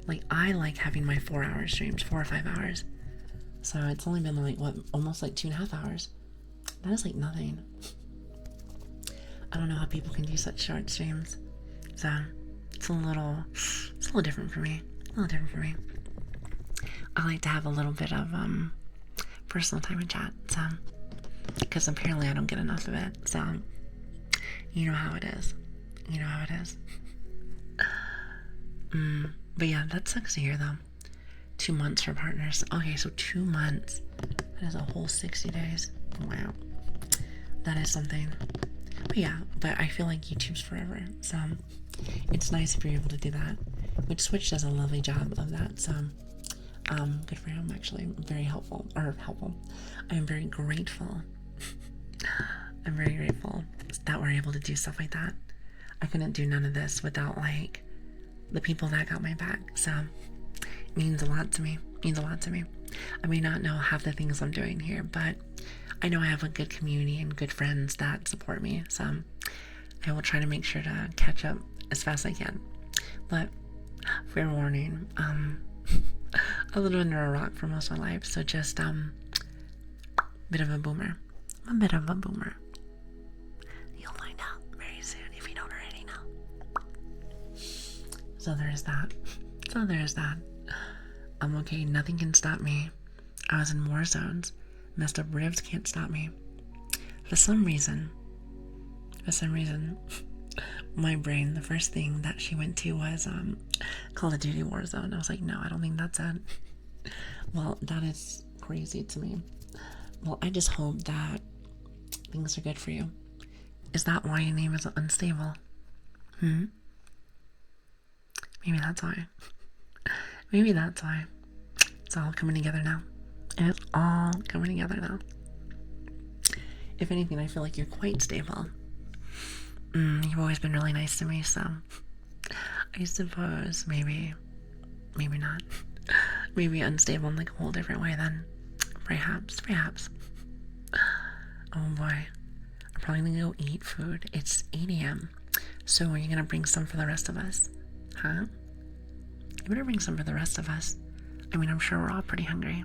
A: Like, I like having my 4-hour streams, 4 or 5 hours. So it's only been like, what, almost like 2.5 hours. That is like nothing. I don't know how people can do such short streams. So it's a little different for me. I like to have a little bit of personal time in chat. So, because apparently I don't get enough of it. So, you know how it is. But yeah, that sucks to hear, though. 2 months for partners. Okay, so 2 months. That is a whole 60 days. Wow. That is something. But yeah, but I feel like YouTube's forever. So it's nice if you're able to do that. Which Switch does a lovely job of that. So good for him, actually. Very helpful. I am very grateful. I'm very grateful that we're able to do stuff like that. I couldn't do none of this without, like, the people that got my back. So it means a lot to me. I may not know half the things I'm doing here, but I know I have a good community and good friends that support me. So I will try to make sure to catch up as fast as I can. But fair warning, I lived under a rock for most of my life, so just bit of a boomer. I'm a bit of a boomer. You'll find out very soon if you don't already know. So there's that. I'm okay. Nothing can stop me. I was in war zones. Messed up ribs can't stop me. For some reason, my brain, the first thing that she went to was Call of Duty Warzone. I was like, no, I don't think that's it. Well, that is crazy to me. Well, I just hope that things are good for you. Is that why your name is unstable? Maybe that's why. It's all coming together now. If anything, I feel like you're quite stable. You've always been really nice to me, so I suppose maybe not. Maybe unstable in like a whole different way then. Perhaps. Oh boy. I'm probably gonna go eat food. It's 8 a.m. So are you gonna bring some for the rest of us? Huh? You better bring some for the rest of us. I mean, I'm sure we're all pretty hungry.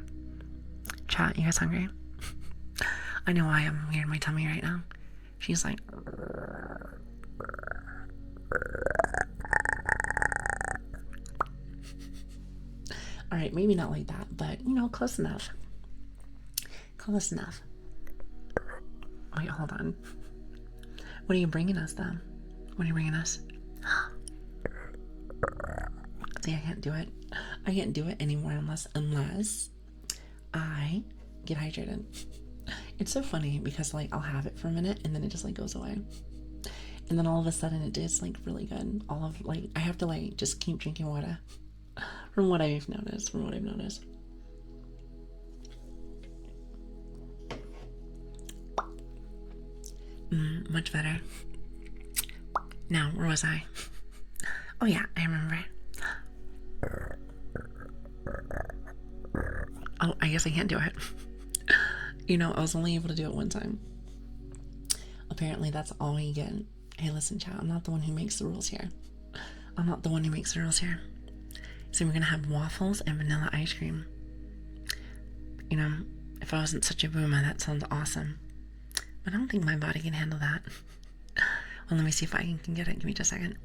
A: Chat, you guys hungry? I know I am weird in my tummy right now. She's like... Alright, maybe not like that, but, you know, close enough. Close enough. Wait, hold on. What are you bringing us, then? What are you bringing us? See, I can't do it. I can't do it anymore unless I get hydrated. It's so funny because, like, I'll have it for a minute and then it just, like, goes away. And then all of a sudden it is, like, really good. I have to, like, just keep drinking water. From what I've noticed. Much better. Now, where was I? Oh yeah, I remember. Oh, I guess I can't do it. You know, I was only able to do it one time. Apparently that's all you get. Hey, listen, chat, I'm not the one who makes the rules here. So we're gonna have waffles and vanilla ice cream. You know, if I wasn't such a boomer, that sounds awesome. But I don't think my body can handle that. Well, let me see if I can get it. Give me just a second.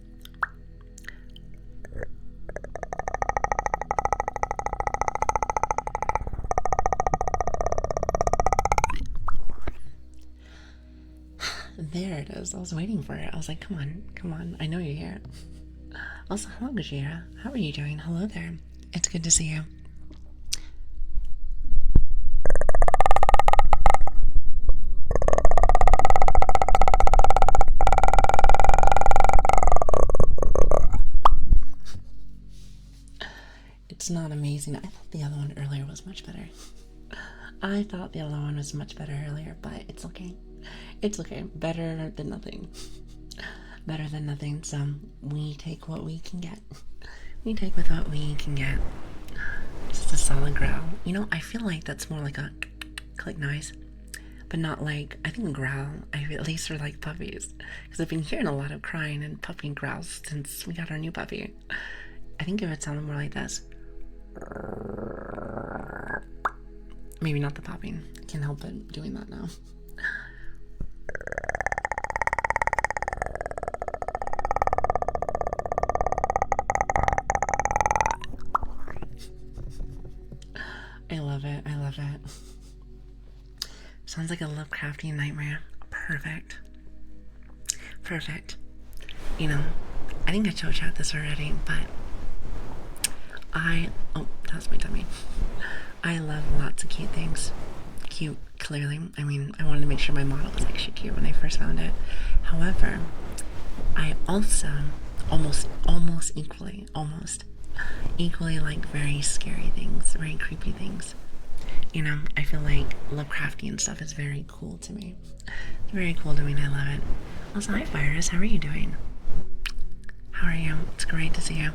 A: There it is. I was waiting for it. I was like, come on. I know you're here. Also, hello, Gajira. How are you doing? Hello there. It's good to see you. It's not amazing. I thought the other one earlier was much better. But it's okay. It's okay. Better than nothing. So we take what we can get. Just a solid growl. You know, I feel like that's more like a click noise, but not like, I think growl, at least for like puppies, because I've been hearing a lot of crying and puppy growls since we got our new puppy. I think it would sound more like this. Maybe not the popping. I can't help it doing that now. I love it. Sounds like a Lovecraftian nightmare. Perfect. You know, I think I showed chat this already, but oh, that's my tummy. I love lots of cute things. Cute, clearly. I mean, I wanted to make sure my model was actually cute when I first found it. However, I also almost equally like very scary things, very creepy things. You know, I feel like Lovecraftian stuff is very cool to me. It's very cool to me and I love it. Also, hi Virus, how are you doing? How are you? It's great to see you.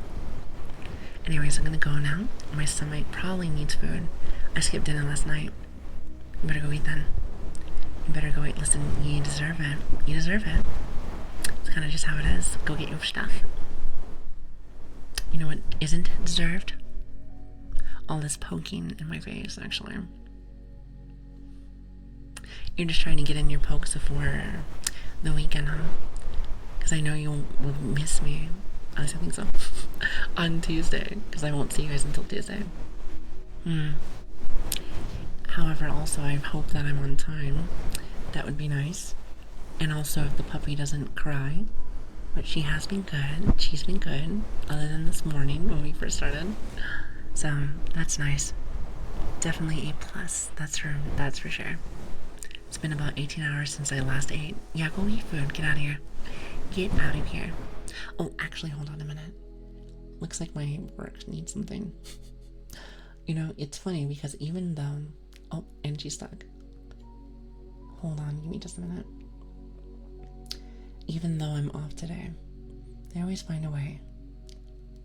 A: Anyways, I'm gonna go now. My stomach probably needs food. I skipped dinner last night. You better go eat then. You better go eat. Listen, you deserve it. It's kind of just how it is. Go get your stuff. You know what isn't deserved? All this poking in my face, actually. You're just trying to get in your pokes before the weekend, huh? Because I know you will miss me. I think so. On Tuesday, because I won't see you guys until Tuesday. However, also I hope that I'm on time. That would be nice. And also if the puppy doesn't cry, but she has been good. She's been good, other than this morning when we first started. So that's nice. Definitely A+. That's for sure. It's been about 18 hours since I last ate. Yeah, go eat food. Get out of here. Get out of here. Oh, actually, hold on a minute. Looks like my work needs something. You know, it's funny because even though... Oh, and she's stuck. Hold on, give me just a minute. Even though I'm off today, they always find a way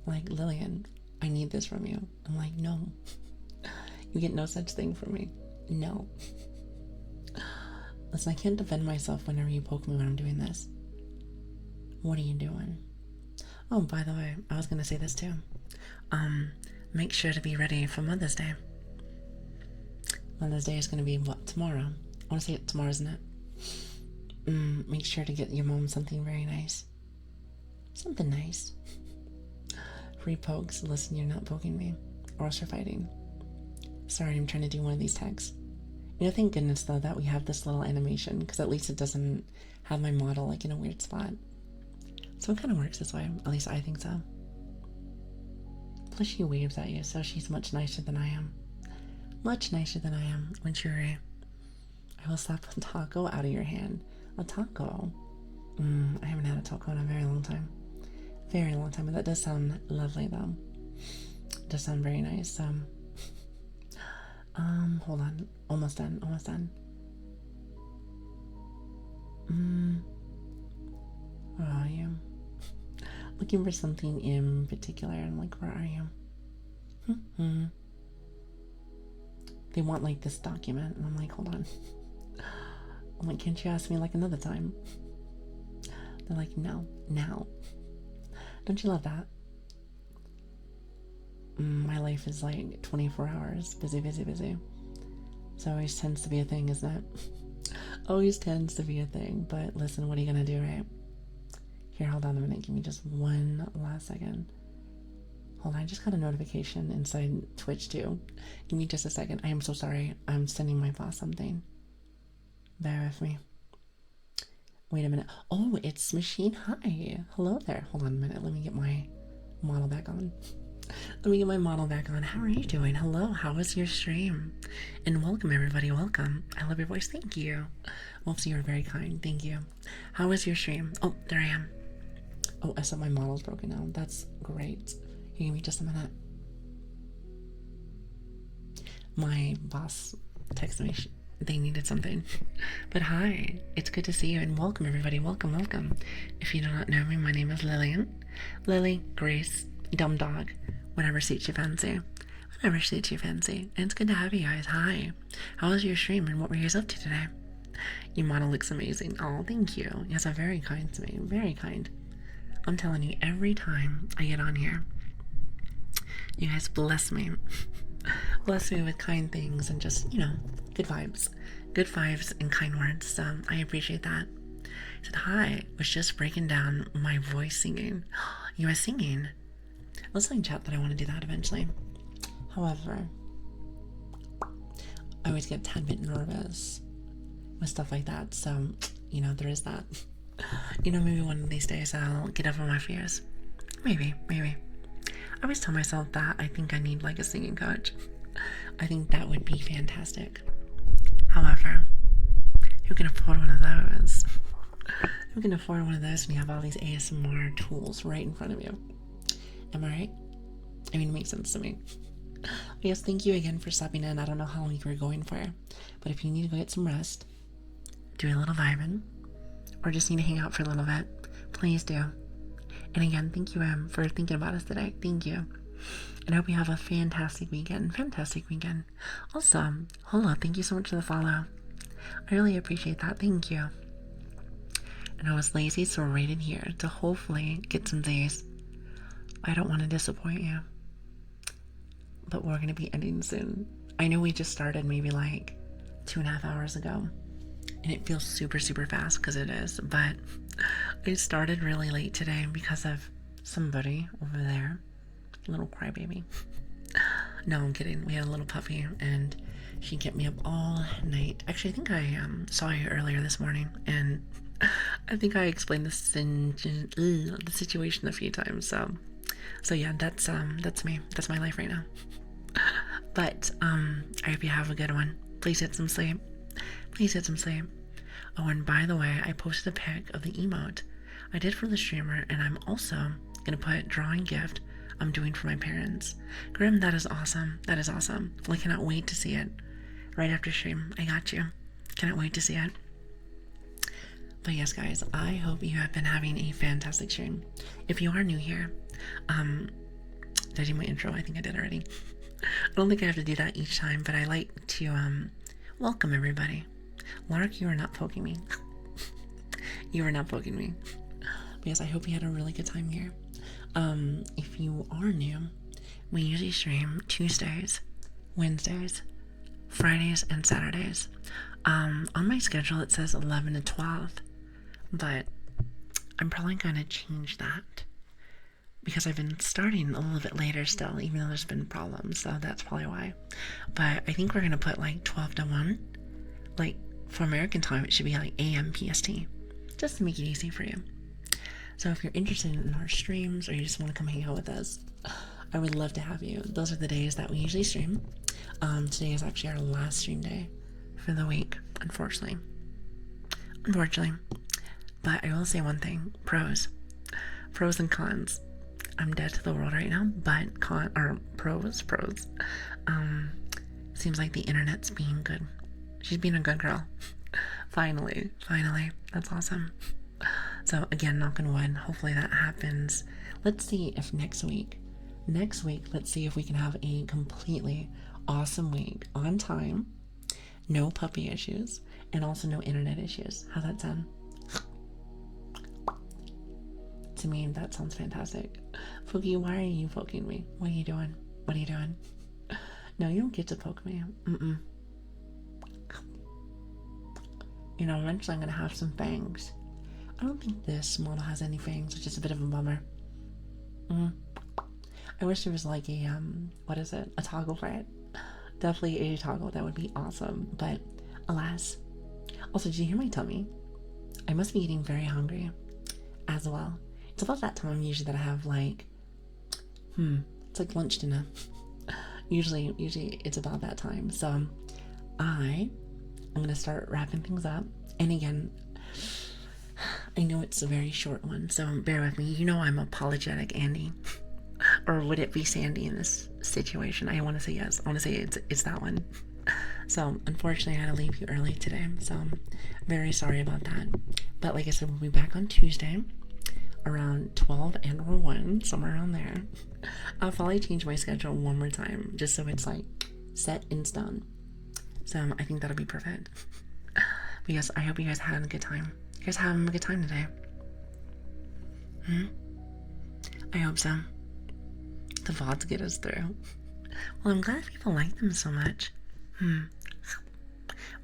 A: Like, Lilian, I need this from you. I'm like, no. You get no such thing from me. No. Listen, I can't defend myself whenever you poke me when I'm doing this. What are you doing? Oh, by the way, I was gonna say this too. Make sure to be ready for Mother's Day. Mother's Day is gonna be what, tomorrow? I wanna say it tomorrow, isn't it? Make sure to get your mom something very nice. Something nice. Free pokes. Listen, you're not poking me. Or else you're fighting. Sorry, I'm trying to do one of these tags. You know, thank goodness though that we have this little animation, because at least it doesn't have my model like in a weird spot. So it kind of works this way. At least I think so. Plus she waves at you, so she's much nicer than I am. Much nicer than I am. When Shuri, I will slap a taco out of your hand. A taco? I haven't had a taco in a very long time. Very long time, but that does sound lovely though. It does sound very nice. Hold on. Almost done. Almost done. Where are you? Looking for something in particular. I'm like, where are you? They want like this document, and I'm like, hold on. I'm like, can't you ask me like another time? They're like, no, now. Don't you love that? My life is like 24 hours. Busy, busy, busy. So always tends to be a thing, isn't it? Always tends to be a thing. But listen, what are you gonna do, right? Here, hold on a minute. Give me just one last second. Hold on, I just got a notification inside Twitch too. Give me just a second. I am so sorry. I'm sending my boss something. Bear with me. Wait a minute. Oh, it's Machine. Hi. Hello there. Hold on a minute. Let me get my model back on. Let me get my model back on. How are you doing? Hello. How was your stream? And welcome, everybody. Welcome. I love your voice. Thank you. Oops, you're very kind. Thank you. How was your stream? Oh, there I am. Oh, I saw my model's broken now. That's great. Give me just a minute. My boss texted me. They needed something. But hi, it's good to see you, and welcome everybody. Welcome, welcome. If you do not know me, my name is Lilian. Lili, Grace, Dumb Dog, whatever suits you fancy. Whatever suits you fancy. And it's good to have you guys. Hi. How was your stream and what were you guys up to today? Your model looks amazing. Oh, thank you. Yes, I'm very kind to me. Very kind. I'm telling you, every time I get on here, you guys bless me. Bless me with kind things and just, you know, good vibes. Good vibes and kind words. So I appreciate that. I said, hi, was just breaking down my voice singing. You are singing. Let's say in chat that I want to do that eventually. However, I always get a tad bit nervous with stuff like that. So, you know, there is that. You know, maybe one of these days I'll get over my fears. Maybe. I always tell myself that I think I need like a singing coach. I think that would be fantastic. However, who can afford one of those? Who can afford one of those when you have all these ASMR tools right in front of you? Am I right? I mean, it makes sense to me. Yes, thank you again for stopping in. I don't know how long you were going for, but if you need to go get some rest, do a little vibing, or just need to hang out for a little bit, please do. And again, thank you for thinking about us today. Thank you. And I hope you have a fantastic weekend. Also, Hullo, thank you so much for the follow. I really appreciate that. Thank you. And I was lazy, so we're right in here to hopefully get some days. I don't want to disappoint you, but we're going to be ending soon. I know we just started maybe like 2.5 hours ago, and it feels super, super fast because it is, but I started really late today because of somebody over there. Little crybaby. No, I'm kidding. We had a little puppy and she kept me up all night. Actually, I think I saw you earlier this morning, and I think I explained the situation a few times. So yeah, that's me. That's my life right now. But I hope you have a good one. Please get some sleep. Oh, and by the way, I posted a pic of the emote I did for the streamer, and I'm also gonna put drawing gift I'm doing for my parents. Grim, that is awesome. I cannot wait to see it. Right after stream, I got you. Cannot wait to see it. But yes, guys, I hope you have been having a fantastic stream. If you are new here, Did I do my intro? I think I did already. I don't think I have to do that each time, but I like to welcome everybody. Lark, you are not poking me. You are not poking me. But yes, I hope you had a really good time here. If you are new, we usually stream Tuesdays, Wednesdays, Fridays, and Saturdays. On my schedule it says 11 to 12, but I'm probably going to change that because I've been starting a little bit later still, even though there's been problems, so that's probably why. But I think we're going to put like 12 to 1. Like, for American time, it should be like AM PST, just to make it easy for you. So if you're interested in our streams or you just want to come hang out with us, I would love to have you. Those are the days that we usually stream. Today is actually our last stream day for the week, unfortunately. But I will say one thing. Pros and cons. I'm dead to the world right now, but pros. Seems like the internet's being good. She's being a good girl. Finally. That's awesome. So again, knock on wood, hopefully that happens. Let's see if next week, let's see if we can have a completely awesome week on time, no puppy issues, and also no internet issues. How's that sound? To me, that sounds fantastic. Foogie, why are you poking me? What are you doing? No, you don't get to poke me. You know, eventually I'm gonna have some fangs. I don't think this model has any fangs, which is a bit of a bummer. I wish there was like a, a toggle for it. Definitely a toggle, that would be awesome, but alas. Also, did you hear my tummy? I must be getting very hungry as well. It's about that time usually that I have like, it's like lunch dinner. Usually it's about that time, so I'm gonna start wrapping things up. And again, I know it's a very short one, so bear with me. You know I'm apologetic Andy. Or would it be Sandy in this situation? I want to say yes. I want to say it's that one. So unfortunately I had to leave you early today, so I'm very sorry about that. But like I said, we'll be back on Tuesday around 12 and or 1, somewhere around there. I'll probably change my schedule one more time just so it's like set in stone. So I think that'll be perfect. But yes, I hope you guys had a good time. You guys having a good time today? I hope so. The VODs get us through. Well, I'm glad people like them so much.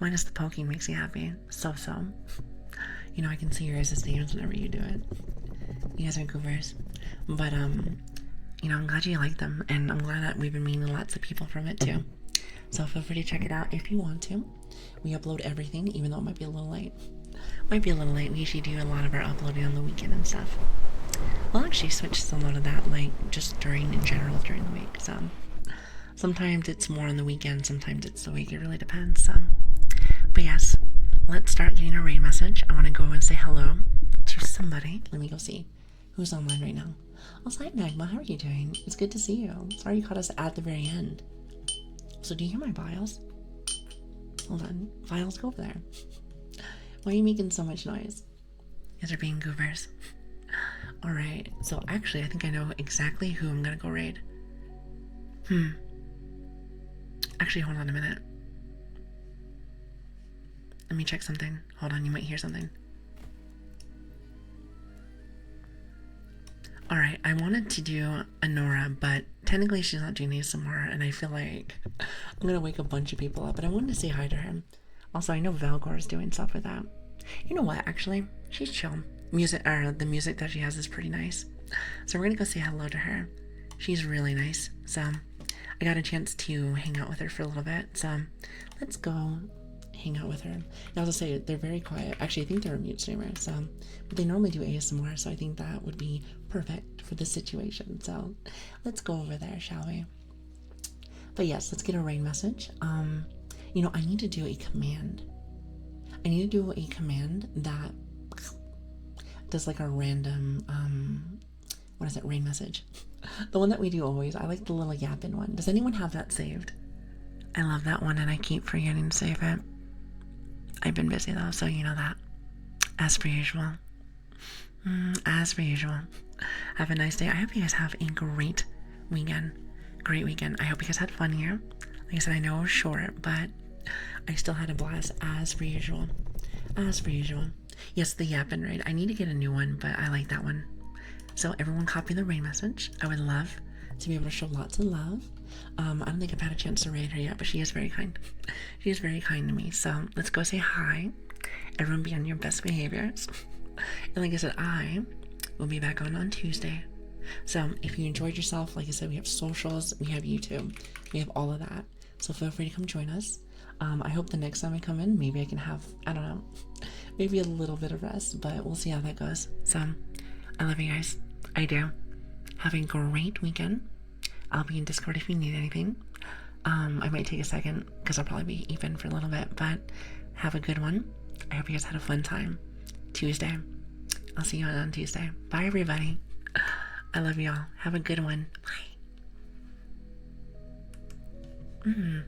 A: Minus the poking makes me happy. So. You know, I can see your guys' names whenever you do it. You guys are goofers. But, you know, I'm glad you like them. And I'm glad that we've been meeting lots of people from it, too. So feel free to check it out if you want to. We upload everything, even though it might be a little late. We usually do a lot of our uploading on the weekend and stuff. We'll actually switch a lot of that, like, just in general during the week, so. Sometimes it's more on the weekend, sometimes it's the week, it really depends, so. But yes, let's start getting a raid message. I want to go and say hello to somebody. Let me go see who's online right now. Oh, hi Magma, how are you doing? It's good to see you. Sorry you caught us at the very end. So do you hear my vials? Hold on, vials, go over there. Why are you making so much noise? You guys are being goofers. Alright, so actually I think I know exactly who I'm gonna go raid. Actually, hold on a minute. Let me check something. Hold on, you might hear something. Alright, I wanted to do Anora, but technically she's not doing ASMR, and I feel like I'm gonna wake a bunch of people up, but I wanted to say hi to her. Also, I know Valgor is doing stuff with that. You know what, actually? She's chill. The music that she has is pretty nice. So we're gonna go say hello to her. She's really nice. So I got a chance to hang out with her for a little bit. So let's go hang out with her. Now, as I say, they're very quiet. Actually, I think they're a mute streamer. So, but they normally do ASMR. So I think that would be perfect for this situation. So let's go over there, shall we? But yes, let's get a raid message. You know, I need to do a command. I need to do a command that does like a random, raid message. The one that we do always. I like the little yapping one. Does anyone have that saved? I love that one and I keep forgetting to save it. I've been busy though, so you know that. As per usual. As per usual. Have a nice day. I hope you guys have a great weekend. Great weekend. I hope you guys had fun here. Like I said, I know it was short, but I still had a blast as per usual. As per usual. Yes, the yapping raid. I need to get a new one, but I like that one. So everyone copy the raid message. I would love to be able to show lots of love. I don't think I've had a chance to raid her yet, but she is very kind. She is very kind to me. So let's go say hi. Everyone be on your best behaviors. And like I said, I will be back on Tuesday. So if you enjoyed yourself, like I said, we have socials, we have YouTube, we have all of that. So feel free to come join us. I hope the next time I come in, maybe I can have, I don't know, maybe a little bit of rest, but we'll see how that goes. So I love you guys. I do. Have a great weekend. I'll be in Discord if you need anything. I might take a second because I'll probably be even for a little bit, but have a good one. I hope you guys had a fun time. Tuesday. I'll see you on Tuesday. Bye, everybody. I love y'all. Have a good one. Bye.